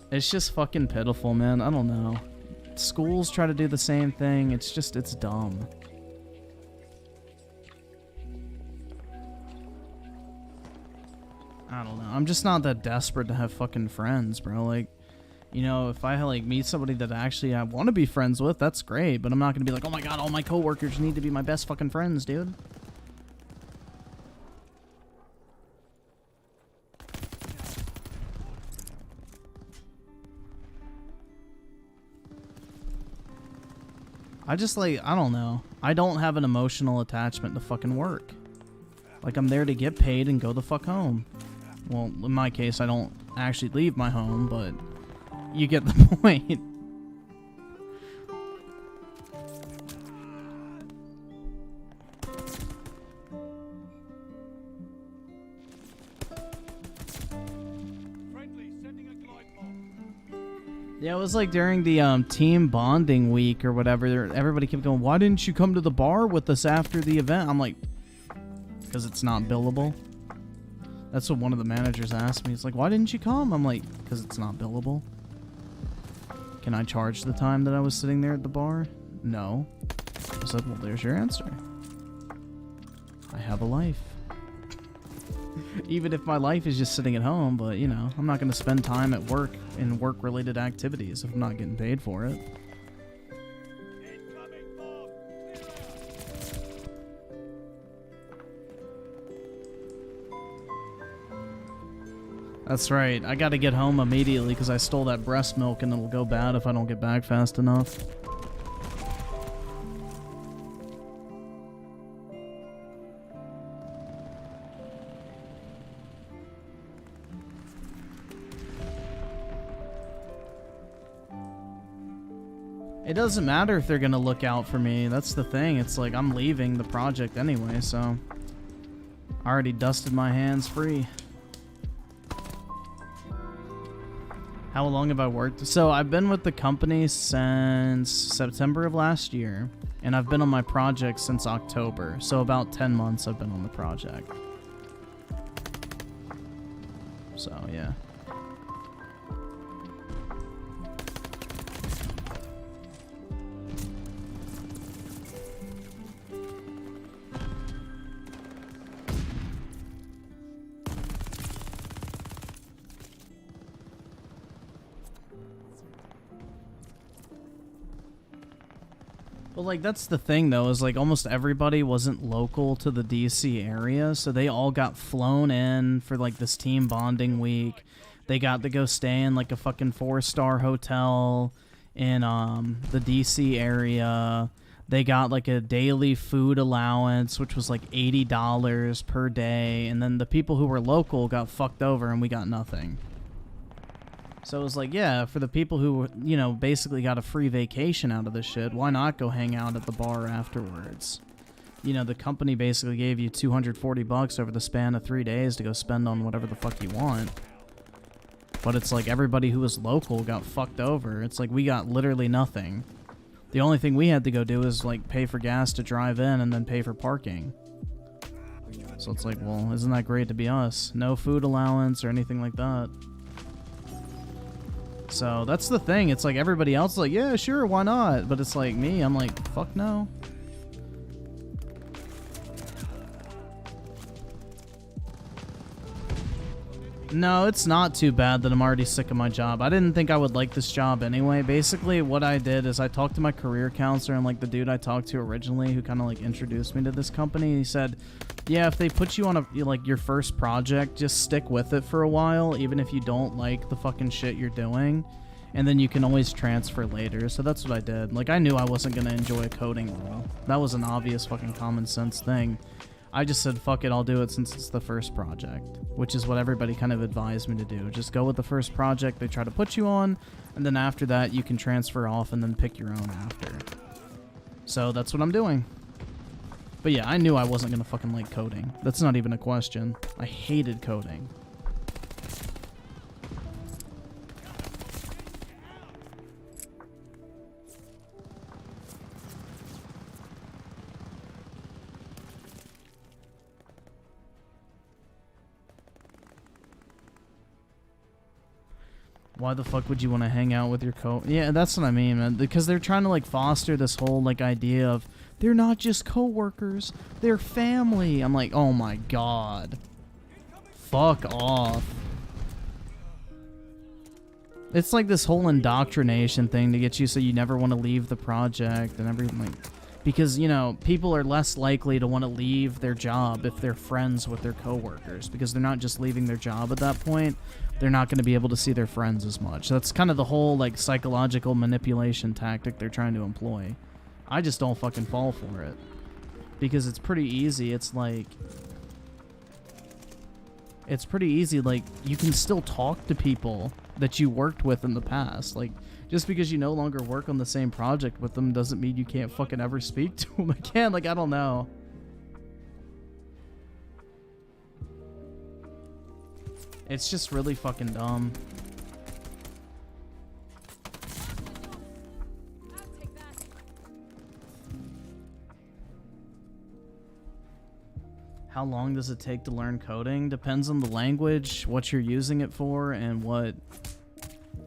It's just fucking pitiful, man. I don't know. Schools try to do the same thing. It's just, it's dumb. I don't know. I'm just not that desperate to have fucking friends, bro. Like... You know, if I like meet somebody that actually I want to be friends with, that's great. But I'm not going to be like, oh my god, all my coworkers need to be my best fucking friends, dude. I just like, I don't know. I don't have an emotional attachment to fucking work. Like, I'm there to get paid and go the fuck home. Well, in my case, I don't actually leave my home, but... You get the point. Yeah, it was like during the team bonding week or whatever. Everybody kept going, why didn't you come to the bar with us after the event? I'm like, because it's not billable. That's what one of the managers asked me. He's like, why didn't you come? I'm like, because it's not billable. Can I charge the time that I was sitting there at the bar? No. I said, well, there's your answer. I have a life. Even if my life is just sitting at home, but, you know, I'm not going to spend time at work in work-related activities if I'm not getting paid for it. That's right. I gotta get home immediately because I stole that breast milk and it'll go bad if I don't get back fast enough. It doesn't matter if they're gonna look out for me. That's the thing. It's like I'm leaving the project anyway, so I already dusted my hands free. How long have I worked? So I've been with the company since September of last year, and I've been on my project since October. So about 10 months I've been on the project. So yeah. Well, like, that's the thing, though, is, like, almost everybody wasn't local to the DC area, so they all got flown in for, like, this team bonding week. They got to go stay in, like, a fucking 4-star hotel in the DC area. They got like a daily food allowance, which was like $80 per day, and then the people who were local got fucked over and we got nothing. So it was like, yeah, for the people who, you know, basically got a free vacation out of this shit, why not go hang out at the bar afterwards? You know, the company basically gave you $240 over the span of 3 days to go spend on whatever the fuck you want. But it's like everybody who was local got fucked over. It's like we got literally nothing. The only thing we had to go do is like pay for gas to drive in and then pay for parking. So it's like, well, isn't that great to be us? No food allowance or anything like that. So that's the thing. It's like everybody else is like, yeah, sure, why not? But it's like me, I'm like, fuck no. No, it's not too bad that I'm already sick of my job. I didn't think I would like this job anyway. Basically, what I did is I talked to my career counselor and like the dude I talked to originally who kind of like introduced me to this company. He said, yeah, if they put you on a like your first project, just stick with it for a while, even if you don't like the fucking shit you're doing. And then you can always transfer later. So that's what I did. Like, I knew I wasn't going to enjoy a coding role. That was an obvious fucking common sense thing. I just said, fuck it, I'll do it since it's the first project, which is what everybody kind of advised me to do. Just go with the first project they try to put you on, and then after that, you can transfer off and then pick your own after. So that's what I'm doing. But yeah, I knew I wasn't going to fucking like coding. That's not even a question. I hated coding. Why the fuck would you want to hang out with your Yeah, that's what I mean, man. Because they're trying to like foster this whole like idea of they're not just co-workers, they're family. I'm like, oh my god. Fuck off. It's like this whole indoctrination thing to get you so you never want to leave the project and everything. Like, because, you know, people are less likely to want to leave their job if they're friends with their coworkers, because they're not just leaving their job at that point. They're not going to be able to see their friends as much. That's kind of the whole, like, psychological manipulation tactic they're trying to employ. I just don't fucking fall for it. Because it's pretty easy. It's like... It's pretty easy. Like, you can still talk to people that you worked with in the past. Like, just because you no longer work on the same project with them doesn't mean you can't fucking ever speak to them again. Like, I don't know. It's just really fucking dumb. How long does it take to learn coding? Depends on the language, what you're using it for, and what,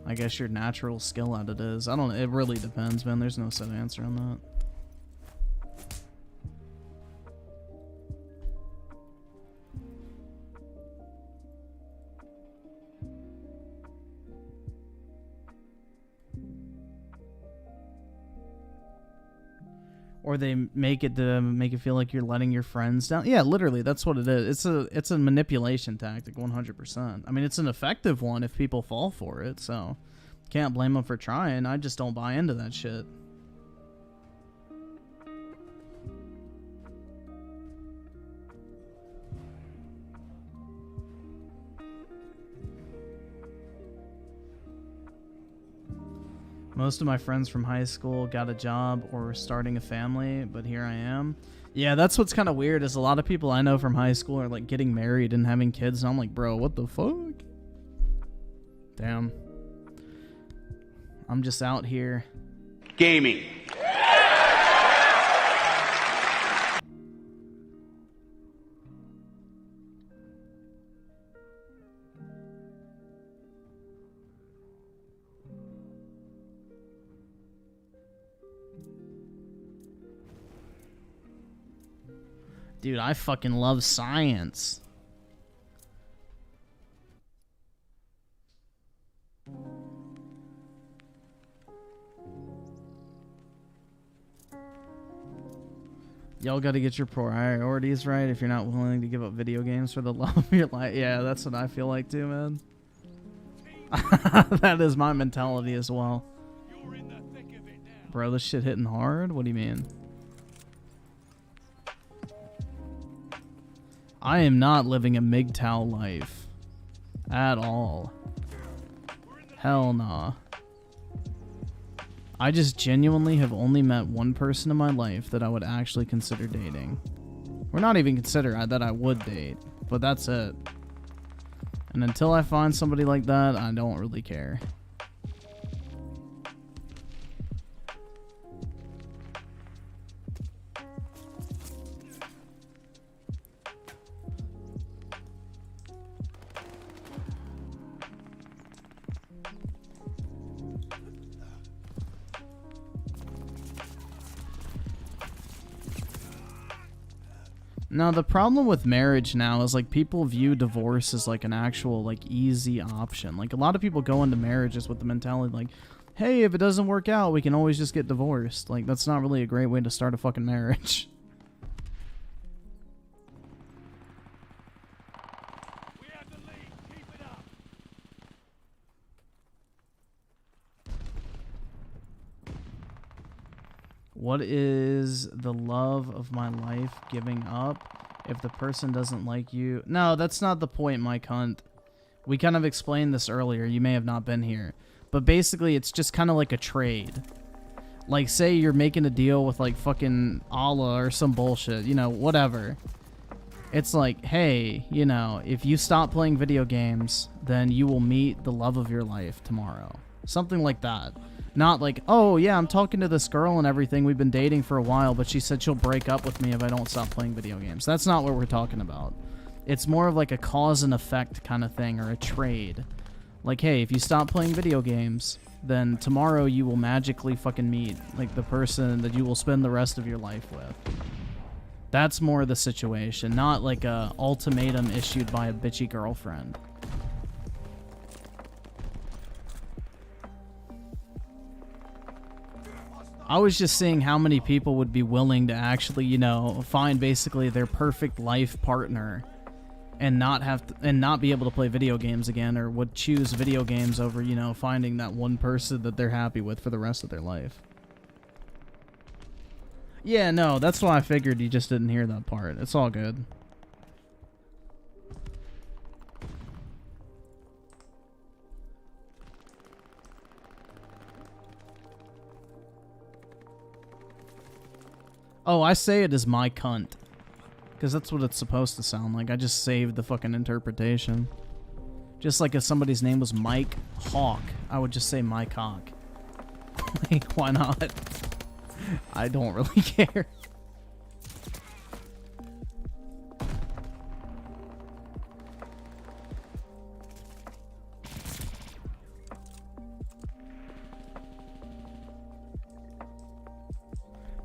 I guess, your natural skill at it is. I don't know. It really depends, man. There's no set answer on that. Or they make it to make it feel like you're letting your friends down. Yeah, literally, that's what it is. It's a manipulation tactic, 100%. I mean, it's an effective one if people fall for it, so can't blame them for trying. I just don't buy into that shit. Most of my friends from high school got a job or were starting a family, but here I am. Yeah, that's what's kind of weird is a lot of people I know from high school are like getting married and having kids, and I'm like, bro, what the fuck? Damn. I'm just out here. Gaming. Dude, I fucking love science. Y'all gotta get your priorities right if you're not willing to give up video games for the love of your life. Yeah, that's what I feel like too, man. That is my mentality as well. You're in the thick of it now. Bro, this shit hitting hard? What do you mean? I am not living a MGTOW life. At all. Hell nah. I just genuinely have only met one person in my life that I would actually consider dating. Or not even consider that I would date. But that's it. And until I find somebody like that, I don't really care. Now, the problem with marriage now is, like, people view divorce as, like, an actual, like, easy option. Like, a lot of people go into marriages with the mentality, like, hey, if it doesn't work out, we can always just get divorced. Like, that's not really a great way to start a fucking marriage. We have the lead. Keep it up. What is the love of my life giving up if the person doesn't like you? No, that's not the point, my cunt. We kind of explained this earlier. You may have not been here. But basically, it's just kind of like a trade. Like, say you're making a deal with, like, fucking Allah or some bullshit. You know, whatever. It's like, hey, you know, if you stop playing video games, then you will meet the love of your life tomorrow. Something like that. Not like, oh, yeah, I'm talking to this girl and everything. We've been dating for a while, but she said she'll break up with me if I don't stop playing video games. That's not what we're talking about. It's more of like a cause and effect kind of thing, or a trade. Like, hey, if you stop playing video games, then tomorrow you will magically fucking meet, like, the person that you will spend the rest of your life with. That's more the situation, not like a ultimatum issued by a bitchy girlfriend. I was just seeing how many people would be willing to actually, you know, find basically their perfect life partner and not have to, and not be able to play video games again, or would choose video games over, you know, finding that one person that they're happy with for the rest of their life. Yeah, no, that's why I figured you just didn't hear that part. It's all good. Oh, I say it as my cunt. Because that's what it's supposed to sound like. I just saved the fucking interpretation. Just like if somebody's name was Mike Hawk, I would just say my cock. Like, why not? I don't really care.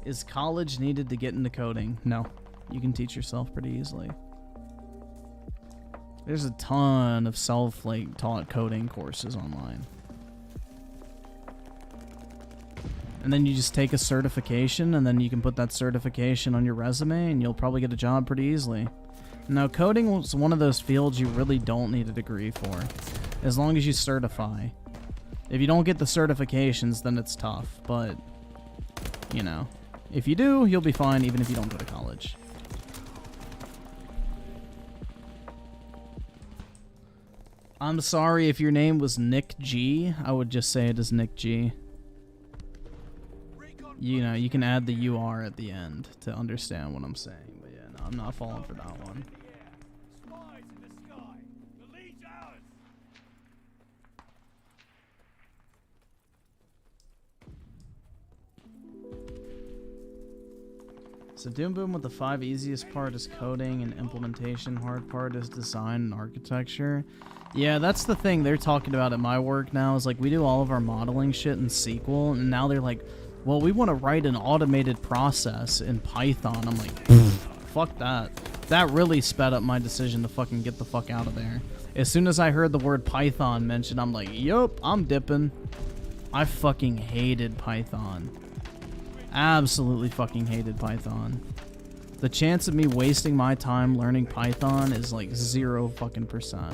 Is college needed to get into coding? No. You can teach yourself pretty easily. There's a ton of self-taught coding courses online. And then you just take a certification, and then you can put that certification on your resume, and you'll probably get a job pretty easily. Now, coding was one of those fields you really don't need a degree for, as long as you certify. If you don't get the certifications, then it's tough, but, you know. If you do, you'll be fine even if you don't go to college. I'm sorry if your name was Nick G. I would just say it as Nick G. You know, you can add the UR at the end to understand what I'm saying. But yeah, no, I'm not falling for that one. Spies in the sky. The lead's ours. So Doom Boom with the 5 easiest part is coding and implementation, hard part is design and architecture. Yeah, that's the thing they're talking about at my work now, is like we do all of our modeling shit in SQL, and now they're like, well, we want to write an automated process in Python. I'm like, fuck that. That really sped up my decision to fucking get the fuck out of there. As soon as I heard the word Python mentioned, I'm like, yup, I'm dipping. I fucking hated Python. Absolutely fucking hated Python. The chance of me wasting my time learning Python is like 0 fucking %.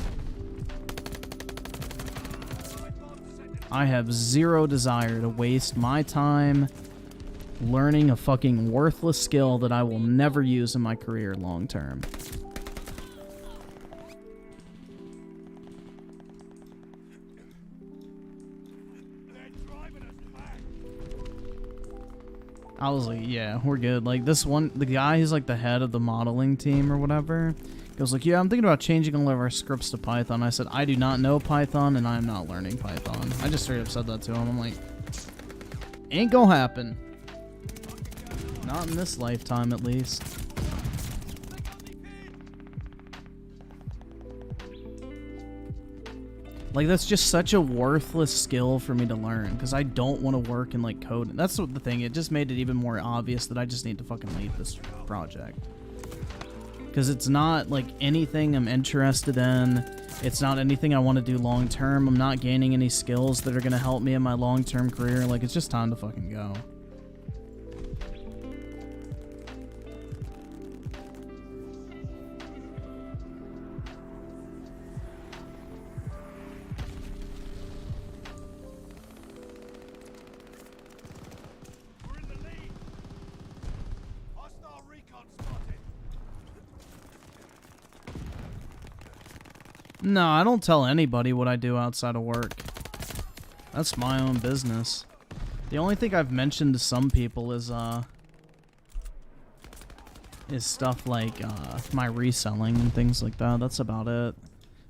I have zero desire to waste my time learning a fucking worthless skill that I will never use in my career long term. I was like, yeah, we're good. Like, this one, the guy who's like the head of the modeling team or whatever, goes like, yeah, I'm thinking about changing all of our scripts to Python. I said, I do not know Python, and I'm not learning Python. I just straight up said that to him. I'm like, ain't gonna happen. Not in this lifetime, at least. Like, that's just such a worthless skill for me to learn, because I don't want to work in, like, code. That's what the thing, it just made it even more obvious that I just need to fucking leave this project. Because it's not, like, anything I'm interested in. It's not anything I want to do long-term. I'm not gaining any skills that are going to help me in my long-term career. Like, it's just time to fucking go. No, I don't tell anybody what I do outside of work. That's my own business. The only thing I've mentioned to some people is stuff like my reselling and things like that. That's about it.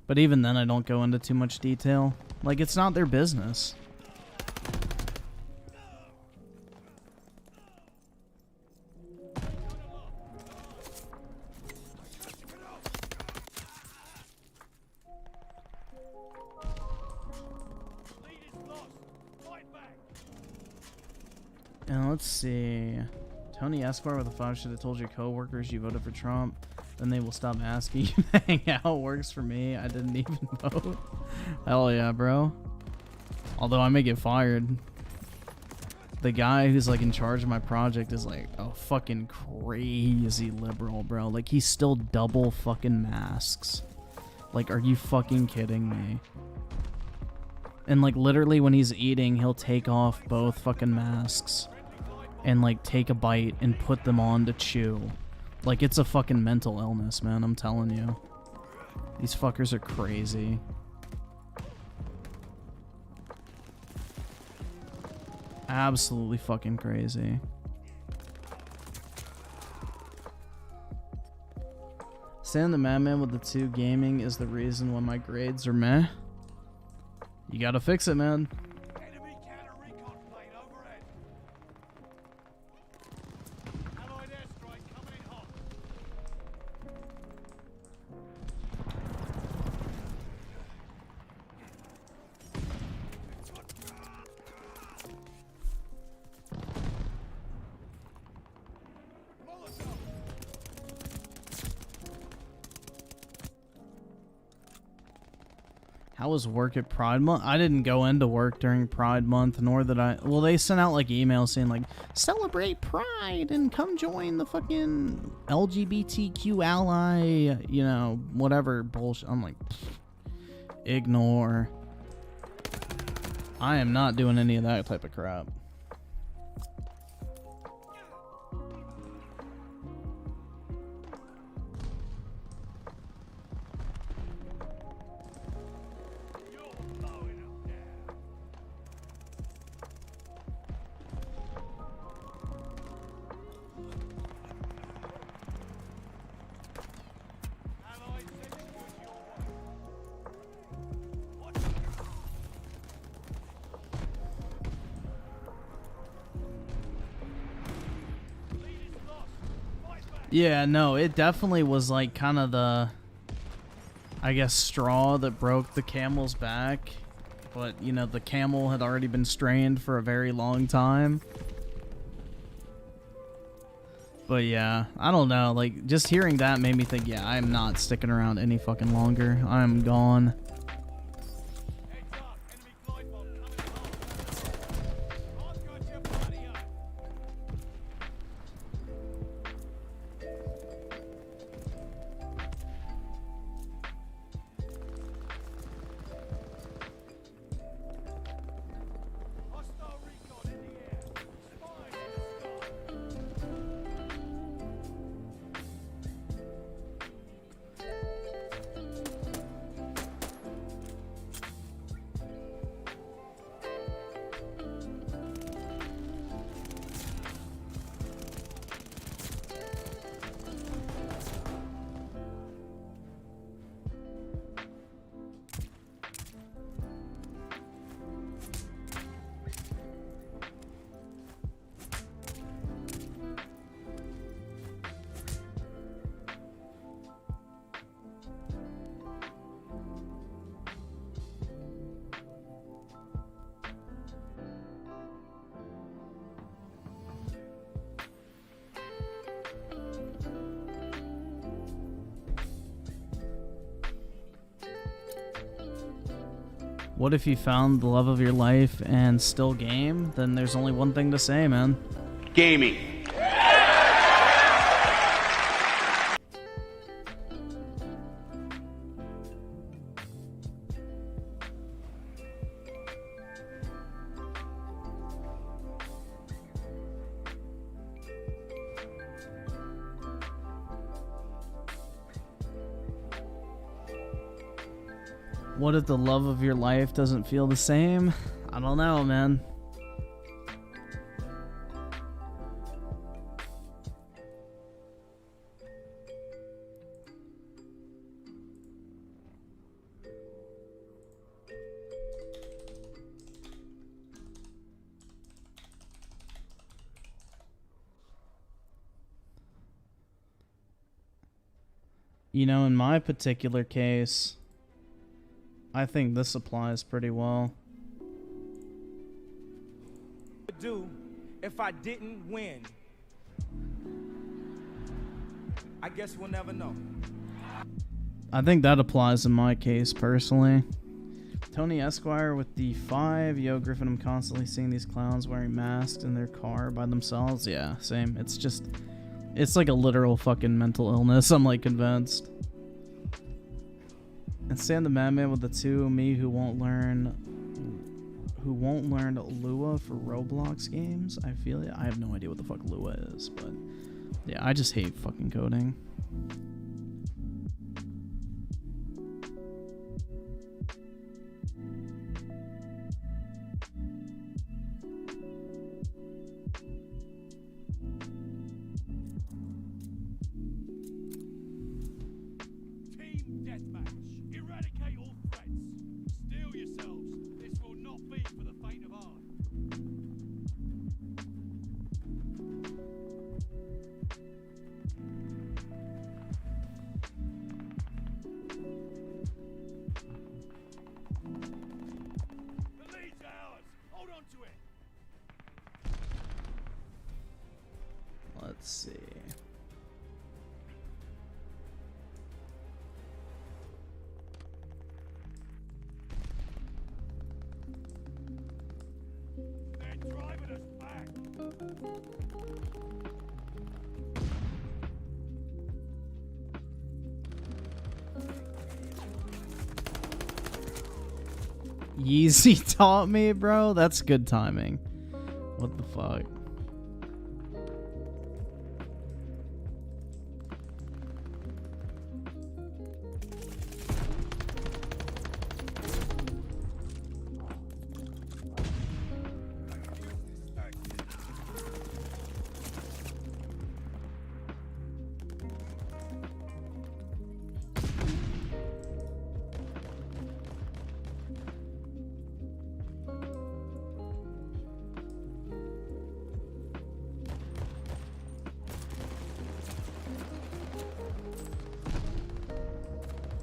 But even then, I don't go into too much detail. Like, it's not their business. And let's see. Tony Esquire with a 5 should have told your coworkers you voted for Trump. Then they will stop asking you to hang out. Works for me. I didn't even vote. Hell yeah, bro. Although I may get fired. The guy who's like in charge of my project is like a fucking crazy liberal, bro. Like, he still double fucking masks. Like, are you fucking kidding me? And like, literally when he's eating, he'll take off both fucking masks and like take a bite and put them on to chew. Like, it's a fucking mental illness, man. I'm telling you. These fuckers are crazy. Absolutely fucking crazy. Saying the madman with the 2 gaming is the reason why my grades are meh. You gotta fix it, man. Enemy counter recon plane overhead. Allied airstrike coming in hot. Molotov. How was work at Pride Month? I didn't go into work during Pride Month, nor did I. Well, they sent out like emails saying like, celebrate Pride and come join the fucking LGBTQ ally, you know, whatever bullshit. I'm like, ignore. I am not doing any of that type of crap. Yeah, no, it definitely was like kind of the, I guess, straw that broke the camel's back. But, you know, the camel had already been strained for a very long time. But yeah, I don't know, like, just hearing that made me think, yeah, I am not sticking around any fucking longer. I am gone. Heads up, enemy glide bomb coming in hot. I've got your buddy up. What if you found the love of your life and still game? Then there's only one thing to say, man. Gaming. What if the love of your life doesn't feel the same? I don't know, man. You know, in my particular case, I think this applies pretty well. Do if I didn't win? I guess we'll never know. I think that applies in my case, personally. Tony Esquire with the 5. Yo, Griffin, I'm constantly seeing these clowns wearing masks in their car by themselves. Yeah, same. It's like a literal fucking mental illness, I'm like convinced. And Stan the Madman with the 2. Me who won't learn Lua for Roblox games. I feel it. I have no idea what the fuck Lua is, but yeah, I just hate fucking coding. Team deathmatch. Eradicate all threats. Steel yourselves. This will not be for the faint of heart. The lead's ours. Hold on to it. Let's see. They're driving us back. Yeezy taught me, bro. That's good timing. What the fuck?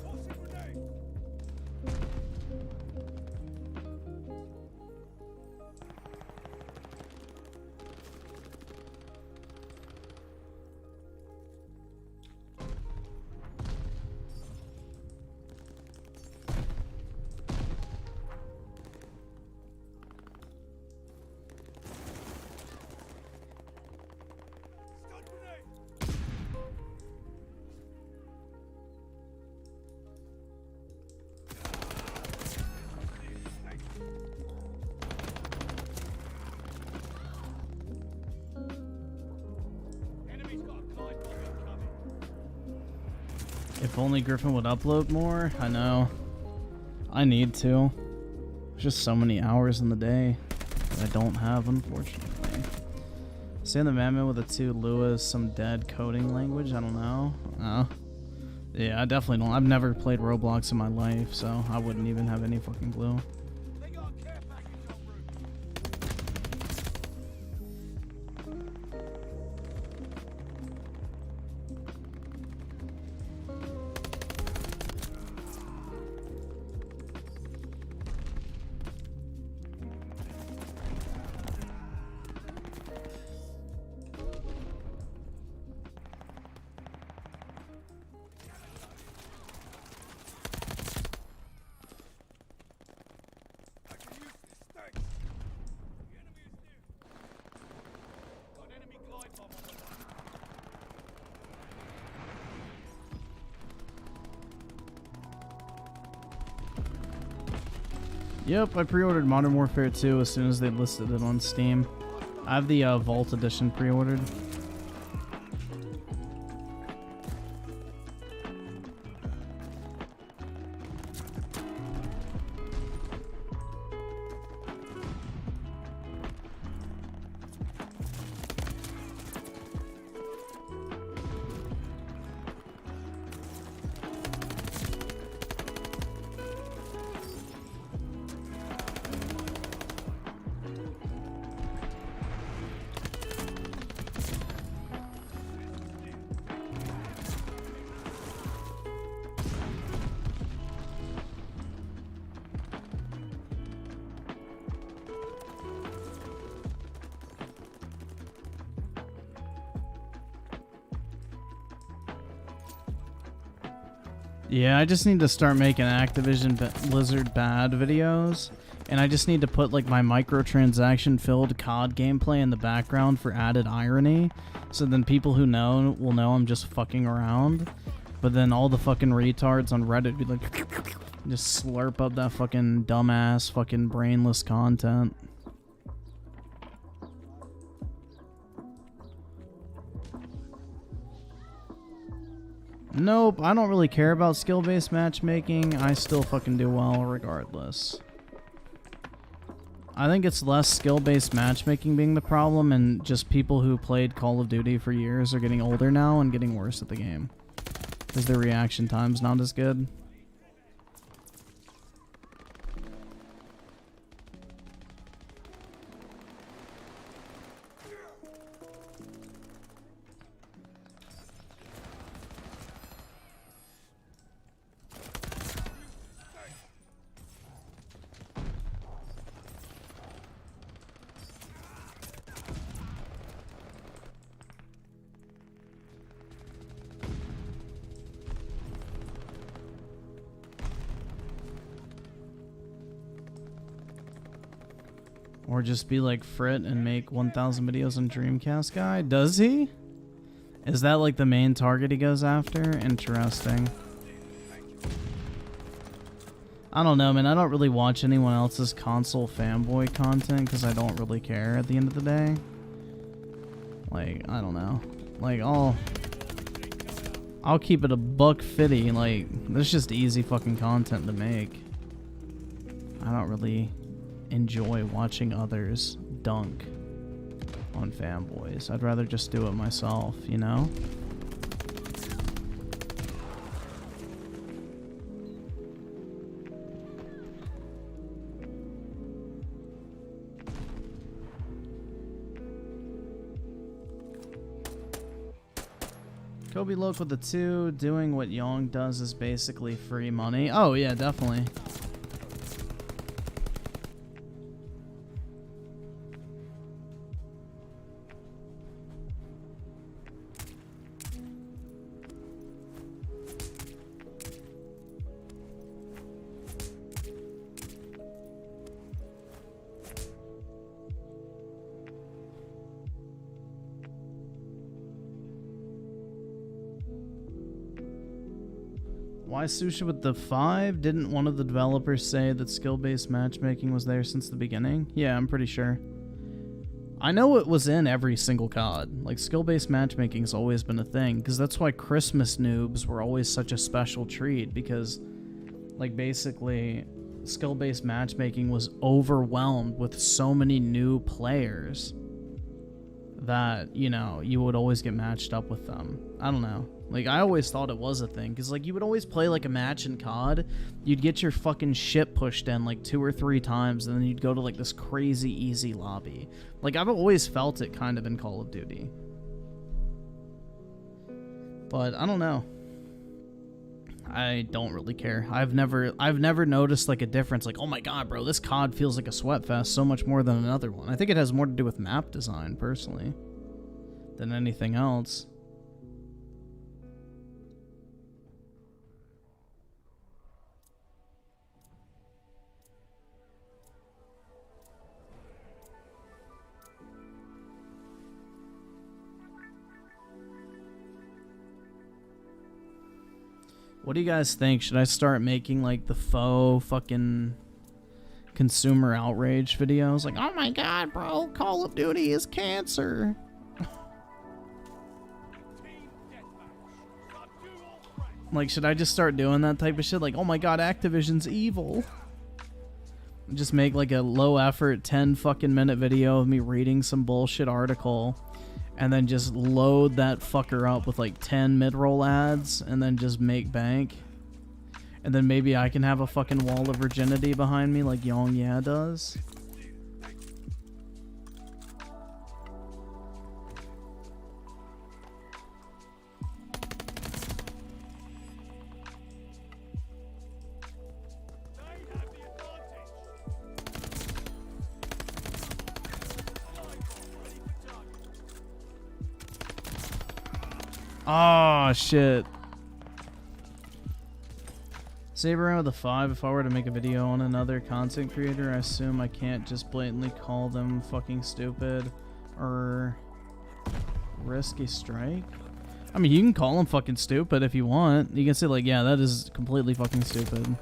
Tossing grenade. Stun grenade. Enemy's got a glide bomb incoming. If only Griffin would upload more. I know. I need to. There's just so many hours in the day that I don't have, unfortunately. Stan the Madman with a 2. Lua, some dead coding language. I don't know. Yeah, I definitely don't. I've never played Roblox in my life, so I wouldn't even have any fucking clue. They got a care package en route. Yep, I pre-ordered Modern Warfare 2 as soon as they listed it on Steam. I have the Vault Edition pre-ordered. Yeah, I just need to start making Activision Blizzard bad videos. And I just need to put like my microtransaction filled COD gameplay in the background for added irony. So then people who know will know I'm just fucking around. But then all the fucking retards on Reddit be like, just slurp up that fucking dumbass, fucking brainless content. Nope, I don't really care about skill-based matchmaking. I still fucking do well regardless. I think it's less skill-based matchmaking being the problem, and just people who played Call of Duty for years are getting older now and getting worse at the game. Because their reaction time's not as good. Or just be like Frit and make 1,000 videos on Dreamcast guy. Does he? Is that like the main target he goes after? Interesting. I don't know, man. I don't really watch anyone else's console fanboy content because I don't really care at the end of the day. Like, I don't know. Like, I'll keep it a $1.50. Like, there's just easy fucking content to make. I don't really enjoy watching others dunk on fanboys. I'd rather just do it myself, you know? Kobe Loke with the 2, doing what Young does is basically free money. Oh yeah, definitely. Why Sushi with the 5? Didn't one of the developers say that skill-based matchmaking was there since the beginning? Yeah, I'm pretty sure. I know it was in every single COD. Like, skill-based matchmaking's always been a thing, because that's why Christmas noobs were always such a special treat, because, like, basically, skill-based matchmaking was overwhelmed with so many new players that, you know, you would always get matched up with them. I don't know. Like, I always thought it was a thing, because, like, you would always play, like, a match in COD, you'd get your fucking shit pushed in, like, 2 or 3 times, and then you'd go to, like, this crazy easy lobby. Like, I've always felt it kind of in Call of Duty. But, I don't know. I don't really care. I've never noticed, like, a difference, like, oh my god, bro, this COD feels like a sweatfest so much more than another one. I think it has more to do with map design, personally, than anything else. What do you guys think? Should I start making, like, the faux fucking consumer outrage videos. Like, oh my god, bro, Call of Duty is cancer. Like, should I just start doing that type of shit? Like, oh my god, Activision's evil. Just make like a low effort 10 fucking minute video of me reading some bullshit article and then just load that fucker up with like 10 mid-roll ads and then just make bank. And then maybe I can have a fucking wall of virginity behind me like Yong Ya does. Oh shit. Saber with a 5. If I were to make a video on another content creator, I assume I can't just blatantly call them fucking stupid or risk a strike. I mean, you can call them fucking stupid if you want. You can say like, yeah, that is completely fucking stupid.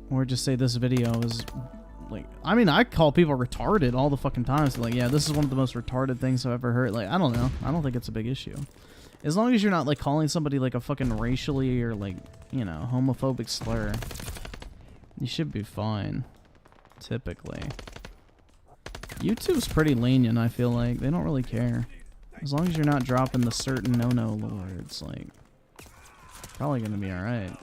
Or just say this video is like, I mean, I call people retarded all the fucking time. So like, yeah, this is one of the most retarded things I've ever heard. Like, I don't know. I don't think it's a big issue. As long as you're not like calling somebody like a fucking racially or like, you know, homophobic slur, you should be fine. Typically. YouTube's pretty lenient, I feel like. They don't really care. As long as you're not dropping the certain no-no words, like, probably gonna be alright.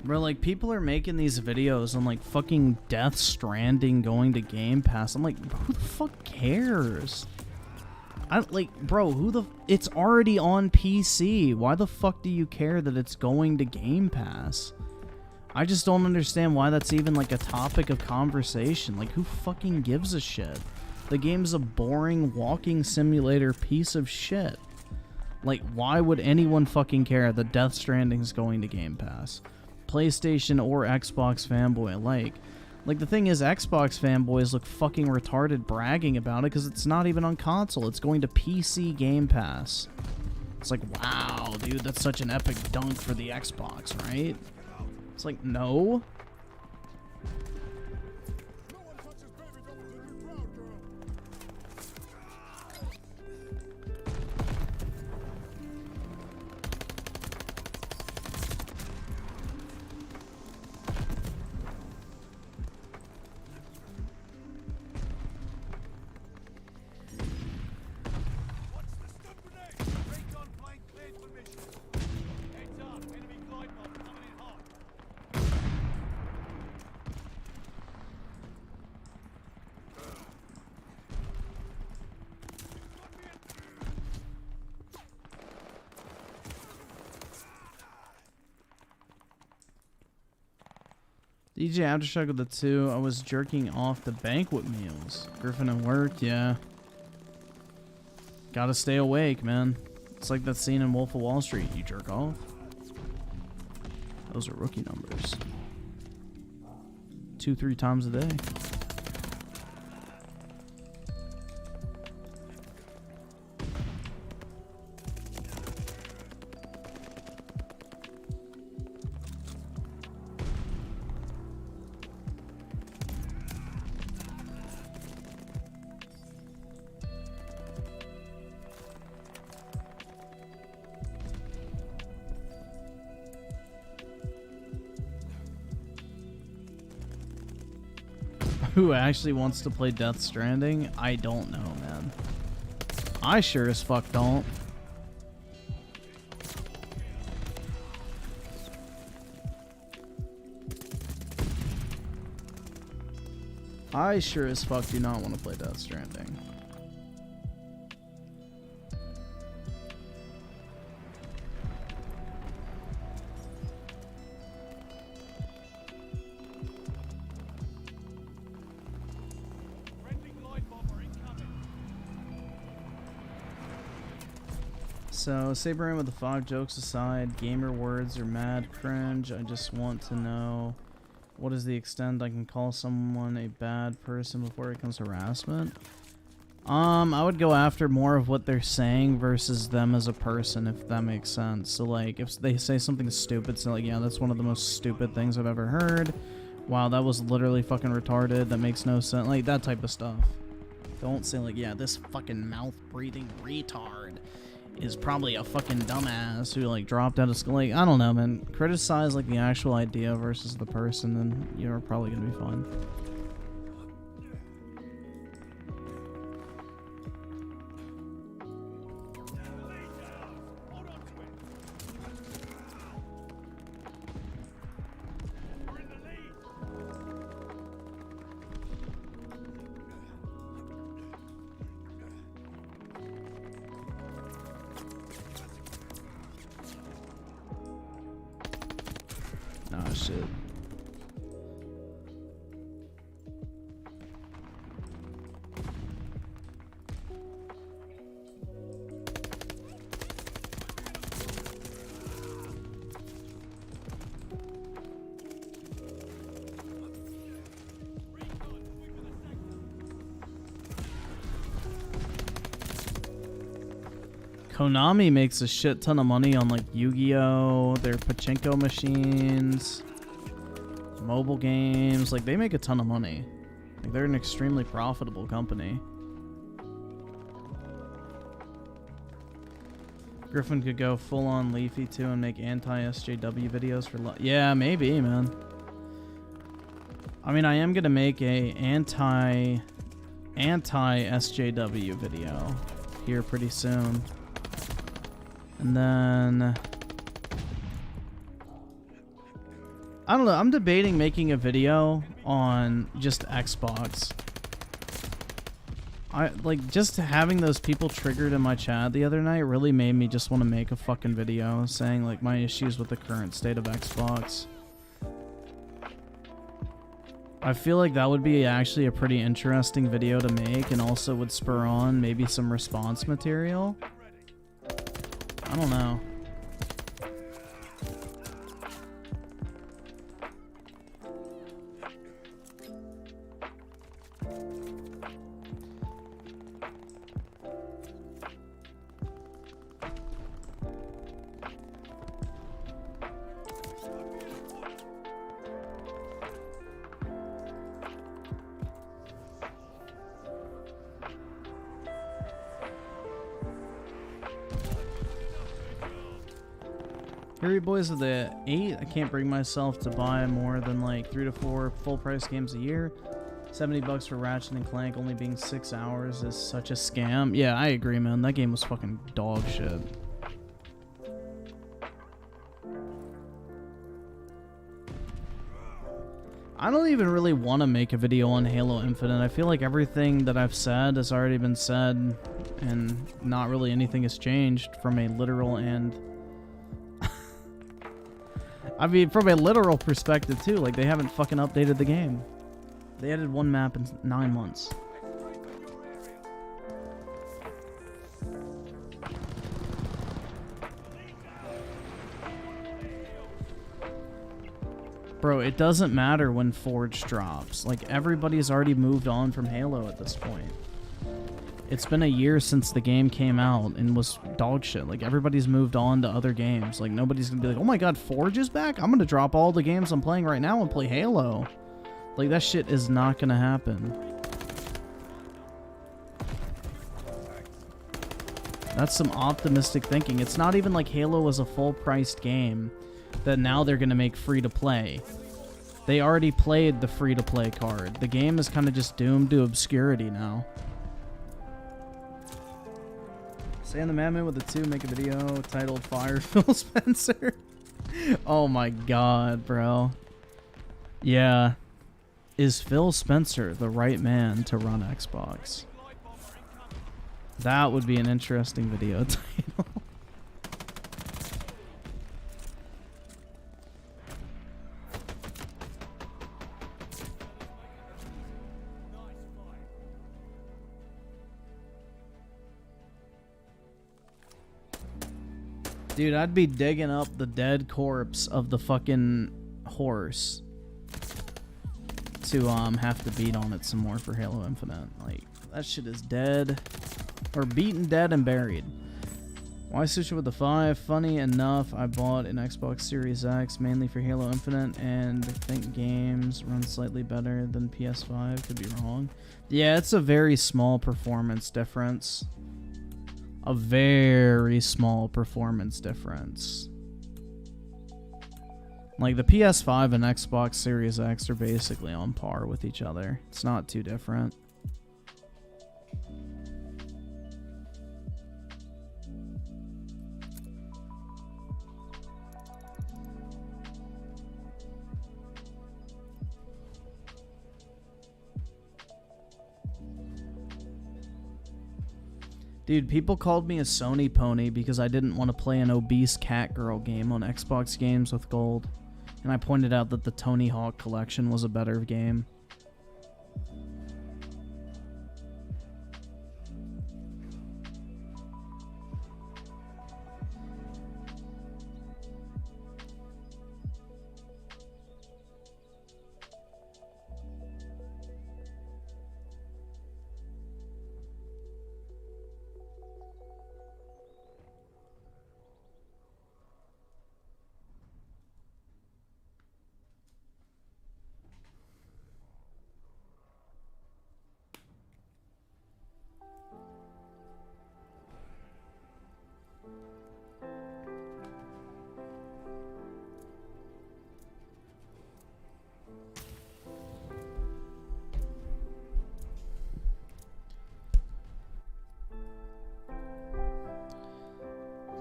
Bro, like, people are making these videos on, like, fucking Death Stranding going to Game Pass. I'm like, who the fuck cares? Bro, it's already on PC. Why the fuck do you care that it's going to Game Pass? I just don't understand why that's even, like, a topic of conversation. Like, who fucking gives a shit? The game's a boring walking simulator piece of shit. Like, why would anyone fucking care that Death Stranding's going to Game Pass? PlayStation or Xbox fanboy alike. Like, the thing is, Xbox fanboys look fucking retarded bragging about it because it's not even on console. It's going to PC Game Pass. It's like, wow, dude, that's such an epic dunk for the Xbox, right? It's like, no. DJ Aftershock with the 2. I was jerking off the banquet meals. Griffin at work, yeah. Gotta stay awake, man. It's like that scene in Wolf of Wall Street. You jerk off. Those are rookie numbers. 2-3 times a day. Who actually wants to play Death Stranding? I don't know, man. I sure as fuck don't. I sure as fuck do not want to play Death Stranding. So, Saberin with the 5 jokes aside, gamer words are mad cringe. I just want to know, what is the extent I can call someone a bad person before it becomes harassment? I would go after more of what they're saying versus them as a person, if that makes sense. So, like, if they say something stupid, so like, yeah, that's one of the most stupid things I've ever heard. Wow, that was literally fucking retarded. That makes no sense. Like, that type of stuff. Don't say, like, yeah, this fucking mouth-breathing retard is probably a fucking dumbass who, like, dropped out of school. Like, I don't know, man. Criticize, like, the actual idea versus the person, and you're probably gonna be fine. Ah, shit. Konami makes a shit ton of money on like Yu-Gi-Oh, their pachinko machines, mobile games. Like, they make a ton of money. Like, they're an extremely profitable company. Griffin could go full-on Leafy too and make anti-SJW videos for yeah, maybe, man. I mean, I am gonna make a anti-SJW video here pretty soon. And then I don't know, I'm debating making a video on just Xbox. I like just having those people triggered in my chat the other night really made me just want to make a fucking video saying like my issues with the current state of Xbox. I feel like that would be actually a pretty interesting video to make, and also would spur on maybe some response material. I don't know. Harry Boys of the 8, I can't bring myself to buy more than like 3 to 4 full price games a year. $70 for Ratchet and Clank only being 6 hours is such a scam. Yeah, I agree, man. That game was fucking dog shit. I don't even really want to make a video on Halo Infinite. I feel like everything that I've said has already been said, and not really anything has changed from a literal and I mean, from a literal perspective, too. Like, they haven't fucking updated the game. They added one map in 9 months. Bro, it doesn't matter when Forge drops. Like, everybody's already moved on from Halo at this point. It's been a year since the game came out and was dog shit. Like, everybody's moved on to other games. Like, nobody's gonna be like, oh my god, Forge is back? I'm gonna drop all the games I'm playing right now and play Halo. Like, that shit is not gonna happen. That's some optimistic thinking. It's not even like Halo was a full-priced game that now they're gonna make free-to-play. They already played the free-to-play card. The game is kind of just doomed to obscurity now. Say on the Madman with the 2, make a video titled Fire Phil Spencer. Oh my god, bro. Yeah. Is Phil Spencer the right man to run Xbox? That would be an interesting video title. Dude, I'd be digging up the dead corpse of the fucking horse to have to beat on it some more for Halo Infinite. Like, that shit is dead. Or beaten, dead, and buried. Why switch it with the 5? Funny enough, I bought an Xbox Series X mainly for Halo Infinite and think games run slightly better than PS5. Could be wrong. Yeah, it's a very small performance difference. A very small performance difference. Like, the PS5 and Xbox Series X are basically on par with each other. It's not too different. Dude, people called me a Sony pony because I didn't want to play an obese cat girl game on Xbox games with gold. And I pointed out that the Tony Hawk collection was a better game.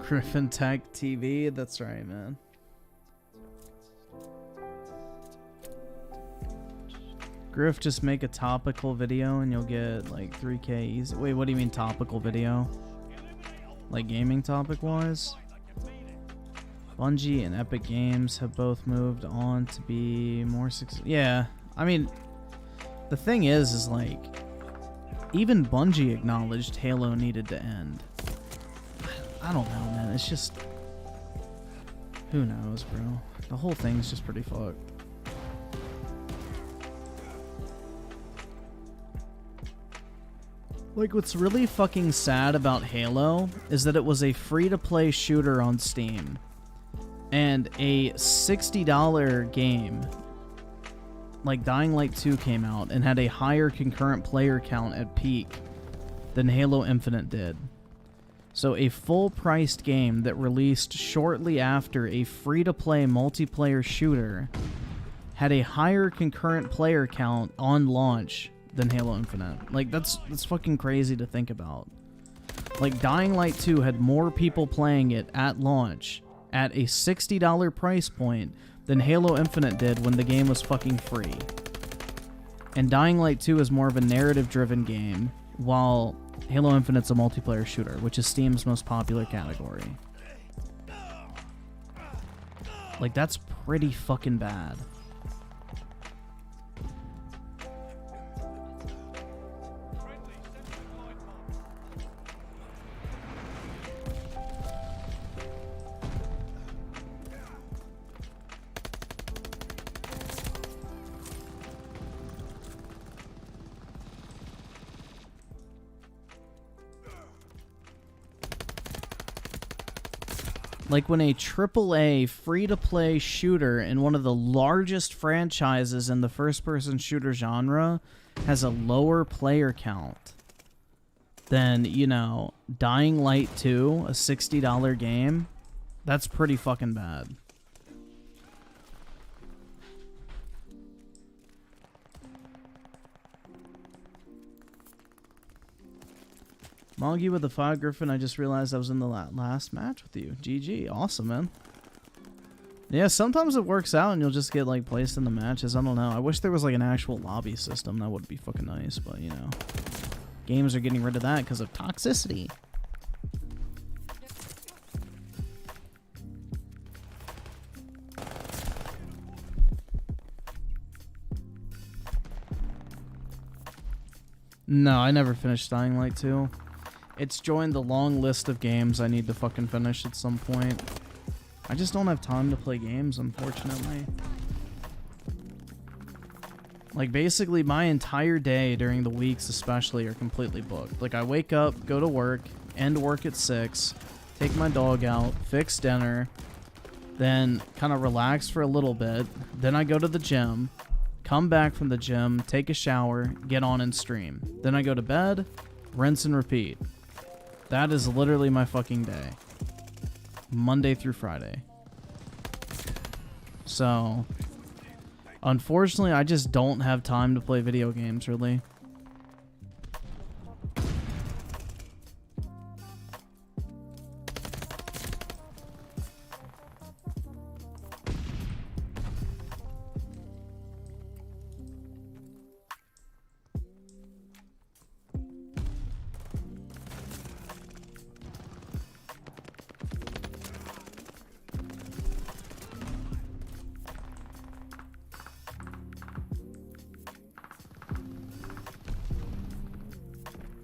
Griffin Tech TV, that's right, man. Griff, just make a topical video and you'll get like 3K easy. Wait, what do you mean topical video? Like gaming topic wise? Bungie and Epic Games have both moved on to be more successful. Yeah, I mean, the thing is like, even Bungie acknowledged Halo needed to end. I don't know, man. It's just... who knows, bro? The whole thing's just pretty fucked. Like, what's really fucking sad about Halo is that it was a free-to-play shooter on Steam. And a $60 game, like Dying Light 2 came out and had a higher concurrent player count at peak than Halo Infinite did. So a full-priced game that released shortly after a free-to-play multiplayer shooter had a higher concurrent player count on launch than Halo Infinite. Like, that's fucking crazy to think about. Like, Dying Light 2 had more people playing it at launch at a $60 price point than Halo Infinite did when the game was fucking free. And Dying Light 2 is more of a narrative-driven game, while Halo Infinite's a multiplayer shooter, which is Steam's most popular category. Like, that's pretty fucking bad. Like when a AAA free-to-play shooter in one of the largest franchises in the first-person shooter genre has a lower player count than, you know, Dying Light 2, a $60 game, that's pretty fucking bad. Mongy with the 5 Griffin, I just realized I was in the last match with you. GG. Awesome, man. Yeah, sometimes it works out and you'll just get, like, placed in the matches. I don't know. I wish there was, like, an actual lobby system. That would be fucking nice, but, you know. Games are getting rid of that because of toxicity. No, I never finished Dying Light 2. It's joined the long list of games I need to fucking finish at some point. I just don't have time to play games, unfortunately. Like, basically, my entire day during the weeks especially are completely booked. Like, I wake up, go to work, end work at 6, take my dog out, fix dinner, then kind of relax for a little bit. Then I go to the gym, come back from the gym, take a shower, get on and stream. Then I go to bed, rinse and repeat. That is literally my fucking day. Monday through Friday. So, unfortunately, I just don't have time to play video games, really.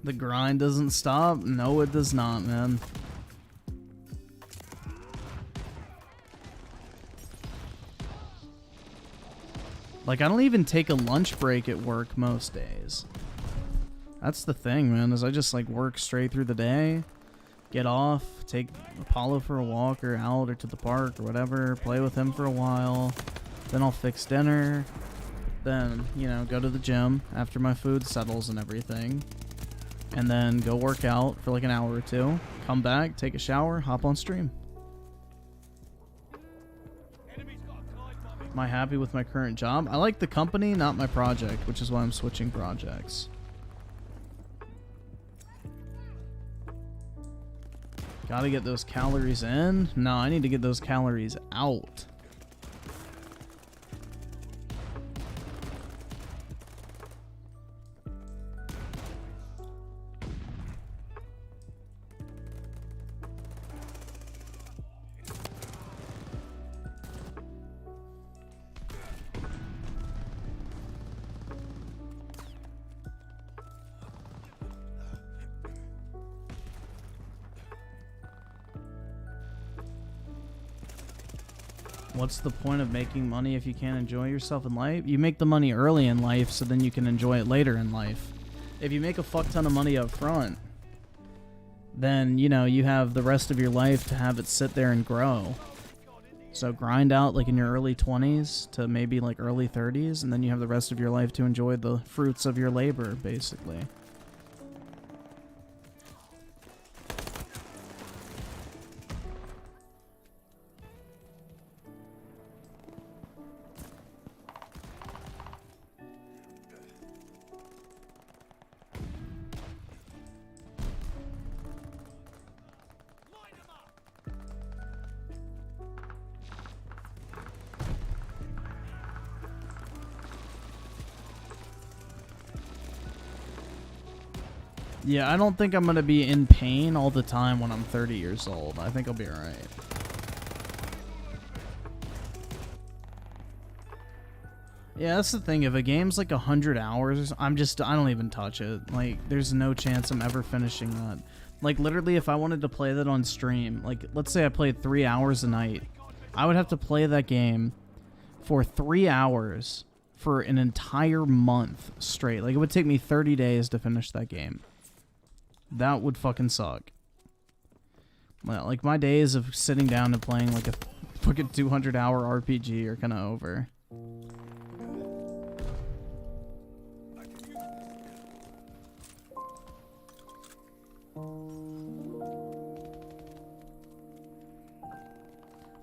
The grind doesn't stop? No, it does not, man. Like, I don't even take a lunch break at work most days. That's the thing, man, is I just, like, work straight through the day, get off, take Apollo for a walk or out or to the park or whatever, play with him for a while, then I'll fix dinner, then, you know, go to the gym after my food settles and everything. And then go work out for like an hour or two. Come back, take a shower, hop on stream. Am I happy with my current job? I like the company, not my project, which is why I'm switching projects. Gotta get those calories in? No, I need to get those calories out. What's the point of making money if you can't enjoy yourself in life? You make the money early in life so then you can enjoy it later in life. If you make a fuck ton of money up front, then, you know, you have the rest of your life to have it sit there and grow. So grind out like in your early 20s to maybe like early 30s, and then you have the rest of your life to enjoy the fruits of your labor, basically. Yeah, I don't think I'm going to be in pain all the time when I'm 30 years old. I think I'll be alright. Yeah, that's the thing. If a game's like 100 hours, I don't even touch it. Like, there's no chance I'm ever finishing that. Like, literally, if I wanted to play that on stream, like, let's say I played 3 hours a night, I would have to play that game for 3 hours for an entire month straight. Like, it would take me 30 days to finish that game. That would fucking suck. Well, like, my days of sitting down and playing like a fucking 200-hour RPG are kind of over.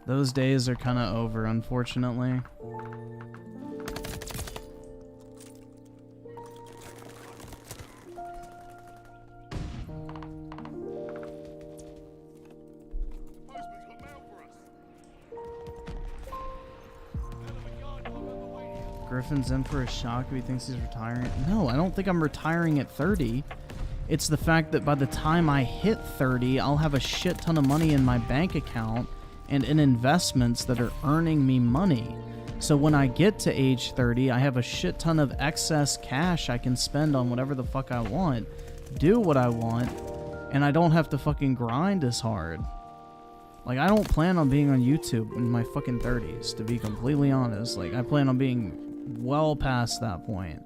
Those days are kind of over, unfortunately. Griffin's in for a shock if he thinks he's retiring. No, I don't think I'm retiring at 30. It's the fact that by the time I hit 30, I'll have a shit ton of money in my bank account and in investments that are earning me money. So when I get to age 30, I have a shit ton of excess cash I can spend on whatever the fuck I want, do what I want, and I don't have to fucking grind as hard. Like, I don't plan on being on YouTube in my fucking 30s, to be completely honest. Like, I plan on being well past that point.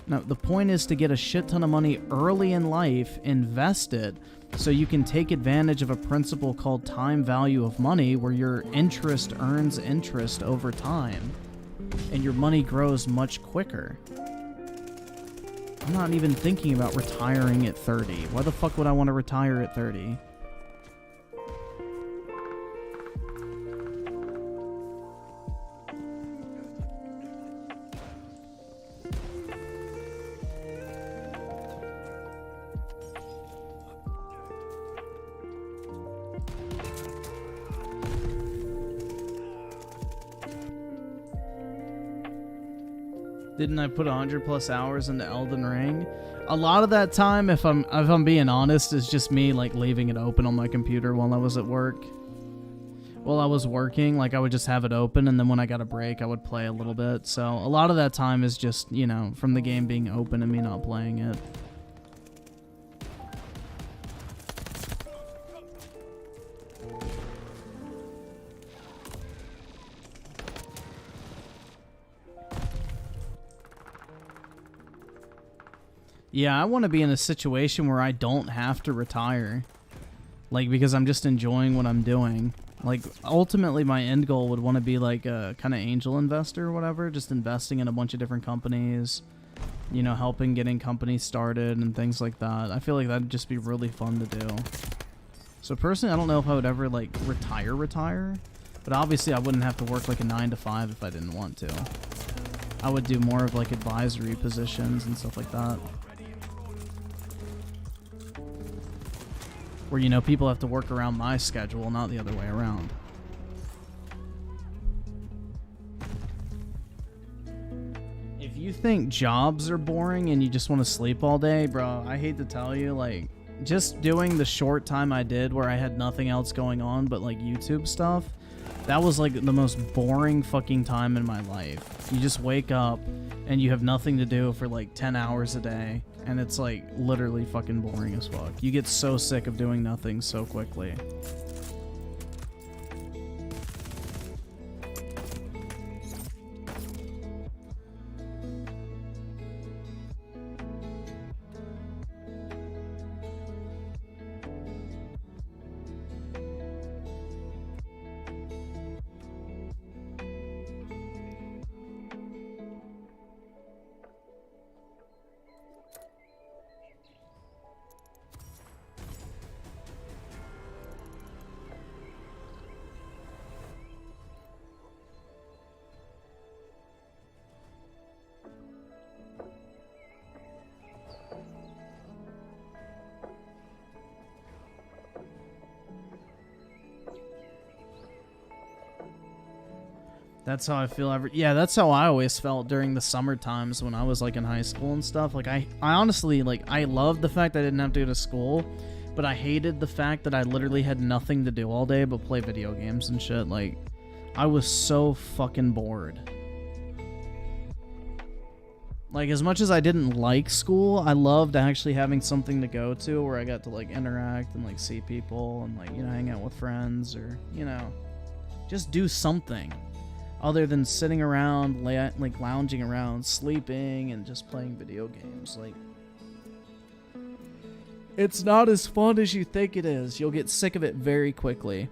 Now, the point is to get a shit ton of money early in life, invest it, so you can take advantage of a principle called time value of money, where your interest earns interest over time, and your money grows much quicker. I'm not even thinking about retiring at 30. Why the fuck would I want to retire at 30? Didn't I put 100+ hours into Elden Ring? A lot of that time, if I'm being honest, is just me like leaving it open on my computer while I was at work. While I was working, like I would just have it open, and then when I got a break, I would play a little bit. So a lot of that time is just, you know, from the game being open and me not playing it. Yeah, I want to be in a situation where I don't have to retire. Like, because I'm just enjoying what I'm doing. Like, ultimately, my end goal would want to be like a kind of angel investor or whatever. Just investing in a bunch of different companies. You know, helping getting companies started and things like that. I feel like that'd just be really fun to do. So personally, I don't know if I would ever, like, retire. But obviously, I wouldn't have to work like a 9 to 5 if I didn't want to. I would do more of, like, advisory positions and stuff like that. Where, you know, people have to work around my schedule, not the other way around. If you think jobs are boring and you just want to sleep all day, bro, I hate to tell you, like, just doing the short time I did where I had nothing else going on but, like, YouTube stuff, that was, like, the most boring fucking time in my life. You just wake up and you have nothing to do for, like, 10 hours a day. And it's, like, literally fucking boring as fuck. You get so sick of doing nothing so quickly. That's how I feel yeah, that's how I always felt during the summer times when I was like in high school and stuff. Like I honestly, like, I loved the fact that I didn't have to go to school, but I hated the fact that I literally had nothing to do all day but play video games and shit. Like, I was so fucking bored. Like, as much as I didn't like school, I loved actually having something to go to where I got to, like, interact and, like, see people and, like, you know, hang out with friends or, you know, just do something other than sitting around, like, lounging around, sleeping, and just playing video games. Like, it's not as fun as you think it is. You'll get sick of it very quickly.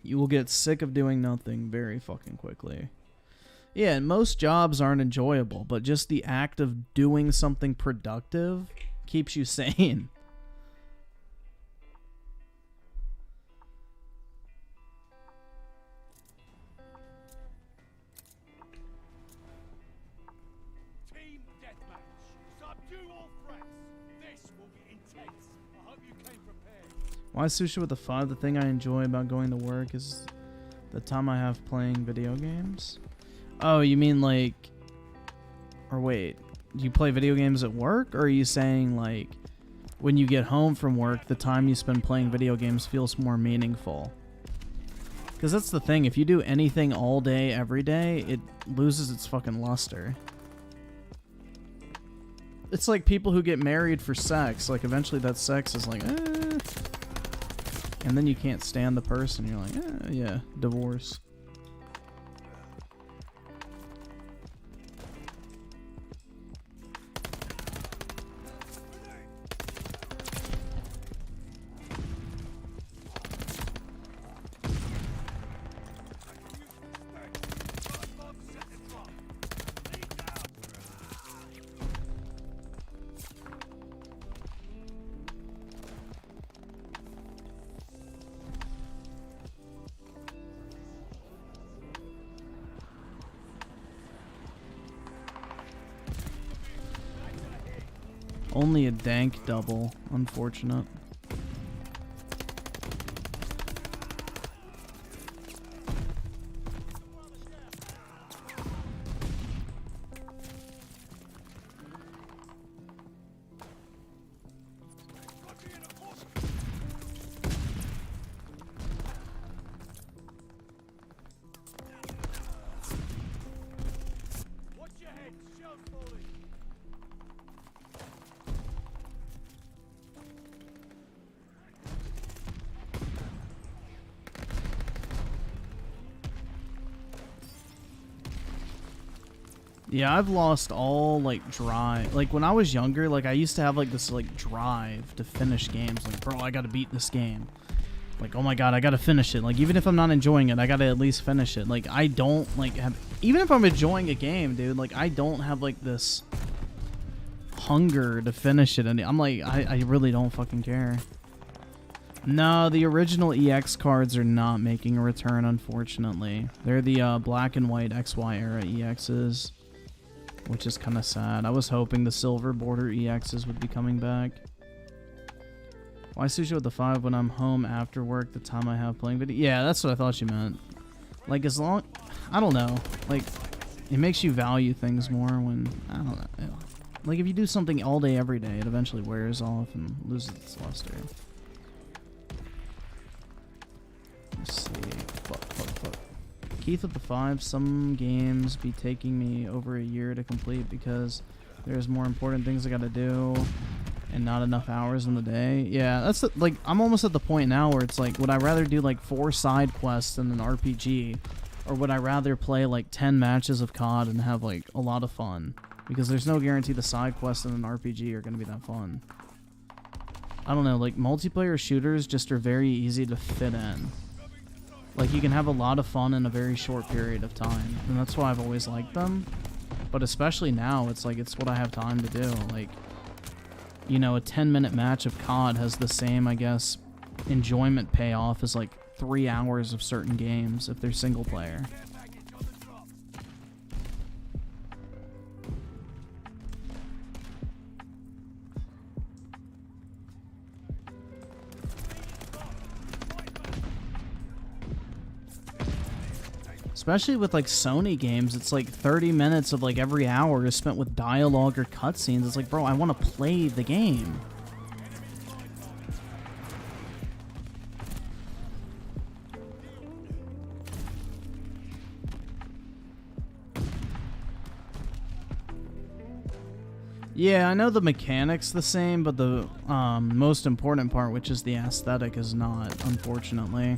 You will get sick of doing nothing very fucking quickly. Yeah, and most jobs aren't enjoyable, but just the act of doing something productive keeps you sane. Team deathmatch. Subdue all threats. This will be intense. I hope you came prepared. Why sushi with a 5? The thing I enjoy about going to work is the time I have playing video games. Oh, you mean like... Or wait, do you play video games at work? Or are you saying like, when you get home from work, the time you spend playing video games feels more meaningful? Because that's the thing, if you do anything all day, every day, it loses its fucking luster. It's like people who get married for sex. Like, eventually that sex is like, eh. And then you can't stand the person. You're like, eh, yeah, divorce. Only a dank double. Unfortunate. Watch your head, shells falling. Yeah, I've lost all, like, drive. Like, when I was younger, like, I used to have, like, this, like, drive to finish games. Like, bro, I gotta beat this game. Like, oh my god, I gotta finish it. Like, even if I'm not enjoying it, I gotta at least finish it. Like, I don't, like, have... Even if I'm enjoying a game, dude, like, I don't have, like, this hunger to finish it. And I'm like, I really don't fucking care. No, the original EX cards are not making a return, unfortunately. They're the black and white XY era EXs. Which is kind of sad. I was hoping the silver border EXs would be coming back. Why sushi with the 5 when I'm home after work, the time I have playing video? Yeah, that's what I thought you meant. Like, as long... I don't know. Like, it makes you value things more when... I don't know. Like, if you do something all day, every day, it eventually wears off and loses its luster. Let's see. Fuck. Keith with the 5, some games be taking me over a year to complete because there's more important things I gotta do and not enough hours in the day. Yeah, that's like, I'm almost at the point now where it's like, would I rather do like 4 side quests than an RPG, or would I rather play like 10 matches of COD and have like a lot of fun? Because there's no guarantee the side quests in an RPG are gonna be that fun. I don't know, like multiplayer shooters just are very easy to fit in. Like, you can have a lot of fun in a very short period of time, and that's why I've always liked them. But especially now, it's like, it's what I have time to do. Like, you know, a 10-minute match of COD has the same, I guess, enjoyment payoff as like 3 hours of certain games if they're single player. Especially with like Sony games, it's like 30 minutes of like every hour is spent with dialogue or cutscenes. It's like, bro, I want to play the game. Yeah, I know the mechanic's the same, but the most important part, which is the aesthetic, is not, unfortunately.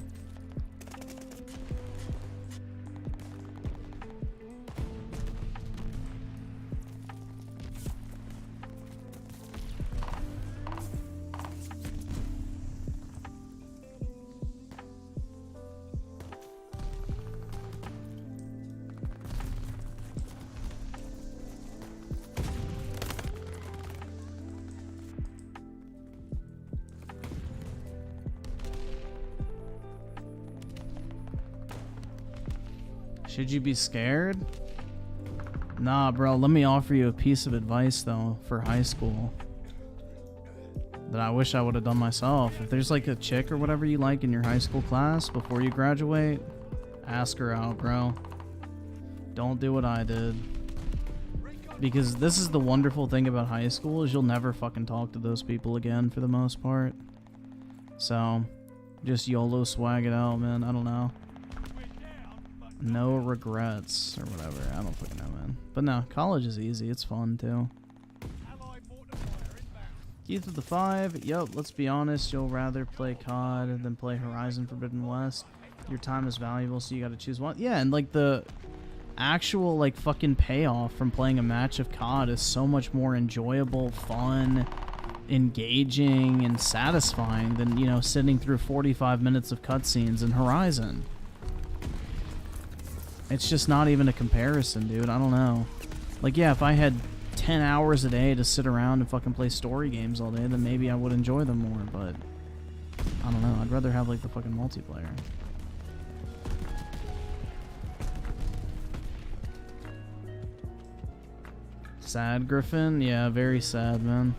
Should you be scared? Nah, bro, let me offer you a piece of advice, though, for high school that I wish I would have done myself. If there's, like, a chick or whatever you like in your high school class before you graduate, ask her out, bro. Don't do what I did. Because this is the wonderful thing about high school, is you'll never fucking talk to those people again for the most part. So, just YOLO swag it out, man. I don't know. No regrets or whatever. I don't fucking know, man. But no, college is easy. It's fun too. Allied mortar fire inbound. Keith with the 5. Yup, let's be honest. You'll rather play COD than play Horizon Forbidden West. Your time is valuable, so you gotta choose one. Yeah, and like the actual like fucking payoff from playing a match of COD is so much more enjoyable, fun, engaging, and satisfying than, you know, sitting through 45 minutes of cutscenes in Horizon. It's just not even a comparison, dude. I don't know. Like, yeah, if I had 10 hours a day to sit around and fucking play story games all day, then maybe I would enjoy them more, but I don't know. I'd rather have, like, the fucking multiplayer. Sad, Griffin? Yeah, very sad, man.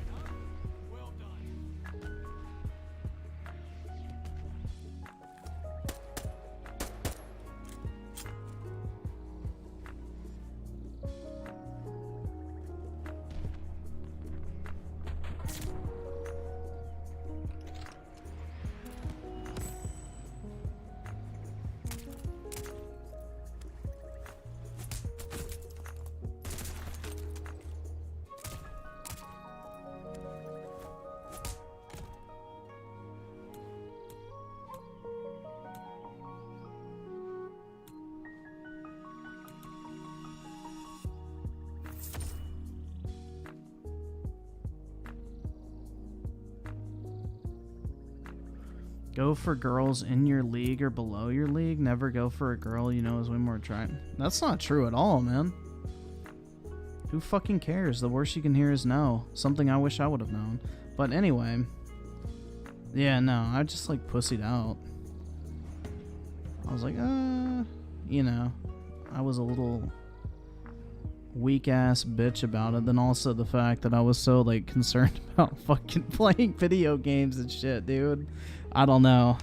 Go for girls in your league or below your league. Never go for a girl you know is way more attractive. That's not true at all, man. Who fucking cares? The worst you can hear is no. Something I wish I would have known. But anyway. Yeah, no. I just like pussied out. I was like, you know. I was a little weak ass bitch about it. Then also the fact that I was so like concerned about fucking playing video games and shit, dude. I don't know.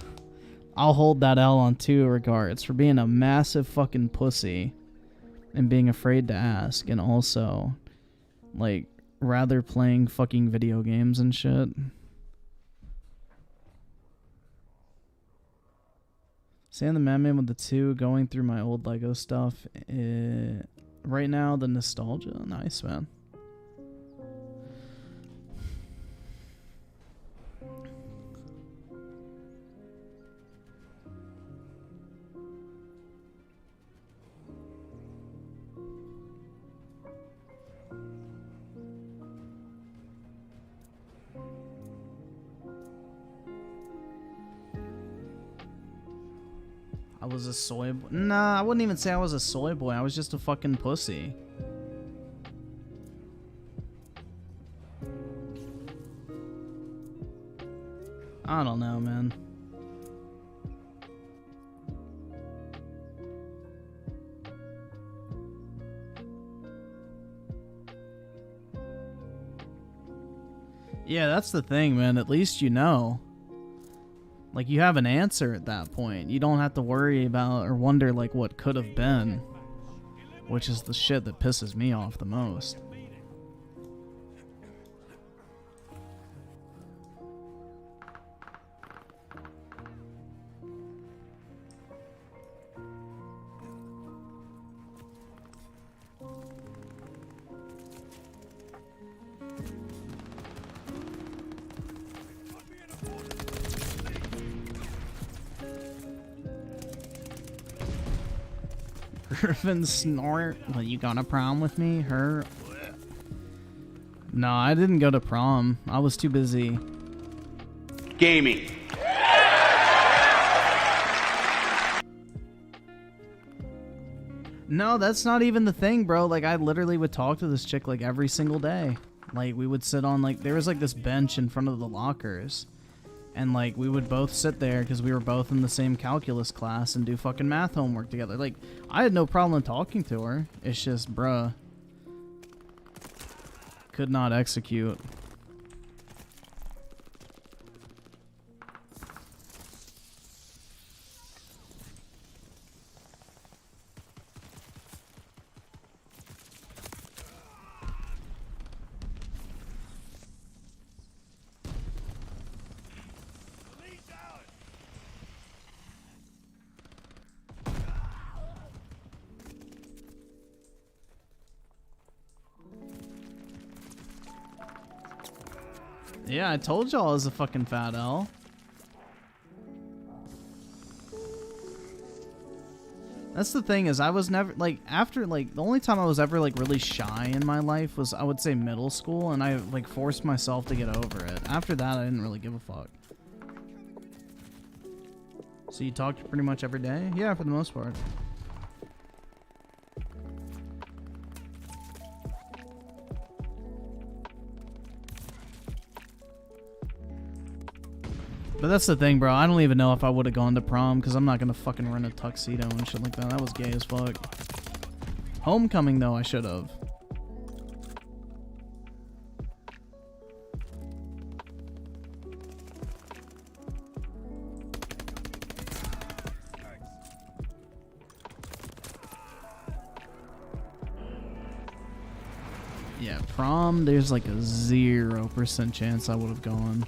I'll hold that L on 2 regards for being a massive fucking pussy and being afraid to ask, and also like rather playing fucking video games and shit. Saying the madman with the 2, going through my old Lego stuff. Right now, the nostalgia. Nice, man. I was a soy boy. Nah, I wouldn't even say I was a soy boy. I was just a fucking pussy. I don't know, man. Yeah, that's the thing, man. At least you know. Like, you have an answer at that point. You don't have to worry about or wonder, like, what could have been. Which is the shit that pisses me off the most. Griffin snort. Well, you got a prom with me? Her? No, I didn't go to prom. I was too busy. Gaming. No, that's not even the thing, bro. Like, I literally would talk to this chick, like, every single day. Like, we would sit on, like, there was, like, this bench in front of the lockers. And, like, we would both sit there because we were both in the same calculus class and do fucking math homework together. Like, I had no problem talking to her. It's just, bruh. Could not execute. Yeah, I told y'all I was a fucking fat L. That's the thing, is I was never, like, after, like, the only time I was ever, like, really shy in my life was, I would say, middle school, and I, like, forced myself to get over it. After that, I didn't really give a fuck. So you talked pretty much every day? Yeah, for the most part. But that's the thing, bro. I don't even know if I would have gone to prom, because I'm not going to fucking run a tuxedo and shit like that. That was gay as fuck. Homecoming, though, I should have. Yeah, prom, there's like a 0% chance I would have gone.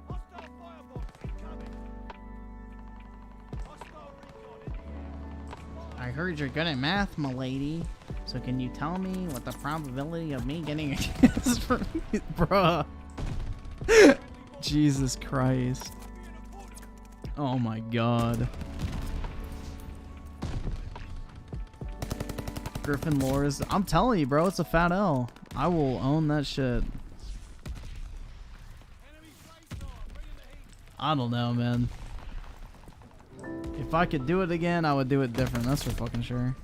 Hostile firebox incoming. Hostile recon in the air. I heard you're good at math, m'lady. So can you tell me what the probability of me getting a kiss from you, bruh? Jesus Christ. Oh my god. Griffin lore is... I'm telling you, bro, it's a fat L. I will own that shit. Enemy face off. Bring in the heat. I don't know, man. If I could do it again, I would do it different. That's for fucking sure.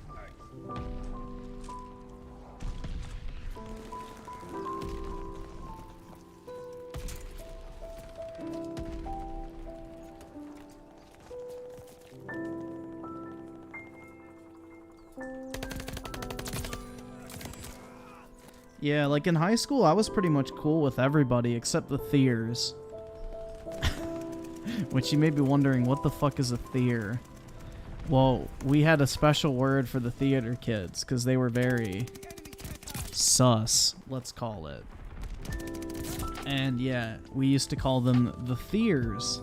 Yeah, like in high school, I was pretty much cool with everybody except the Theers. Which you may be wondering, what the fuck is a Theer? Well, we had a special word for the theater kids because they were very sus, let's call it. And yeah, we used to call them the Theers,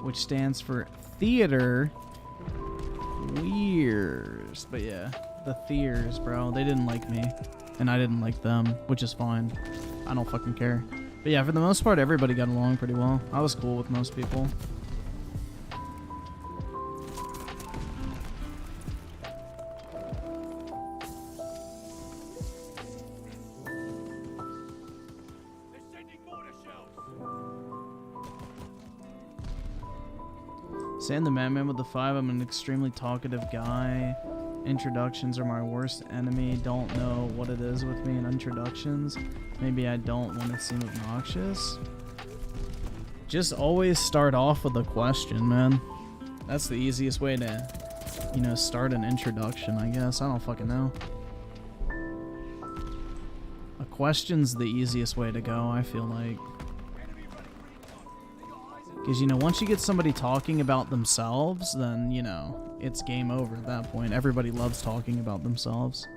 which stands for Theater Weirds. But yeah, the Theers, bro. They didn't like me, and I didn't like them, which is fine. I don't fucking care. But yeah, for the most part, everybody got along pretty well. I was cool with most people. They're sending mortar shells. Sam the Madman with the 5. I'm an extremely talkative guy. Introductions are my worst enemy. Don't know what it is with me in introductions. Maybe I don't want to seem obnoxious. Just always start off with a question, man. That's the easiest way to, you know, start an introduction, I guess. I don't fucking know. A question's the easiest way to go, I feel like. Because, you know, once you get somebody talking about themselves, then, you know, it's game over at that point. Everybody loves talking about themselves.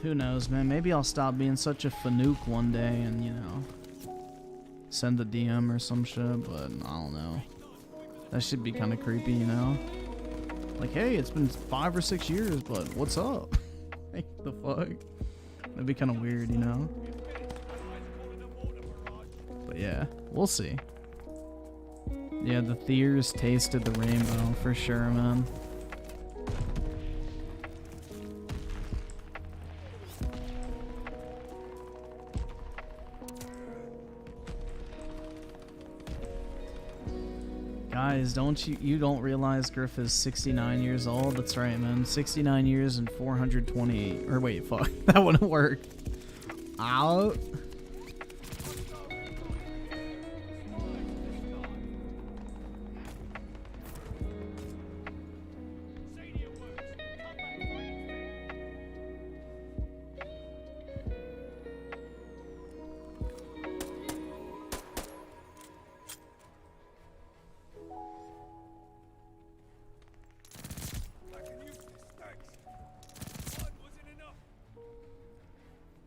Who knows, man? Maybe I'll stop being such a fanook one day and, you know, send a DM or some shit, but I don't know. That should be kind of creepy, you know? Like, hey, it's been 5 or 6 years, but what's up? Like, the fuck? That'd be kind of weird, you know? But yeah, we'll see. Yeah, the Theers tasted the rainbow, for sure, man. Guys, you don't realize Griff is 69 years old? That's right, man. 69 years and 428. Or wait, fuck. That wouldn't work. Out.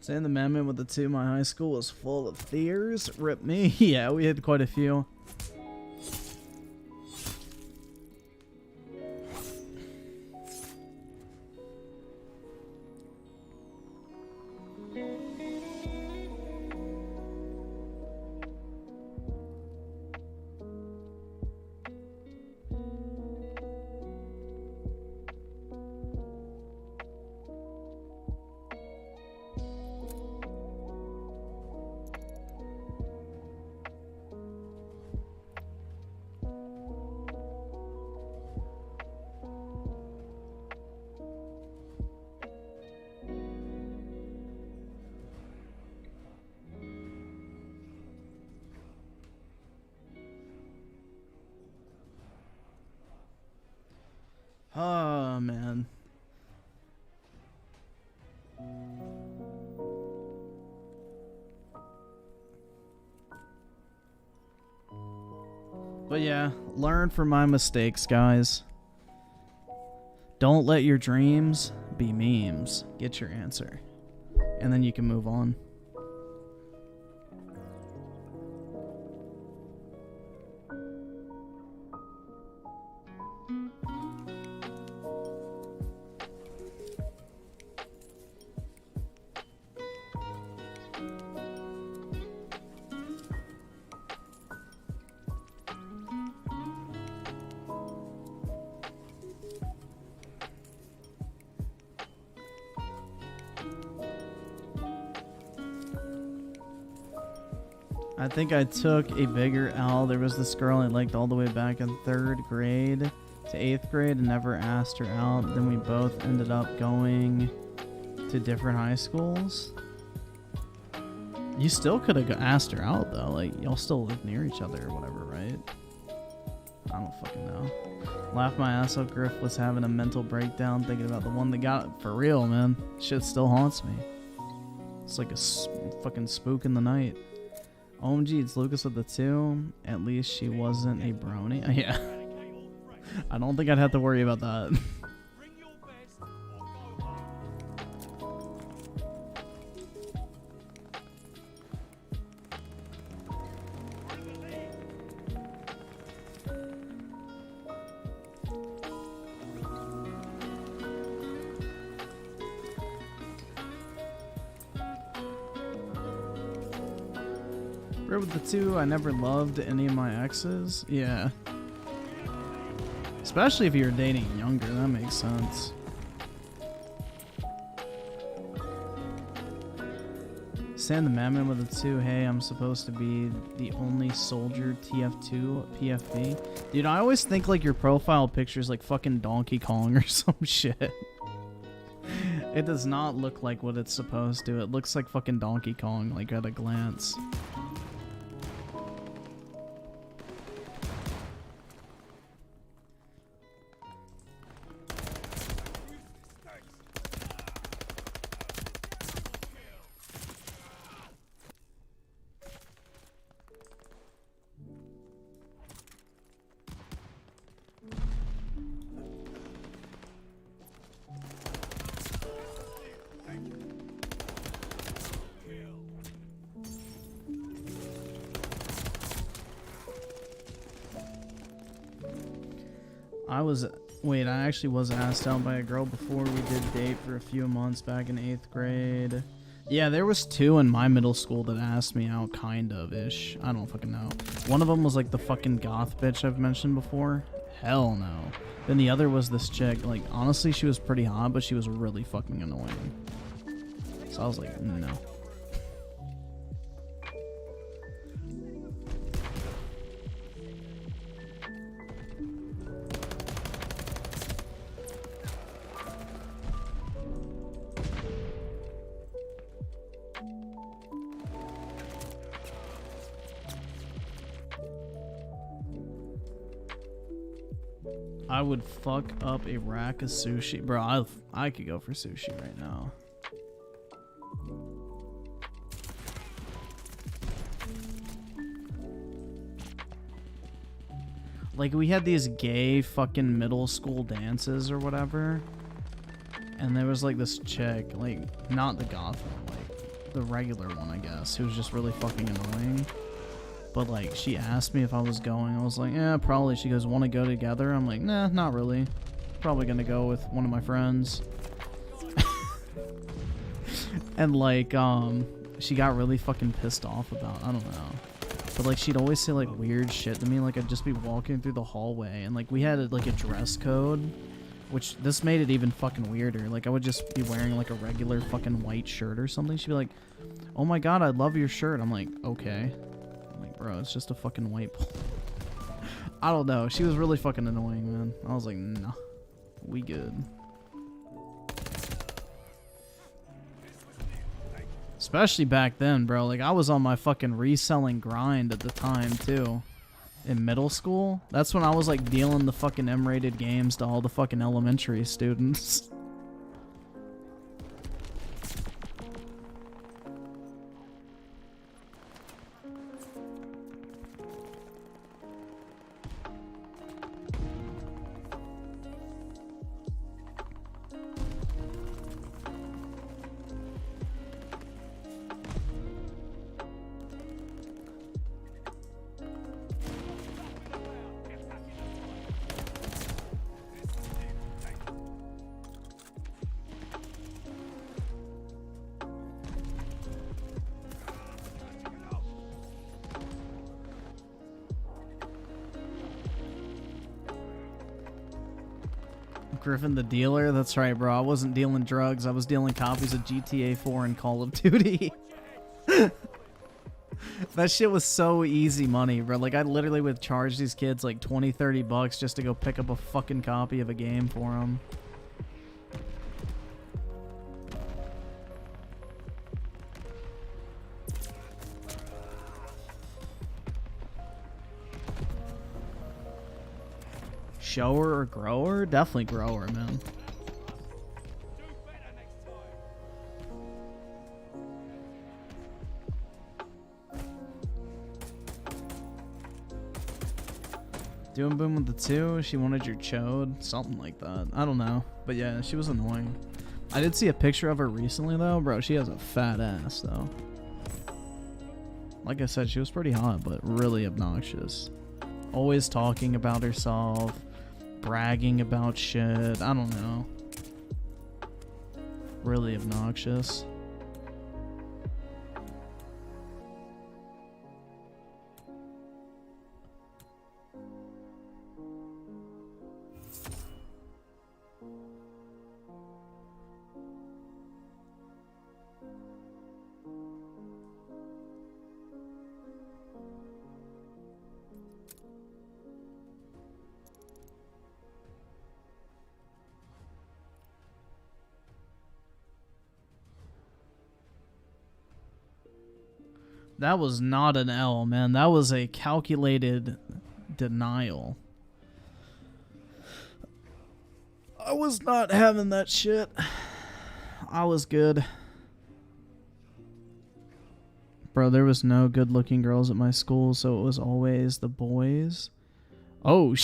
Saying the amendment with the 2, my high school was full of fears. Rip me. Yeah, we had quite a few. Oh, man. But yeah, learn from my mistakes, guys. Don't let your dreams be memes. Get your answer. And then you can move on. I think I took a bigger L. There was this girl I liked all the way back in 3rd grade to 8th grade and never asked her out. Then we both ended up going to different high schools. You still could have asked her out though. Like, y'all still live near each other or whatever, right? I don't fucking know. Laugh my ass off. Griff was having a mental breakdown thinking about the one that got it. For real, man. Shit still haunts me. It's like a fucking spook in the night. OMG, it's Lucas with the 2. At least she wasn't a brony. Yeah. I don't think I'd have to worry about that. With the 2, I never loved any of my exes. Yeah. Especially if you're dating younger, that makes sense. Sand the Madman with the 2. Hey, I'm supposed to be the only soldier TF2 PFB. Dude, I always think like your profile picture is like fucking Donkey Kong or some shit. It does not look like what it's supposed to. It looks like fucking Donkey Kong, like at a glance. I actually was asked out by a girl before. We did date for a few months back in 8th grade. Yeah, there was 2 in my middle school that asked me out, kind of ish. I don't fucking know. One of them was like the fucking goth bitch I've mentioned before. Hell no. Then the other was this chick. Like, honestly, she was pretty hot, but she was really fucking annoying. So I was like, no. I would fuck up a rack of sushi. Bro, I could go for sushi right now. Like, we had these gay fucking middle school dances or whatever. And there was, like, this chick, like, not the goth one, like, the regular one, I guess, who was just really fucking annoying. But, like, she asked me if I was going. I was like, yeah, probably. She goes, want to go together? I'm like, nah, not really. Probably gonna go with one of my friends. And, like, she got really fucking pissed off about, I don't know. But, like, she'd always say, like, weird shit to me. Like, I'd just be walking through the hallway, and, like, we had, like, a dress code, which this made it even fucking weirder. Like, I would just be wearing, like, a regular fucking white shirt or something. She'd be like, oh my god, I love your shirt. I'm like, okay. I'm like, bro, it's just a fucking white pole. I don't know. She was really fucking annoying, man. I was like, nah, we good. Especially back then, bro. Like, I was on my fucking reselling grind at the time, too. In middle school. That's when I was, like, dealing the fucking M-rated games to all the fucking elementary students. Griffin the dealer? That's right, bro. I wasn't dealing drugs. I was dealing copies of GTA 4 and Call of Duty. That shit was so easy money, bro. Like, I literally would charge these kids like 20, 30 bucks just to go pick up a fucking copy of a game for them. Shower or grower? Definitely grower, man. Doing boom with the 2? She wanted your chode? Something like that. I don't know. But yeah, she was annoying. I did see a picture of her recently, though. Bro, she has a fat ass, though. Like I said, she was pretty hot, but really obnoxious. Always talking about herself. Bragging about shit. I don't know. Really obnoxious. That was not an L, man. That was a calculated denial. I was not having that shit. I was good. Bro, there was no good-looking girls at my school, so it was always the boys. Oh,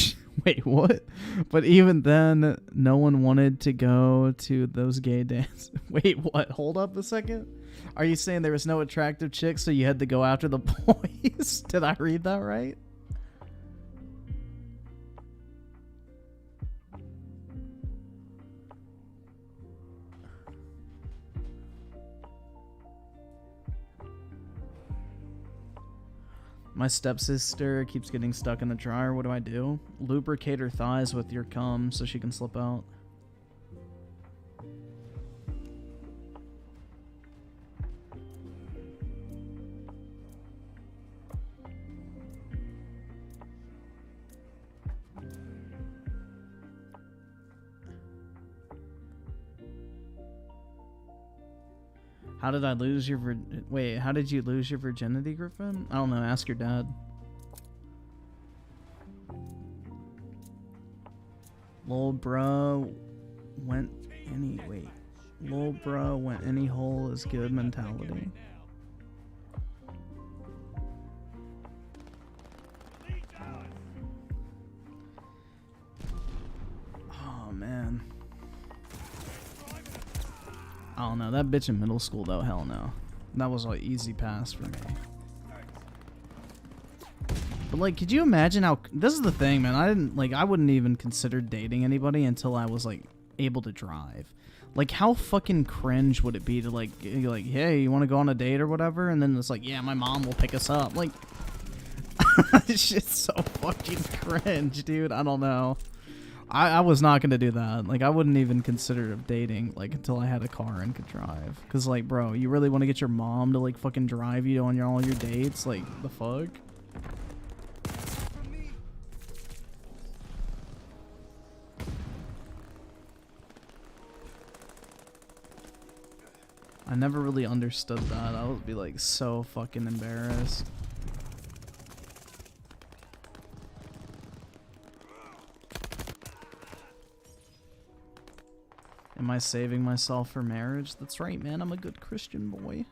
wait, what? But even then, no one wanted to go to those gay dances. Wait, what? Hold up a second. Are you saying there was no attractive chicks, so you had to go after the boys? Did I read that right? My stepsister keeps getting stuck in the dryer. What do I do? Lubricate her thighs with your cum so she can slip out. How did I lose your wait, how did you lose your virginity, Griffin? I don't know, ask your dad. Lil bro went any wait. Lil bro went any hole is good mentality. Oh man. I don't know. That bitch in middle school though, hell no. That was an easy pass for me. But like, could you imagine how, this is the thing, man, I wouldn't even consider dating anybody until I was like able to drive. Like, how fucking cringe would it be to like, hey, you want to go on a date or whatever? And then it's like, yeah, my mom will pick us up. Like, this shit's so fucking cringe, dude. I don't know. I was not gonna do that. Like, I wouldn't even consider dating like until I had a car and could drive. Cause like, bro, you really want to get your mom to like fucking drive you on all your dates? Like, the fuck? I never really understood that. I would be like so fucking embarrassed. Am I saving myself for marriage? That's right, man. I'm a good Christian boy.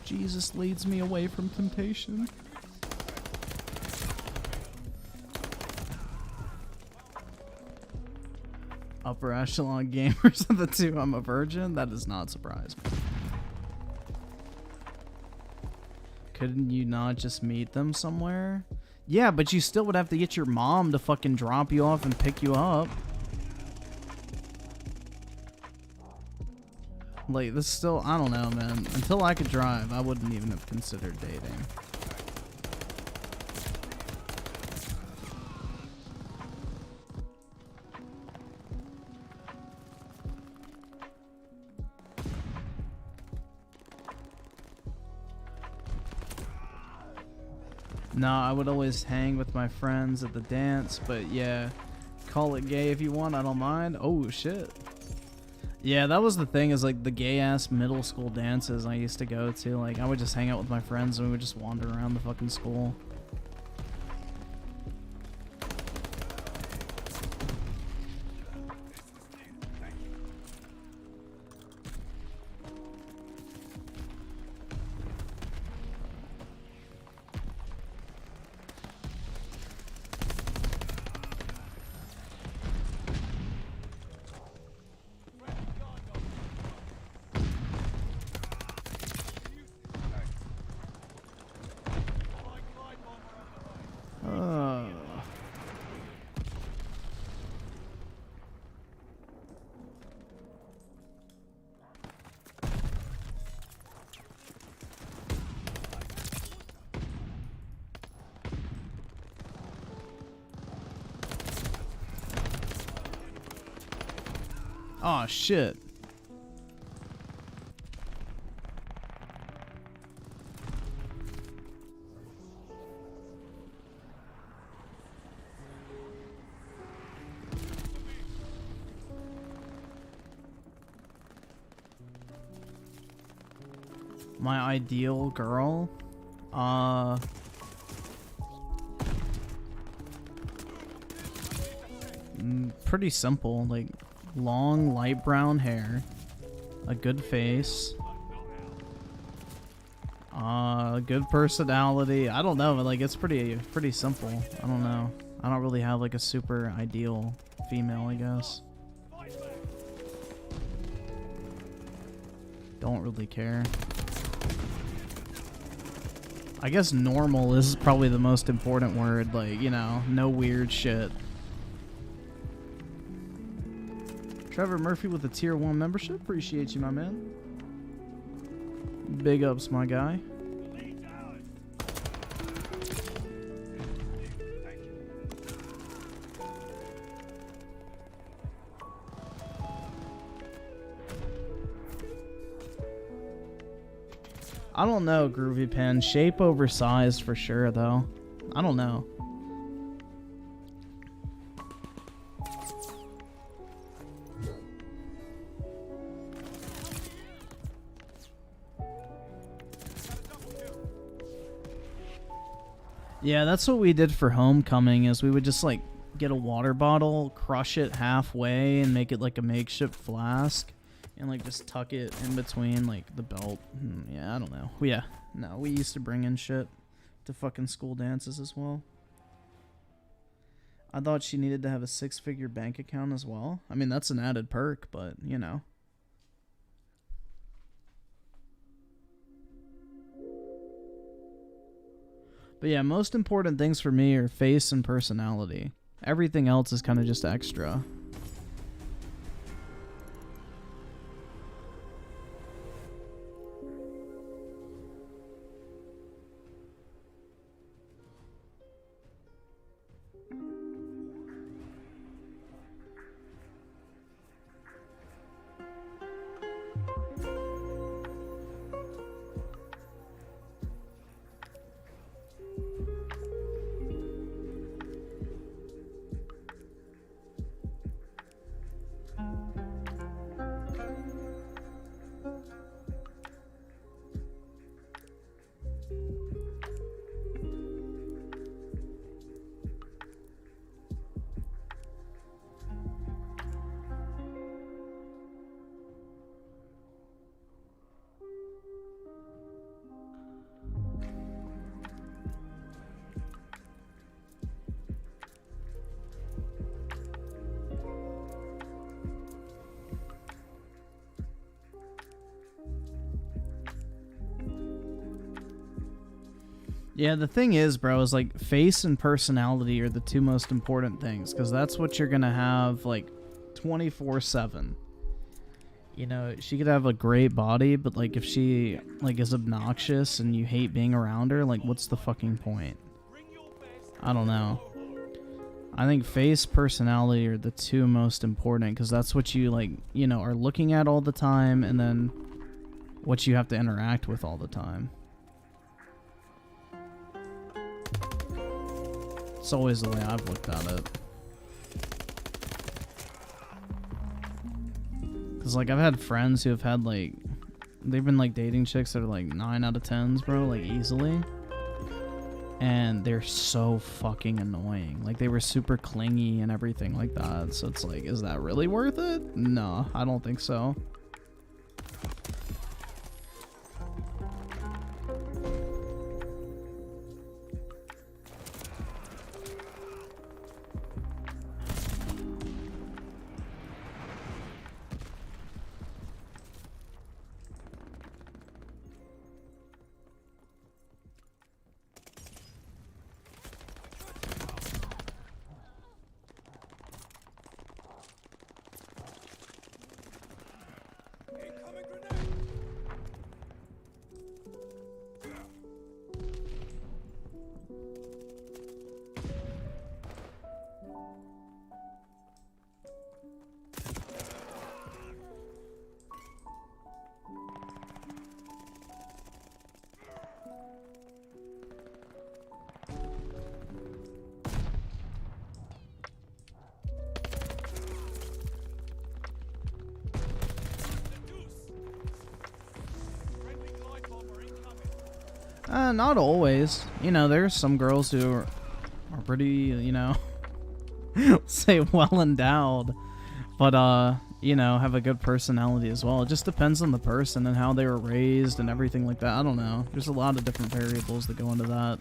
Jesus leads me away from temptation. Upper echelon gamers of the two. I'm a virgin. That does not surprise me. Couldn't you not just meet them somewhere? Yeah, but you still would have to get your mom to fucking drop you off and pick you up. Like, this still, I don't know, man. Until I could drive, I wouldn't even have considered dating. No, I would always hang with my friends at the dance, but yeah, call it gay if you want, I don't mind. Oh, shit. Yeah, that was the thing, is like the gay-ass middle school dances I used to go to. Like, I would just hang out with my friends and we would just wander around the fucking school. Oh shit. My ideal girl? Pretty simple, like long light brown hair, a good face, good personality. I don't know, like it's pretty simple. I don't know. I don't really have like a super ideal female, I guess. Don't really care. I guess normal is probably the most important word, like, you know, no weird shit. Trevor Murphy with a tier 1 membership. Appreciate you, my man. Big ups, my guy. I don't know, Groovy Pen. Shape oversized for sure, though. I don't know. Yeah, that's what we did for homecoming. Is we would just like get a water bottle, crush it halfway, and make it like a makeshift flask, and like just tuck it in between like the belt. Yeah, I don't know. Yeah, no, we used to bring in shit to fucking school dances as well. I thought she needed to have a 6-figure bank account as well. I mean, that's an added perk, but you know. But yeah, most important things for me are face and personality. Everything else is kind of just extra. Yeah, the thing is, bro, is like face and personality are the two most important things, because that's what you're gonna have like 24/7. You know, she could have a great body, but like if she like is obnoxious and you hate being around her, like what's the fucking point? I don't know. I think face, personality are the two most important, because that's what you like, you know, are looking at all the time, and then what you have to interact with all the time. It's always the way I've looked at it. Cause like I've had friends who have had like, they've been like dating chicks that are like 9 out of 10s, bro, like easily. And they're so fucking annoying. Like they were super clingy and everything like that. So it's like, is that really worth it? No, I don't think so. Not always. You know, there's some girls who are pretty, you know, say well endowed, but you know, have a good personality as well. It just depends on the person and how they were raised and everything like that. I don't know. There's a lot of different variables that go into that.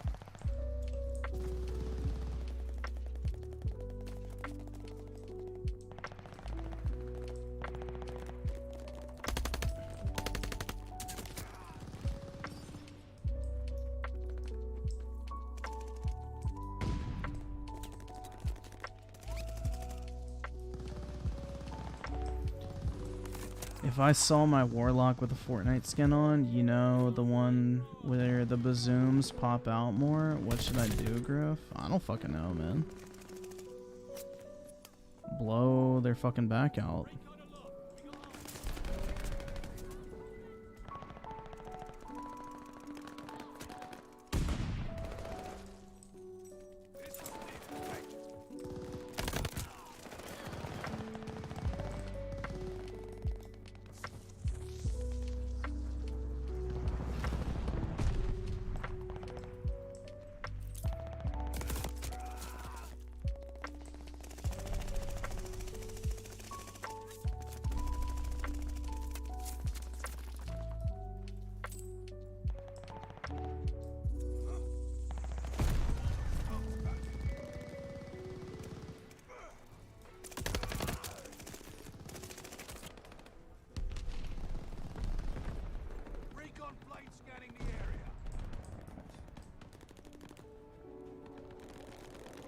If I saw my warlock with a Fortnite skin on, you know, the one where the bazooms pop out more, what should I do, Griff? I don't fucking know, man. Blow their fucking back out.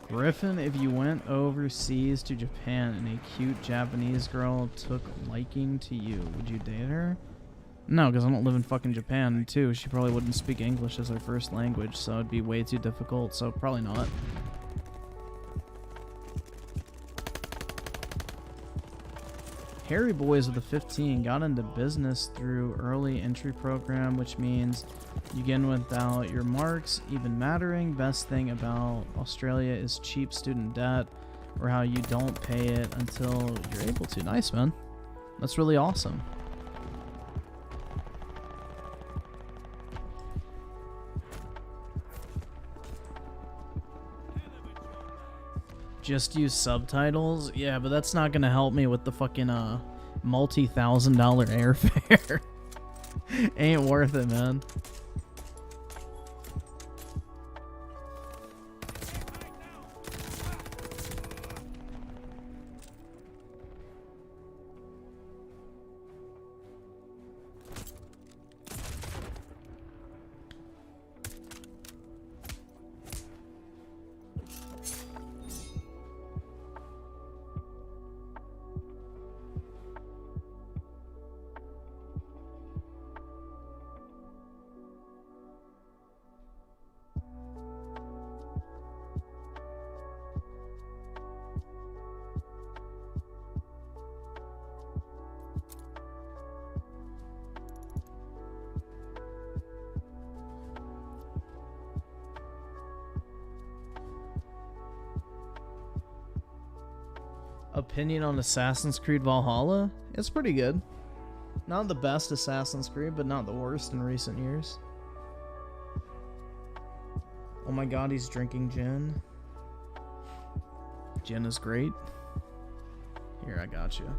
Griffin, if you went overseas to Japan and a cute Japanese girl took liking to you, would you date her? No, because I don't live in fucking Japan, and two, she probably wouldn't speak English as her first language, so it'd be way too difficult, so probably not. Harry Boys with a 15 got into business through early entry program, which means you get in without your marks even mattering. Best thing about Australia is cheap student debt, or how you don't pay it until you're able to. Nice, man. That's really awesome. Just use subtitles? Yeah, but that's not gonna help me with the fucking multi-$1,000 airfare. Ain't worth it, man. Opinion on Assassin's Creed Valhalla? It's pretty good. Not the best Assassin's Creed, but not the worst in recent years. Oh my god, he's drinking gin. Gin is great. Here, I got you.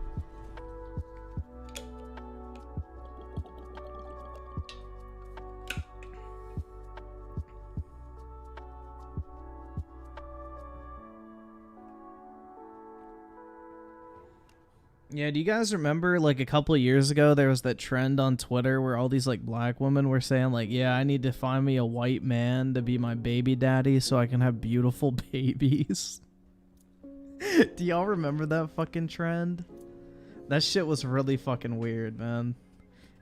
Yeah, do you guys remember, like, a couple of years ago, there was that trend on Twitter where all these, like, black women were saying, like, yeah, I need to find me a white man to be my baby daddy so I can have beautiful babies? Do y'all remember that fucking trend? That shit was really fucking weird, man.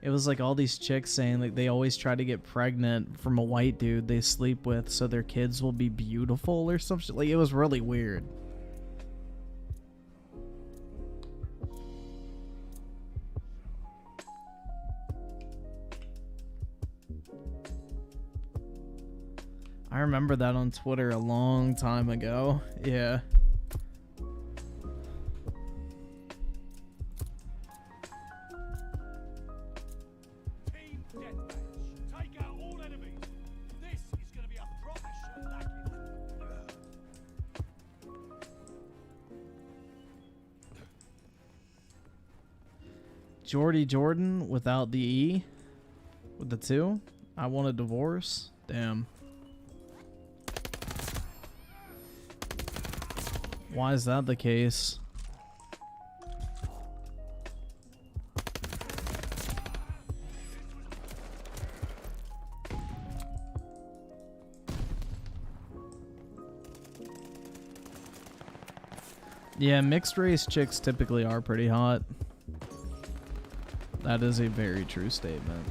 It was like all these chicks saying, like, they always try to get pregnant from a white dude they sleep with so their kids will be beautiful or some shit. Like, it was really weird. I remember that on Twitter a long time ago. Yeah. Team deathmatch. Take out all enemies. This is going to be a proper shellacking. Jordy Jordan without the E? With the 2? I want a divorce? Damn. Why is that the case? Yeah, mixed race chicks typically are pretty hot. That is a very true statement.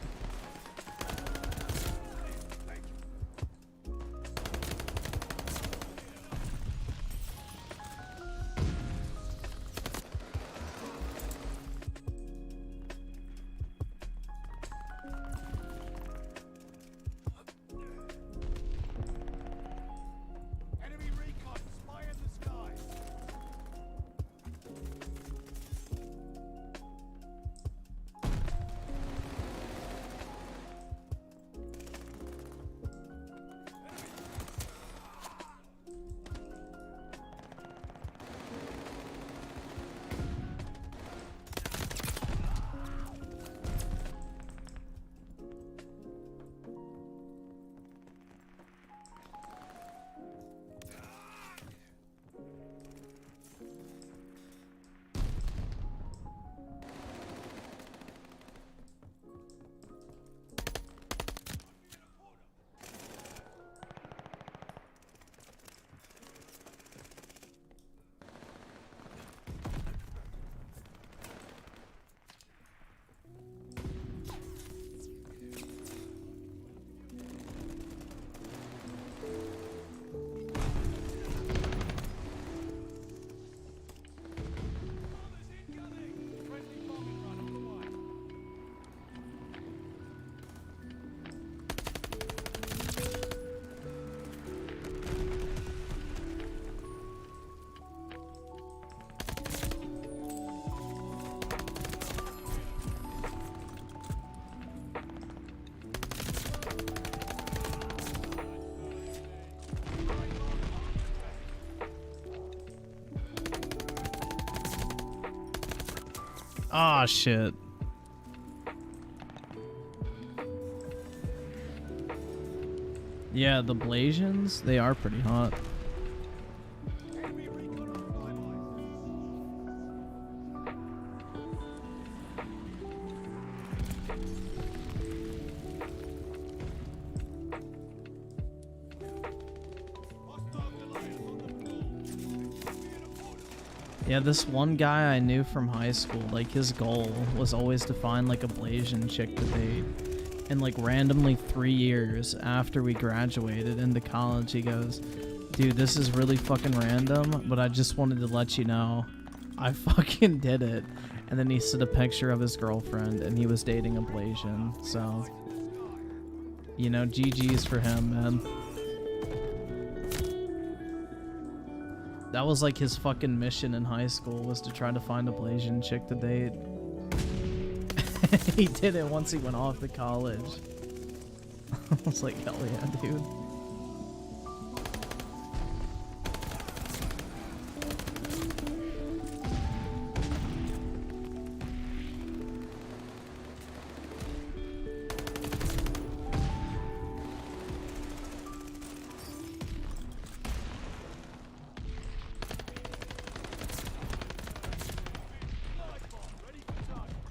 Enemy recon spy in the sky. Ah, shit. Yeah, the Blasians, they are pretty hot. Enemy recon on flybys. Hostile delayers on the floor. It could be an opponent. Yeah, this one guy I knew from high school, like his goal was always to find like a Blasian chick to date. And like randomly 3 years after we graduated into college, he goes, dude, this is really fucking random, but I just wanted to let you know I fucking did it. And then he sent a picture of his girlfriend and he was dating a Blasian. So, you know, GG's for him, man. That was like his fucking mission in high school, was to try to find a Blasian chick to date. He did it once he went off to college. I was like, hell yeah, dude. Ready for target.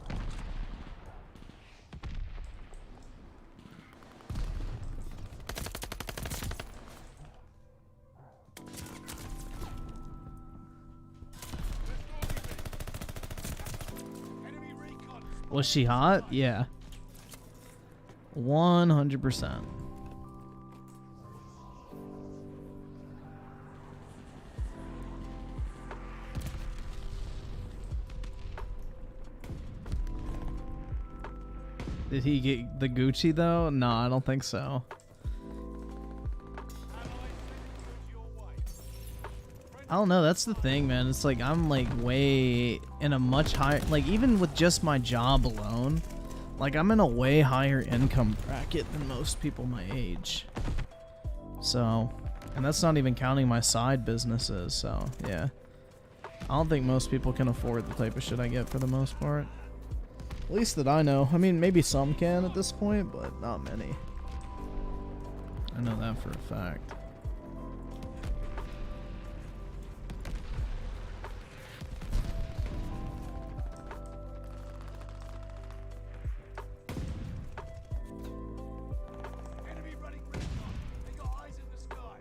Enemy recon. Was she hot? Yeah. 100%. Did he get the Gucci though? No, I don't think so. Allied sending goods your way. I don't know, that's the thing, man. It's like I'm like way in a much higher, like even with just my job alone, like I'm in a way higher income bracket than most people my age. So, and that's not even counting my side businesses, so yeah. I don't think most people can afford the type of shit I get for the most part. At least that I know. I mean, maybe some can at this point, but not many. I know that for a fact. Enemy running recon. They got eyes in the sky.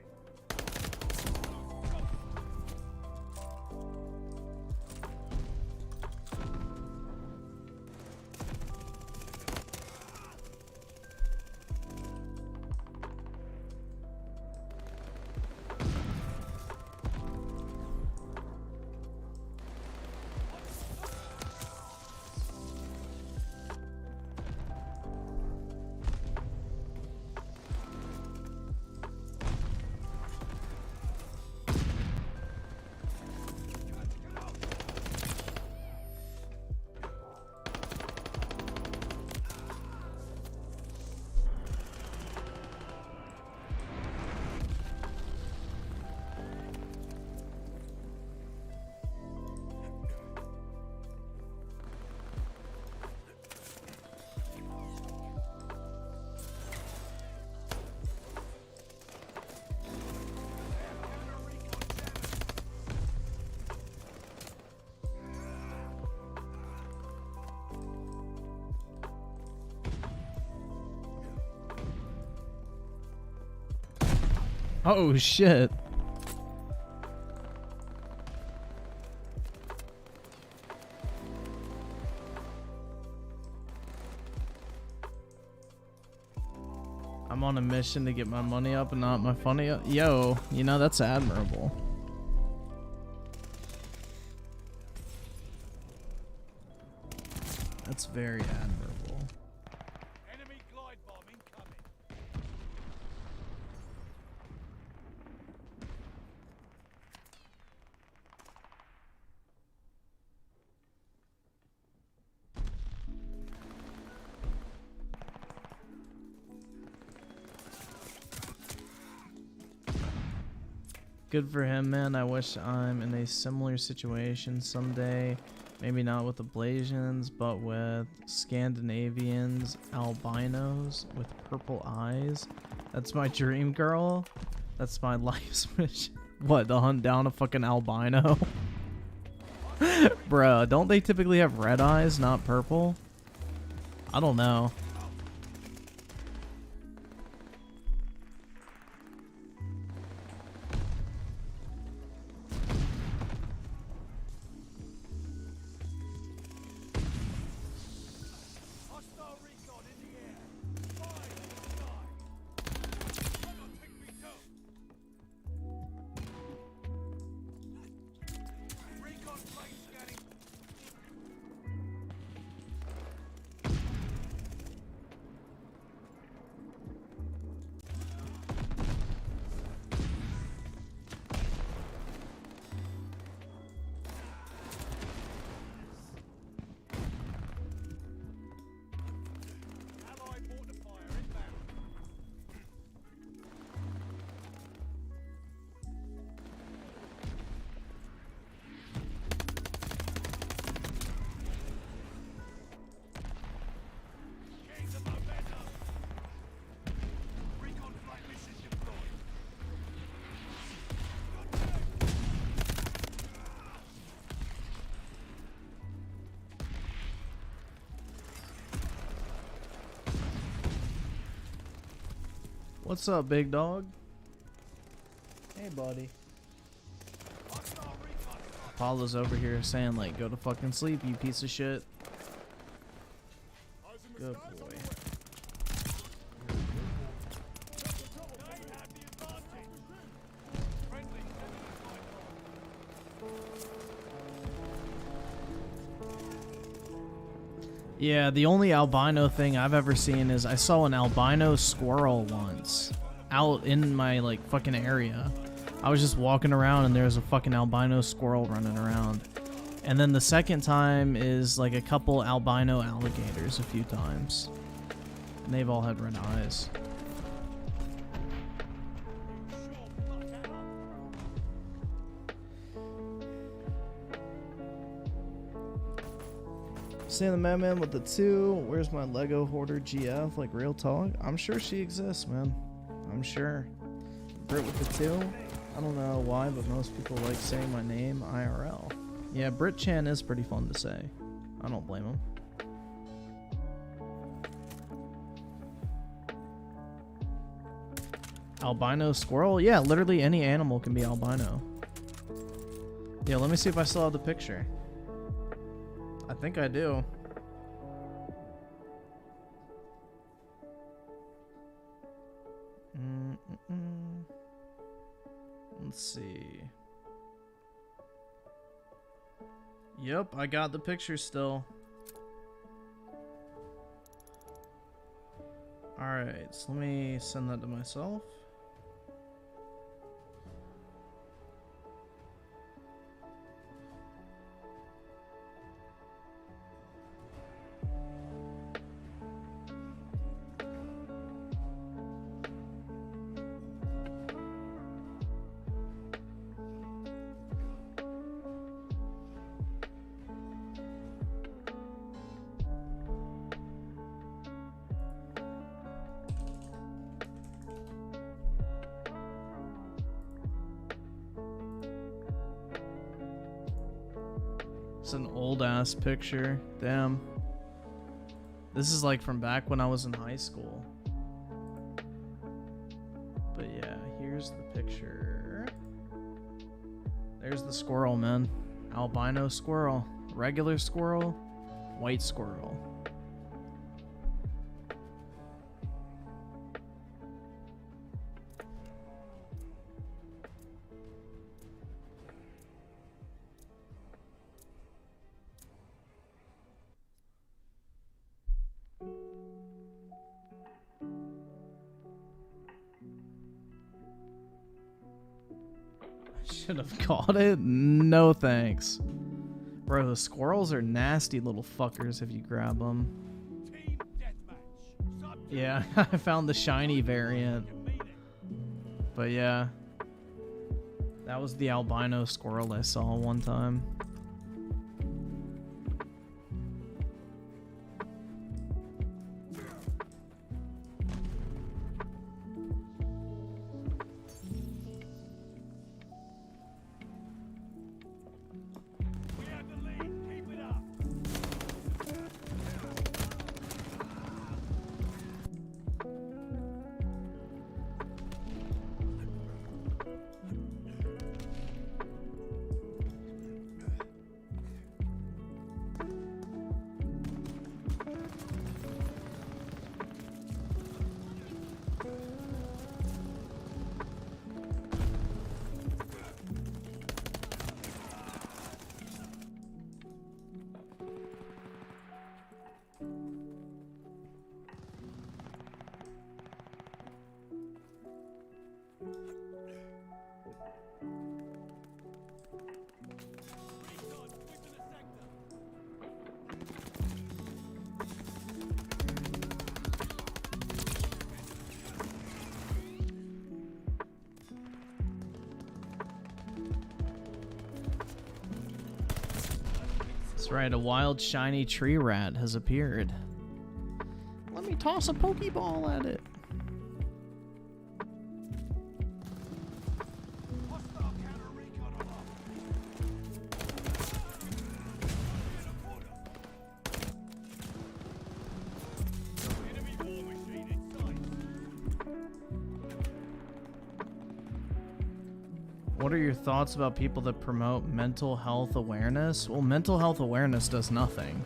Oh shit. I'm on a mission to get my money up and not my funny up. Yo, you know, that's admirable. That's very admirable. Enemy glide bomb incoming. Good for him, man. I wish I'm in a similar situation someday. Maybe not with the Blasians, but with Scandinavians, albinos with purple eyes. That's my dream girl. That's my life's mission. What, to hunt down a fucking albino? Bruh, don't they typically have red eyes, not purple? I don't know. Hostile recon in the air. Fire in the sky. Come on, take me too. Recon plane scanning. Allied mortar fire inbound. Gain the momentum. Recon flight mission deployed. What's up, big dog? Hey, buddy. Hostile recon. Apollo's over here saying, like, go to fucking sleep, you piece of shit. Good boy. They have the advantage. Friendly enemy flight. Yeah, the only albino thing I've ever seen is I saw an albino squirrel once out in my like fucking area. I was just walking around and there was a fucking albino squirrel running around. And then the second time is like a couple albino alligators a few times. And they've all had red eyes. Sam the Madman with the 2. Where's my Lego Hoarder GF? Like, real talk? I'm sure she exists, man. I'm sure. Brit with the 2. I don't know why, but most people like saying my name IRL. Yeah, Brit Chan is pretty fun to say. I don't blame him. Albino squirrel? Yeah, literally any animal can be albino. Yeah, let me see if I still have the picture. I think I do. Let's see. Yep, I got the picture still. Alright, so let me send that to myself. It's an old ass picture. Damn. This is like from back when I was in high school. But yeah, here's the picture. There's the squirrel, man. Albino squirrel. Regular squirrel. White squirrel. Should have caught it? No thanks. Bro, the squirrels are nasty little fuckers if you grab them. Team deathmatch. Subject Yeah, I found the shiny variant. you mean it. But yeah. That was the albino squirrel I saw one time. That's right, a wild shiny tree rat has appeared. Let me toss a Pokeball at it. Hostile counter recon aloft. Enemy war machine in sight. What are your thoughts about people that promote mental health awareness? Well, mental health awareness does nothing.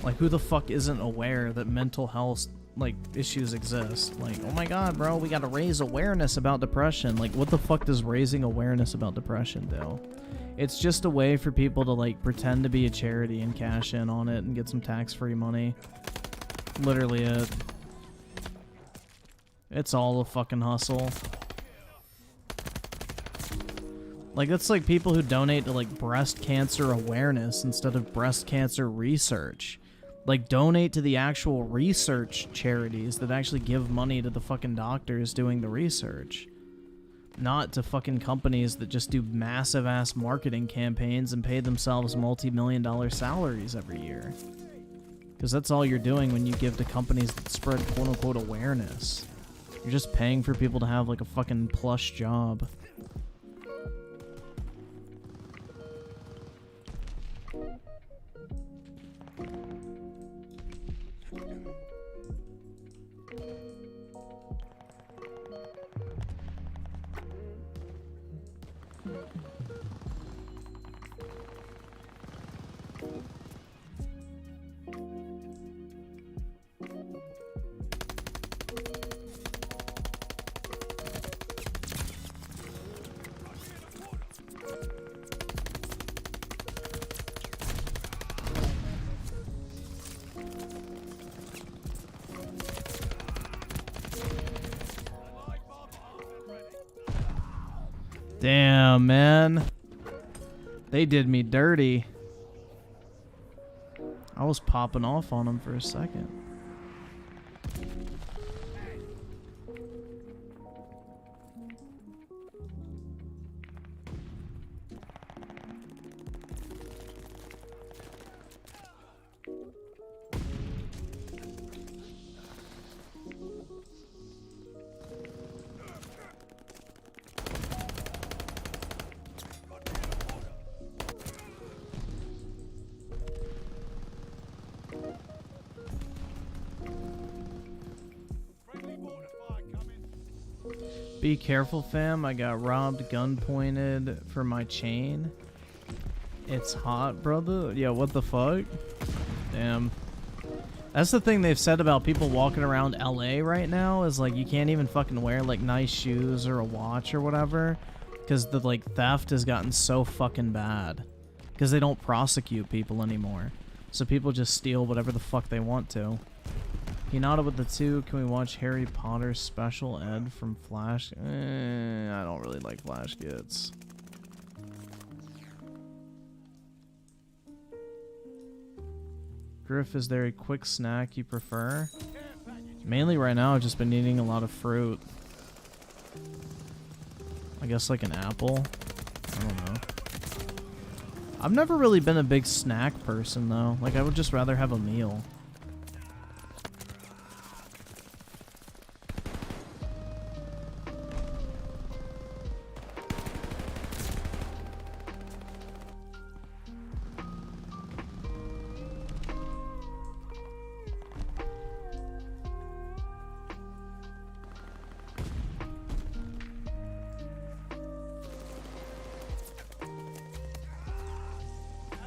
Like, who the fuck isn't aware that mental health, like, issues exist? Like, oh my god, bro, we gotta raise awareness about depression. Like, what the fuck does raising awareness about depression do? It's just a way for people to, like, pretend to be a charity and cash in on it and get some tax-free money. Literally it. It's all a fucking hustle. Like, that's like people who donate to, like, breast cancer awareness instead of breast cancer research. Like, donate to the actual research charities that actually give money to the fucking doctors doing the research. Not to fucking companies that just do massive-ass marketing campaigns and pay themselves multi-million-dollar salaries every year. Because that's all you're doing when you give to companies that spread quote-unquote awareness. You're just paying for people to have, like, a fucking plush job. Damn, man. They did me dirty. I was popping off on them for a second. Be careful, fam. I got robbed, gun pointed for my chain. It's hot, brother. Yeah, what the fuck? Damn. That's the thing they've said about people walking around LA right now is like you can't even fucking wear like nice shoes or a watch or whatever because the like theft has gotten so fucking bad because they don't prosecute people anymore. So people just steal whatever the fuck they want to. Hinata with the 2. Can we watch Harry Potter special ed from Flash? I don't really like Flash Gets. Griff, is there a quick snack you prefer? Mainly right now, I've just been eating a lot of fruit. I guess like an apple. I don't know. I've never really been a big snack person though. Like I would just rather have a meal.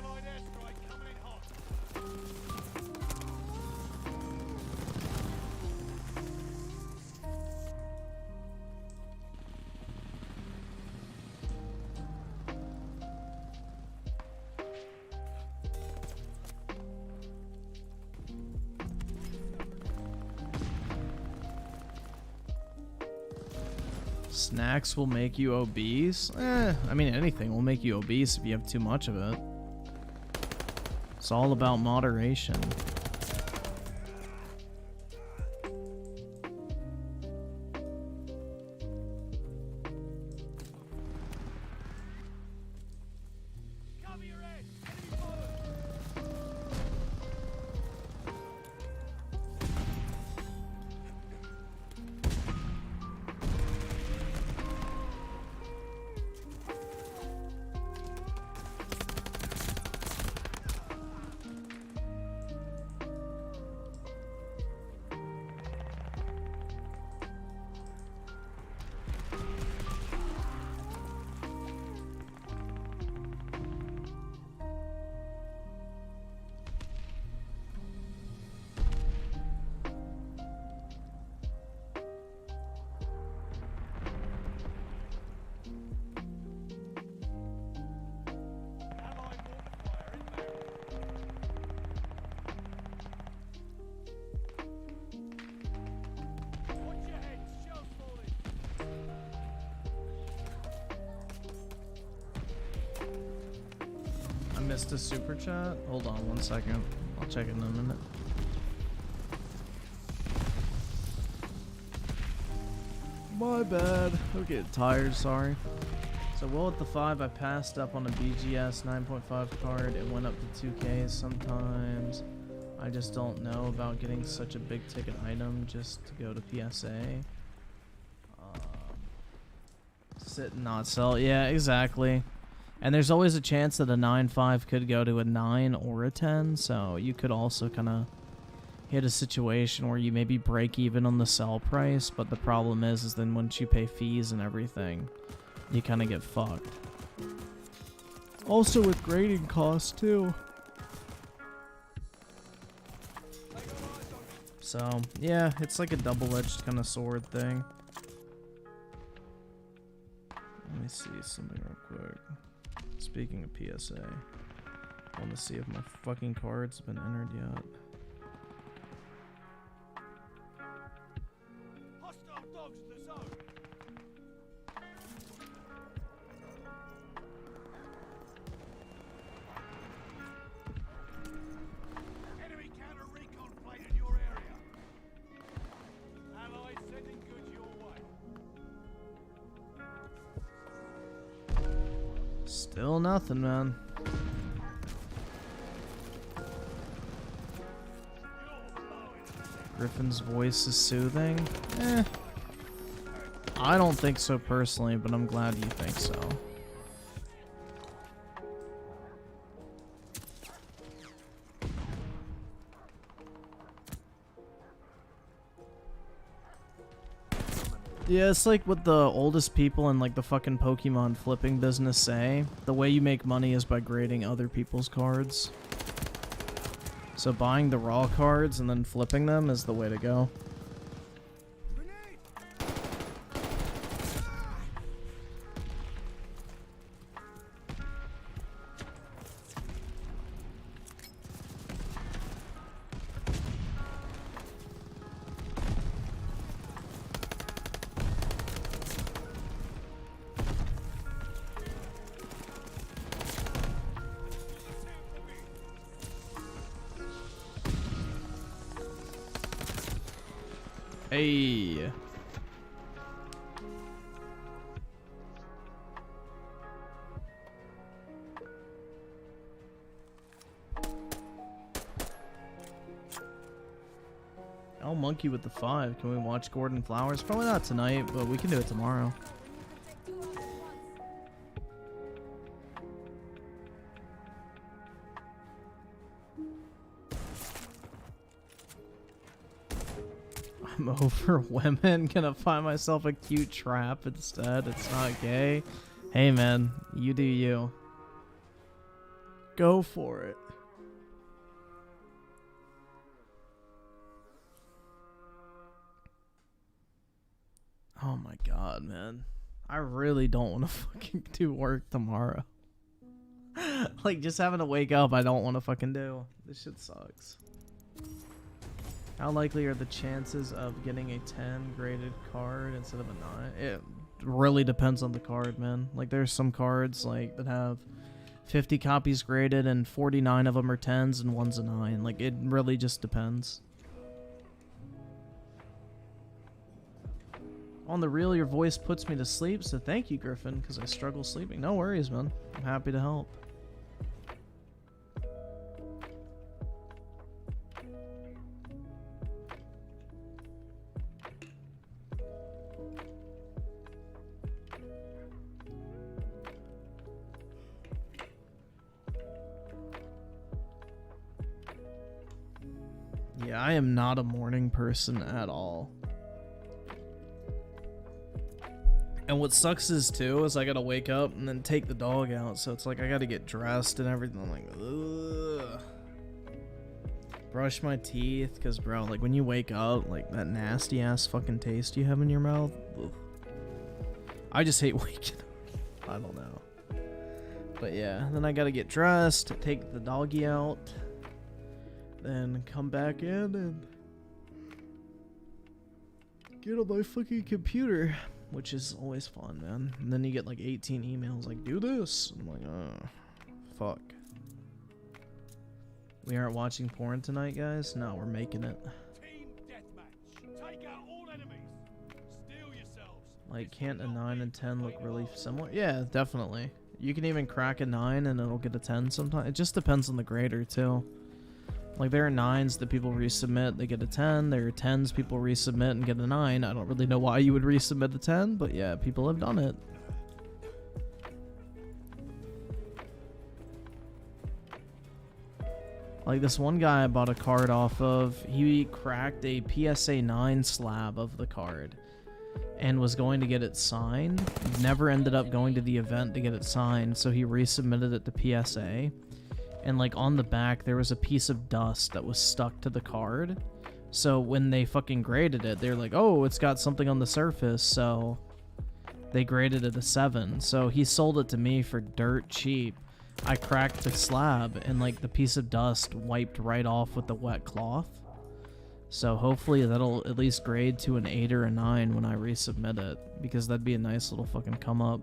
Allied airstrike coming in hot. Snacks will make you obese? I mean anything will make you obese if you have too much of it. It's all about moderation. Cover your head. Enemy fire. missed a super chat? Hold on 1 second. I'll check it in a minute. My bad. I'm getting tired, sorry. So Will at the 5, I passed up on a BGS 9.5 card. It went up to 2K sometimes. I just don't know about getting such a big ticket item just to go to PSA. Sit and not sell. Yeah, exactly. And there's always a chance that a 9.5 could go to a 9 or a 10, so you could also kind of hit a situation where you maybe break even on the sell price, but the problem is then once you pay fees and everything, you kind of get fucked. Also with grading costs too. So, yeah, it's like a double-edged kind of sword thing. Let me see something real quick. Speaking of PSA, I want to see if my fucking card's been entered yet. Hostile dogs in the zone. Enemy counter recon plane in your area. Allies sending goods your way. Still nothing, man. Griffin's voice is soothing. I don't think so personally, but I'm glad you think so. Yeah, it's like what the oldest people in like the fucking Pokemon flipping business say. The way you make money is by grading other people's cards. So buying the raw cards and then flipping them is the way to go. Hey. I'll monkey with the 5. Can we watch Gordon Flowers? Probably not tonight, but we can do it tomorrow. I'm over women. Gonna find myself a cute trap instead. It's not gay. Hey man, you do you. Go for it. Oh my god, man. I really don't want to fucking do work tomorrow. Like, just having to wake up, I don't want to fucking do. This shit sucks. How likely are the chances of getting a 10 graded card instead of a 9? It really depends on the card, man. Like, there's some cards like that have 50 copies graded and 49 of them are 10s and one's a 9. Like, it really just depends. On the real, your voice puts me to sleep, so thank you, Griffin, because I struggle sleeping. No worries, man. I'm happy to help. Yeah, I am not a morning person at all. And what sucks is too is I gotta wake up and then take the dog out, so it's like I gotta get dressed and everything. I'm like, ugh. Brush my teeth, cause bro, like when you wake up, like that nasty ass fucking taste you have in your mouth. Ugh. I just hate waking up. I don't know. But yeah, then I gotta get dressed, take the doggy out, then come back in and get on my fucking computer, which is always fun, man. And then you get like 18 emails like, do this. I'm like, oh, fuck. We aren't watching porn tonight, guys? No, we're making it. Team deathmatch. Take out all enemies. Steel yourselves. Like, can't a 9 and 10 look really similar? Yeah, definitely. You can even crack a 9 and it'll get a 10 sometimes. It just depends on the grader, too. Like, there are 9s that people resubmit, they get a 10. There are 10s people resubmit and get a 9. I don't really know why you would resubmit a 10, but yeah, people have done it. Like, this one guy I bought a card off of, he cracked a PSA 9 slab of the card and was going to get it signed. Never ended up going to the event to get it signed, so he resubmitted it to PSA. And, like, on the back, there was a piece of dust that was stuck to the card. So when they fucking graded it, they're like, oh, it's got something on the surface, so they graded it a 7. So he sold it to me for dirt cheap. I cracked the slab, and, like, the piece of dust wiped right off with the wet cloth. So hopefully that'll at least grade to an 8 or a 9 when I resubmit it, because that'd be a nice little fucking come up.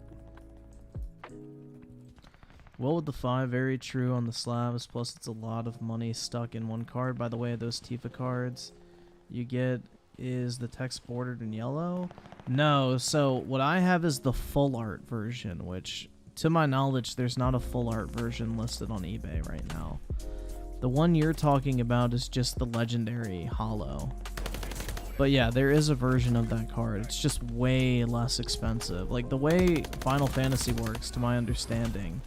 Well, with the 5, very true on the slabs, plus it's a lot of money stuck in one card. By the way, those Tifa cards you get, is the text bordered in yellow? No, so what I have is the full art version, which, to my knowledge, there's not a full art version listed on eBay right now. The one you're talking about is just the legendary holo. But yeah, there is a version of that card. It's just way less expensive. Like, the way Final Fantasy works, to my understanding,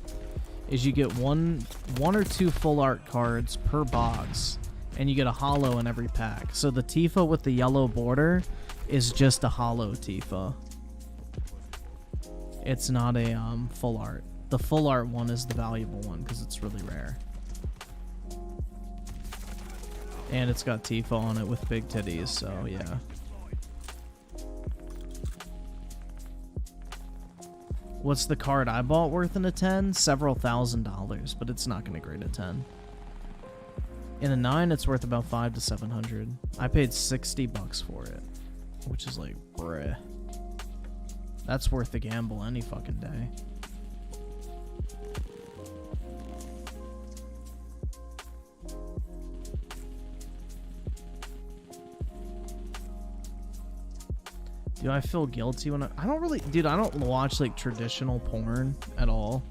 is you get one or two full art cards per box, and you get a holo in every pack. So the Tifa with the yellow border is just a holo Tifa. It's not a full art. The full art one is the valuable one because it's really rare. And it's got Tifa on it with big titties, so yeah. What's the card I bought worth in a 10? Several $1,000s, but it's not going to grade a 10. In a 9, it's worth about 500 to 700. I paid $60 for it, which is like, bruh. That's worth the gamble any fucking day. Do I feel guilty when I don't really, dude, I don't watch like traditional porn at all.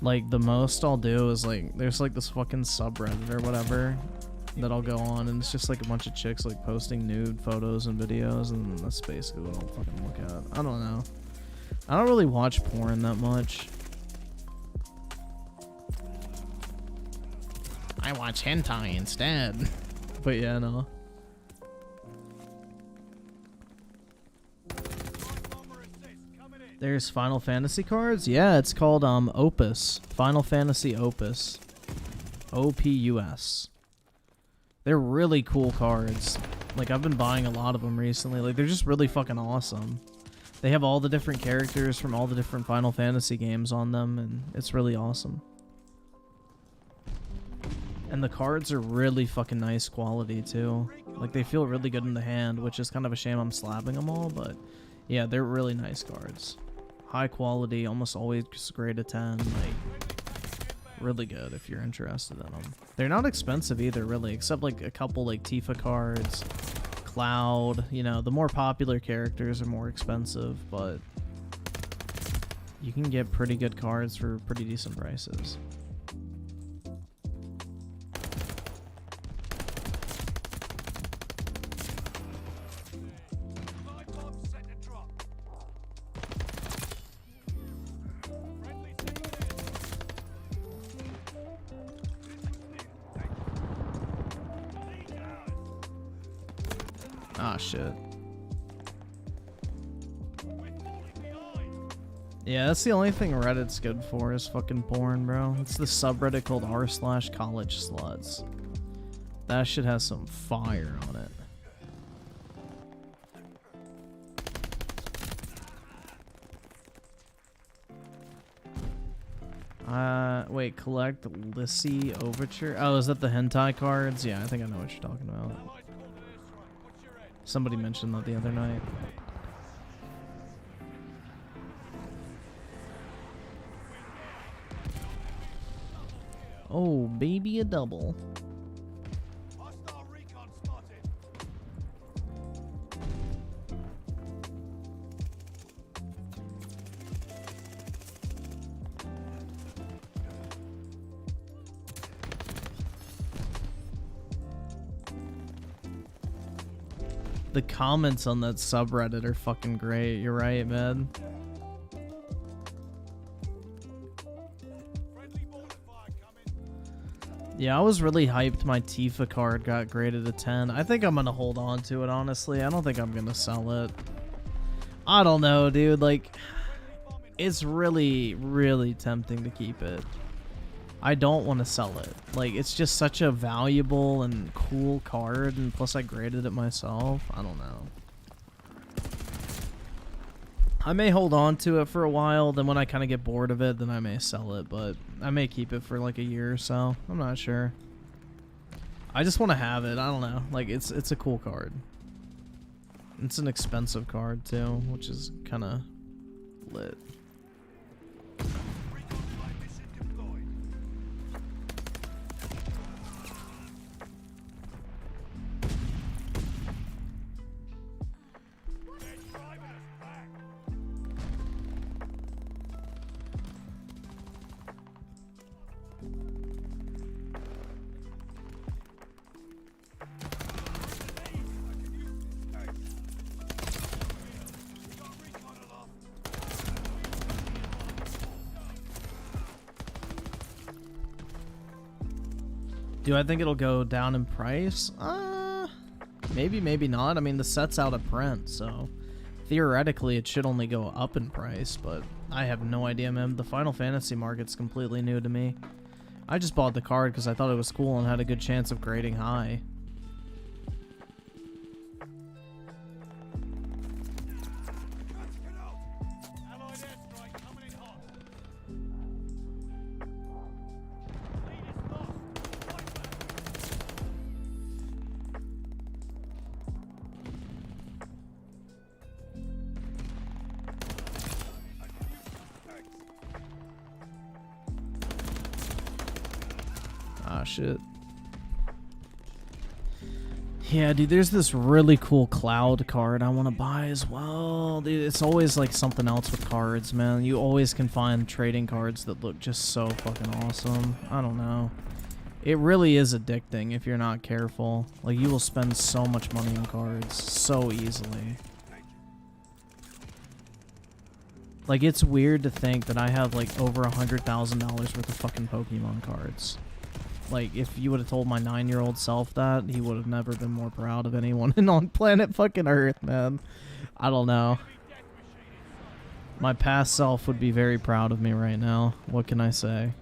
Like, the most I'll do is like, there's like this fucking subreddit or whatever that I'll go on, and it's just like a bunch of chicks like posting nude photos and videos, and that's basically what I'll fucking look at. I don't know. I don't really watch porn that much. I watch hentai instead. But yeah, no. There's Final Fantasy cards? Yeah, it's called Opus. Final Fantasy Opus. OPUS. They're really cool cards. Like, I've been buying a lot of them recently. Like, they're just really fucking awesome. They have all the different characters from all the different Final Fantasy games on them, and it's really awesome. And the cards are really fucking nice quality, too. Like, they feel really good in the hand, which is kind of a shame I'm slabbing them all, but yeah, they're really nice cards. High quality, almost always grade a 10, like, really good if you're interested in them. They're not expensive either, really, except like a couple like Tifa cards, Cloud, you know, the more popular characters are more expensive, but you can get pretty good cards for pretty decent prices. Ah, shit. Yeah, that's the only thing Reddit's good for is fucking porn, bro. It's the subreddit called r/college sluts. That shit has some fire on it. Wait, collect Lissy Overture? Oh, is that the hentai cards? Yeah, I think I know what you're talking about. Somebody mentioned that the other night. Oh, baby, a double. Hostile recon spotted. The comments on that subreddit are fucking great. You're right, man. Friendly mortar fire coming. Yeah, I was really hyped my Tifa card got graded a 10. I think I'm gonna hold on to it, honestly. I don't think I'm gonna sell it. I don't know, dude. Like, it's really, really tempting to keep it. I don't want to sell it. Like, it's just such a valuable and cool card, and plus I graded it myself. I don't know. I may hold on to it for a while, then when I kind of get bored of it, then I may sell it, but I may keep it for like a year or so. I'm not sure. I just want to have it. I don't know. Like, it's a cool card. It's an expensive card too, which is kind of lit. Recon flight mission deployed. They're driving us back. Do I think it'll go down in price? Maybe, maybe not. I mean, the set's out of print, so theoretically it should only go up in price, but I have no idea, man. The Final Fantasy market's completely new to me. I just bought the card because I thought it was cool and had a good chance of grading high. Allied airstrike coming in hot. Lead is lost. Fight back. Ah, shit. Yeah, dude, there's this really cool cloud card I want to buy as well. Dude, it's always like something else with cards, man. You always can find trading cards that look just so fucking awesome. I don't know. It really is addicting if you're not careful. Like, you will spend so much money on cards so easily. Like, it's weird to think that I have like over $100,000 worth of fucking Pokemon cards. Like, if you would have told my 9-year-old self that, he would have never been more proud of anyone on planet fucking Earth, man. I don't know. My past self would be very proud of me right now. What can I say?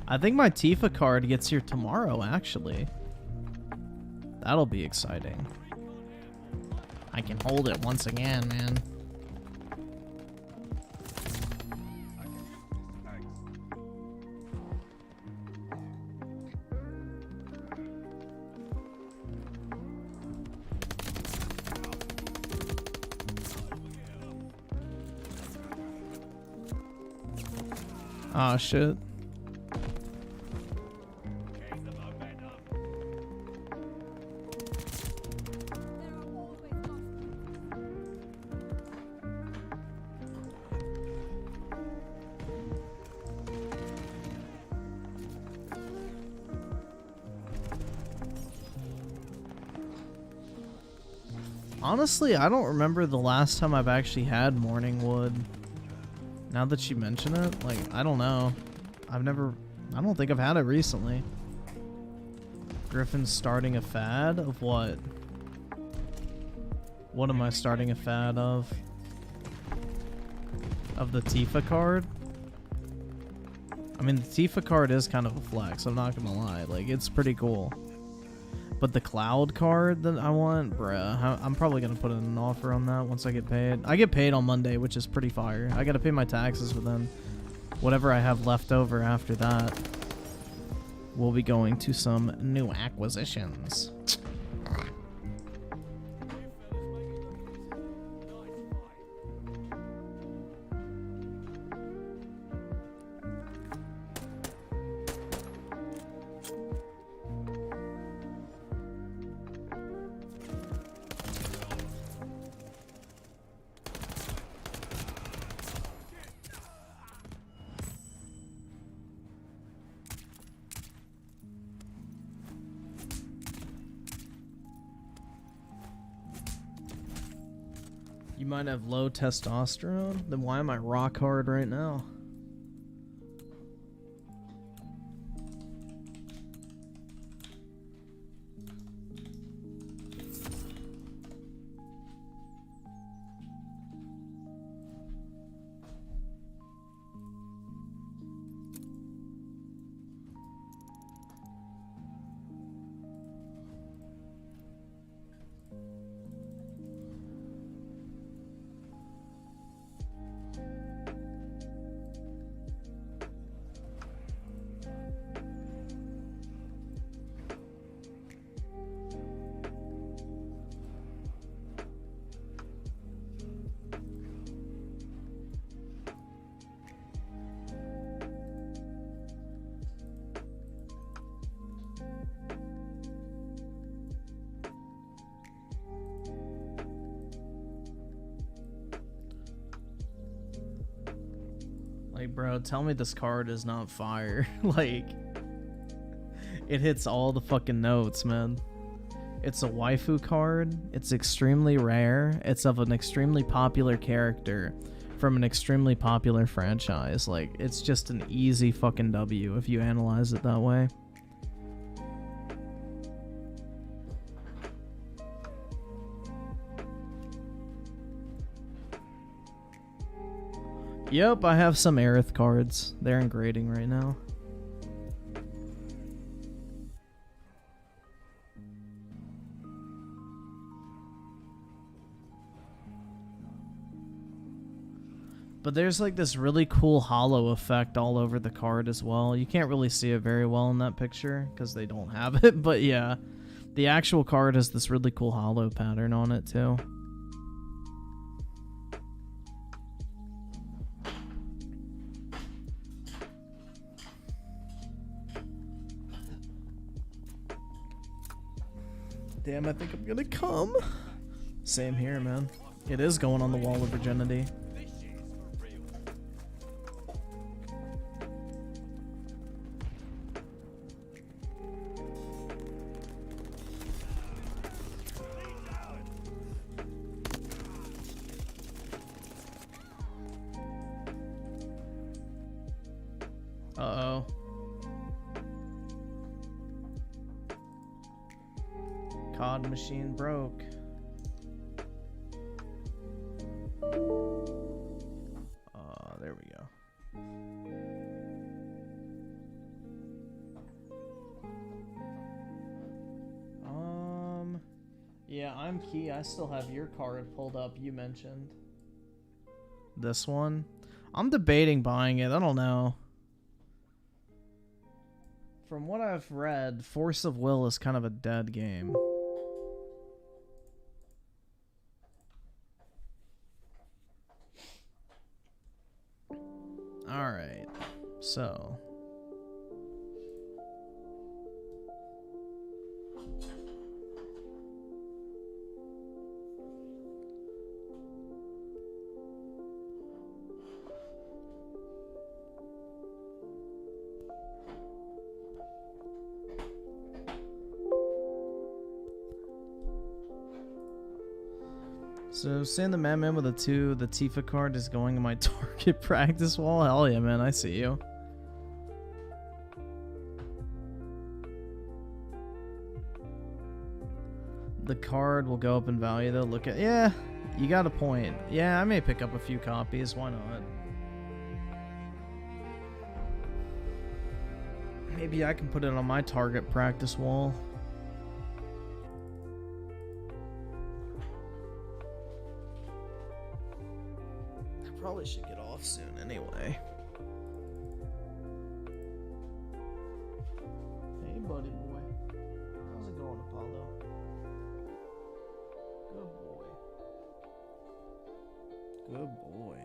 I think my Tifa card gets here tomorrow, actually. That'll be exciting. I can hold it once again, man. Ah, shit. Honestly, I don't remember the last time I've actually had morning wood. Now that you mention it, like, I don't know. I don't think I've had it recently. Griffin's starting a fad of what? What am I starting a fad of? Of the Tifa card? I mean, the Tifa card is kind of a flex, I'm not gonna lie. Like, it's pretty cool. But the cloud card that I want, bruh, I'm probably gonna put in an offer on that once I get paid. I get paid on Monday, which is pretty fire. I gotta pay my taxes, but then whatever I have left over after that, we'll be going to some new acquisitions. You might have low testosterone? Then why am I rock hard right now? Like, bro, tell me this card is not fire. Like, it hits all the fucking notes, man. It's a waifu card. It's extremely rare. It's of an extremely popular character from an extremely popular franchise. Like, it's just an easy fucking W if you analyze it that way. Yep, I have some Aerith cards. They're in grading right now. But there's like this really cool hollow effect all over the card as well. You can't really see it very well in that picture because they don't have it. But yeah, the actual card has this really cool hollow pattern on it too. Damn, I think I'm gonna come. Same here, man. It is going on the wall of virginity. Uh-oh. COD machine broke. There we go. Yeah, I'm Key. I still have your card pulled up you mentioned. This one? I'm debating buying it. I don't know. From what I've read, Force of Will is kind of a dead game. Alright, so... So, saying the Madman with a 2, the Tifa card is going in my target practice wall? Hell yeah, man, I see you. The card will go up in value, though. Look at... Yeah, you got a point. Yeah, I may pick up a few copies. Why not? Maybe I can put it on my target practice wall. Probably should get off soon anyway. Good boy.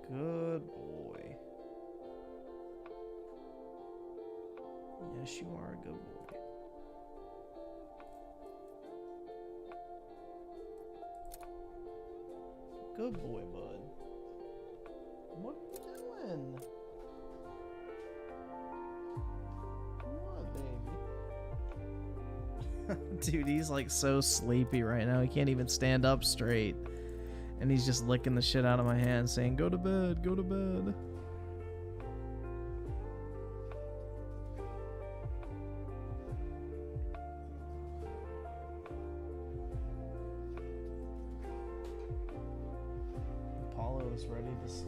Good boy. Yes, you are a good boy. Good boy, bud. What are you doing? What, baby? Dude, he's like so sleepy right now. He can't even stand up straight. And he's just licking the shit out of my hand saying, go to bed, go to bed. Apollo is ready to sleep.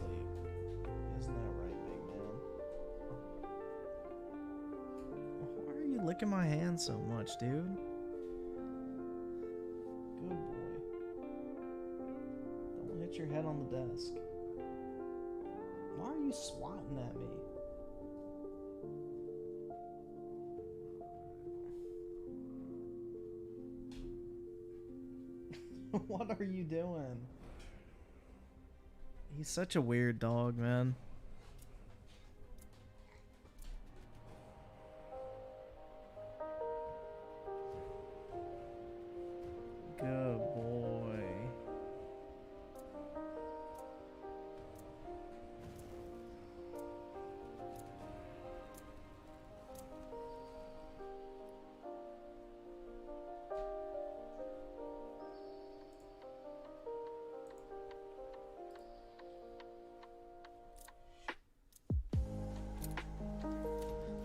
Isn't that right, big man? Why are you licking my hand so much, dude? Good boy. Don't hit your head on the desk. Why are you swatting at me? What are you doing? He's such a weird dog, man. Good boy.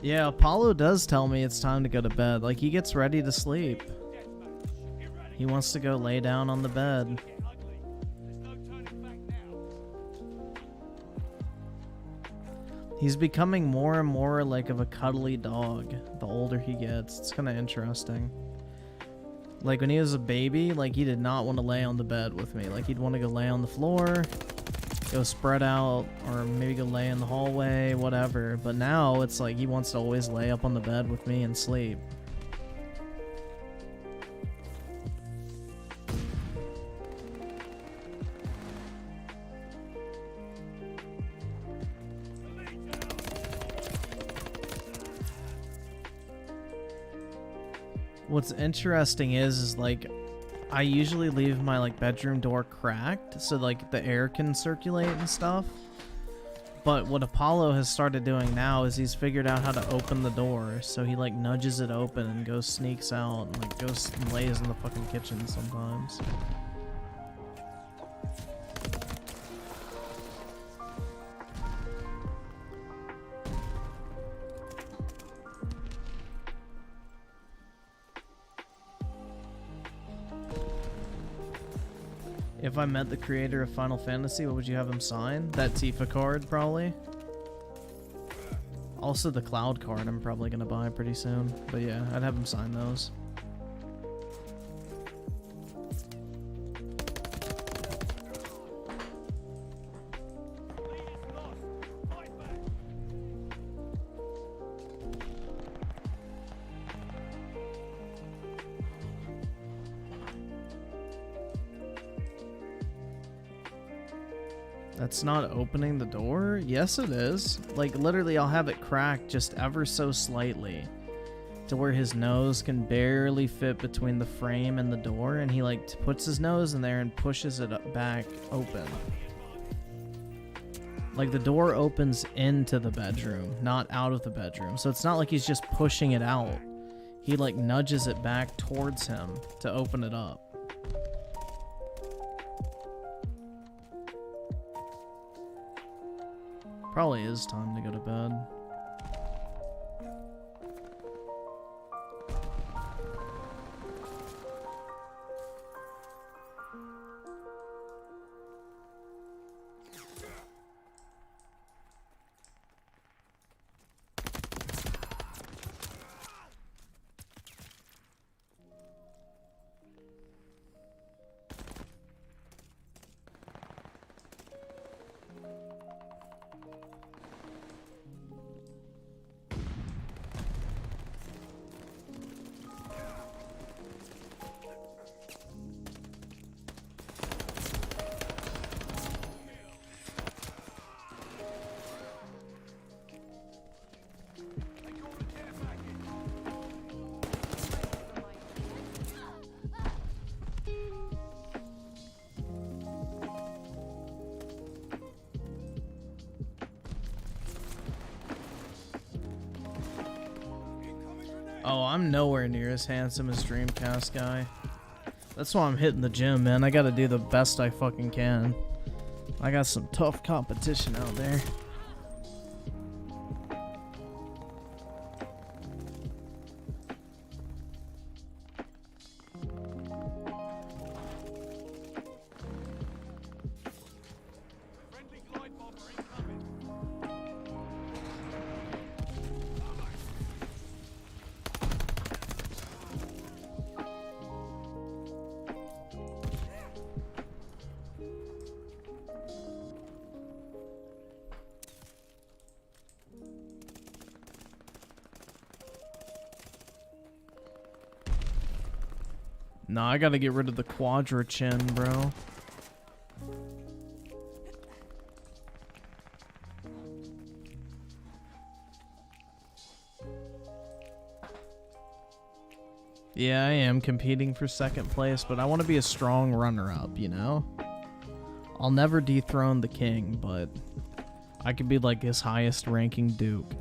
Yeah, Apollo does tell me it's time to go to bed. Like, he gets ready to sleep. He wants to go lay down on the bed. He's becoming more and more like of a cuddly dog the older he gets. It's kind of interesting. Like, when he was a baby, like, he did not want to lay on the bed with me. Like, he'd want to go lay on the floor, go spread out, or maybe go lay in the hallway, whatever. But now it's like he wants to always lay up on the bed with me and sleep. What's interesting is like I usually leave my like bedroom door cracked so like the air can circulate and stuff. But what Apollo has started doing now is he's figured out how to open the door, so he like nudges it open and goes sneaks out and like goes and lays in the fucking kitchen sometimes. If I met the creator of Final Fantasy, what would you have him sign? That Tifa card, probably. Also the Cloud card I'm probably gonna buy pretty soon. But yeah, I'd have him sign those. That's not opening the door? Yes, it is. Like, literally, I'll have it cracked just ever so slightly to where his nose can barely fit between the frame and the door, and he, like, puts his nose in there and pushes it back open. Like, the door opens into the bedroom, not out of the bedroom. So it's not like he's just pushing it out. He, like, nudges it back towards him to open it up. Probably is time to go to bed. Oh, I'm nowhere near as handsome as Dreamcast guy. That's why I'm hitting the gym, man. I gotta do the best I fucking can. I got some tough competition out there. Friendly glide bomber incoming. Nah, I gotta get rid of the quadra chin, bro. Yeah, I am competing for second place, but I want to be a strong runner-up, you know? I'll never dethrone the king, but I could be like his highest ranking duke.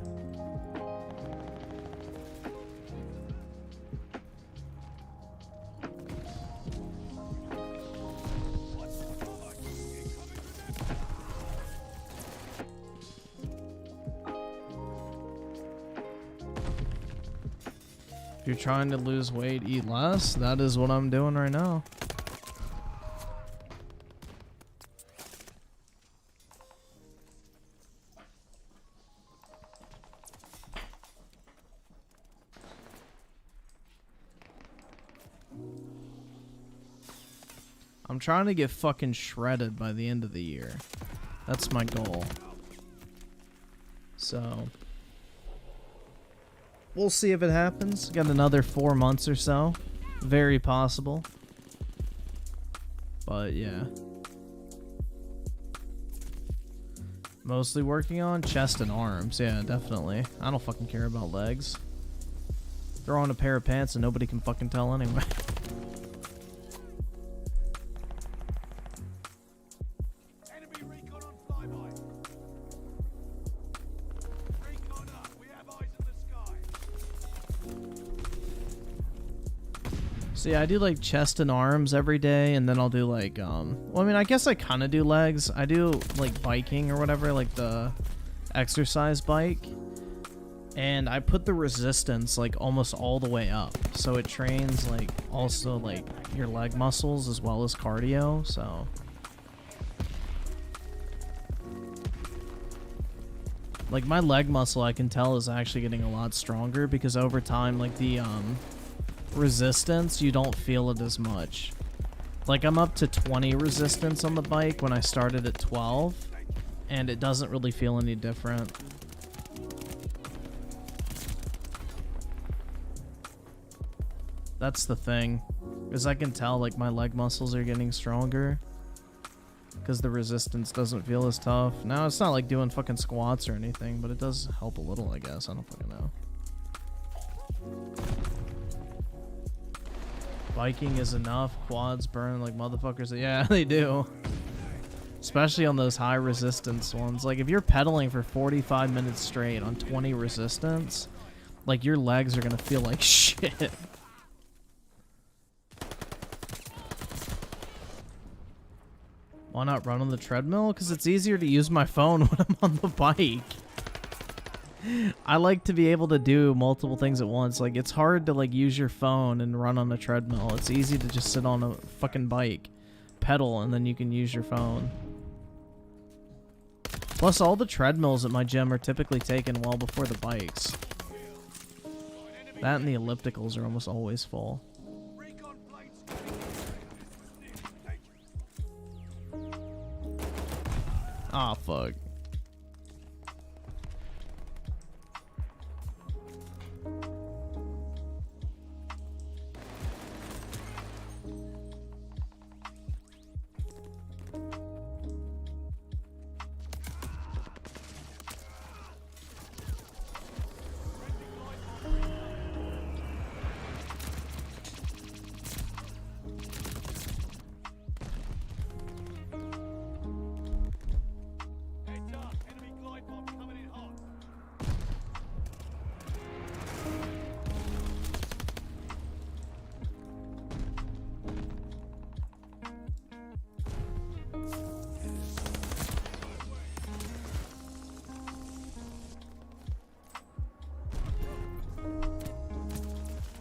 If you're trying to lose weight, eat less. That is what I'm doing right now. I'm trying to get fucking shredded by the end of the year. That's my goal. So we'll see if it happens. Got another 4 months or so. Very possible. But yeah. Mostly working on chest and arms. Yeah, definitely. I don't fucking care about legs. Throw on a pair of pants and nobody can fucking tell anyway. Enemy recon on flyby. Recon up. We have eyes in the sky. See, I do like chest and arms every day, and then I'll do like, well, I mean, I guess I kind of do legs. I do like biking or whatever, like the exercise bike. And I put the resistance like almost all the way up. So it trains like also like your leg muscles as well as cardio, so. Like my leg muscle, I can tell, is actually getting a lot stronger because over time, like the resistance, you don't feel it as much. Like I'm up to 20 resistance on the bike when I started at 12, and it doesn't really feel any different. That's the thing, is I can tell like my leg muscles are getting stronger because the resistance doesn't feel as tough. Now it's not like doing fucking squats or anything, but it does help a little, I guess. I don't fucking know. Biking is enough. Quads burn like motherfuckers. Yeah, they do. Especially on those high resistance ones. Like if you're pedaling for 45 minutes straight on 20 resistance, like your legs are gonna feel like shit. Why not run on the treadmill? Because it's easier to use my phone when I'm on the bike. I like to be able to do multiple things at once. Like, it's hard to, like, use your phone and run on a treadmill. It's easy to just sit on a fucking bike, pedal, and then you can use your phone. Plus, all the treadmills at my gym are typically taken well before the bikes. That and the ellipticals are almost always full. Recon planes. Ah, fuck.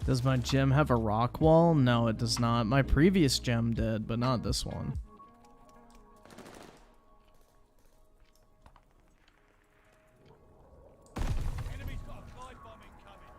Does my gem have a rock wall? No, it does not. My previous gem did, but not this one. Enemy's got a glide bomb incoming.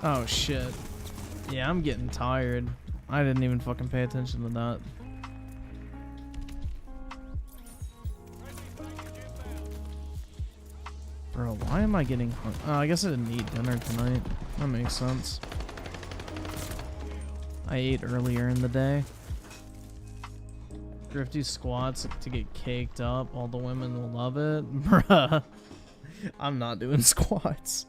Oh shit. Yeah, I'm getting tired. I didn't even fucking pay attention to that. Bro, why am I getting oh, I guess I didn't eat dinner tonight. That makes sense. I ate earlier in the day. Grifty squats to get caked up. All the women will love it. Bruh. I'm not doing squats.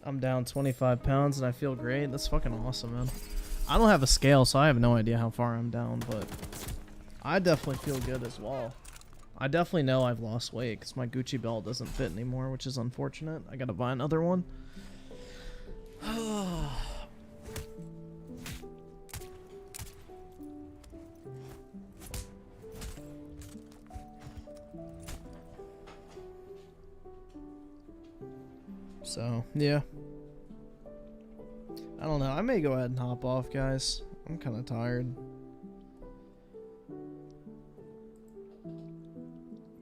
I'm down 25 pounds and I feel great. That's fucking awesome, man. I don't have a scale, so I have no idea how far I'm down, but I definitely feel good as well. I definitely know I've lost weight because my Gucci belt doesn't fit anymore, which is unfortunate. I gotta buy another one. So, yeah. I don't know. I may go ahead and hop off, guys. I'm kind of tired.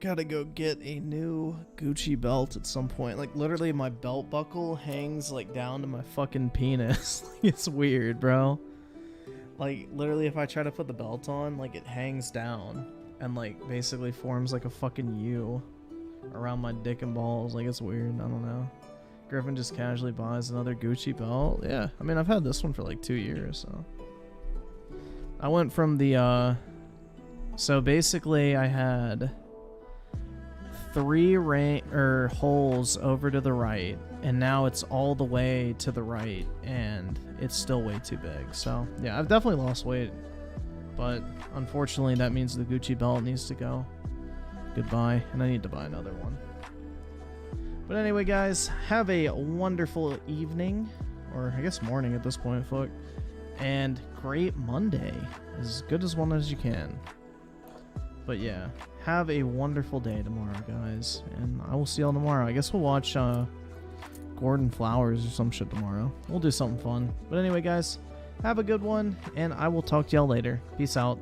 Gotta go get a new Gucci belt at some point. Like, literally, my belt buckle hangs, like, down to my fucking penis. It's weird, bro. Like, literally, if I try to put the belt on, like, it hangs down. And, like, basically forms, like, a fucking U around my dick and balls. Like, it's weird. I don't know. Griffin just casually buys another Gucci belt. Yeah, I mean, I've had this one for like 2 years, so. I went from the, so basically I had 3 holes over to the right, and now it's all the way to the right, and it's still way too big. So, yeah, I've definitely lost weight, but unfortunately that means the Gucci belt needs to go. Goodbye, and I need to buy another one. But anyway, guys, have a wonderful evening, or I guess morning at this point, fuck. And great Monday. As good as one as you can. But yeah, have a wonderful day tomorrow, guys. And I will see y'all tomorrow. I guess we'll watch Gordon Flowers or some shit tomorrow. We'll do something fun. But anyway, guys, have a good one, and I will talk to y'all later. Peace out.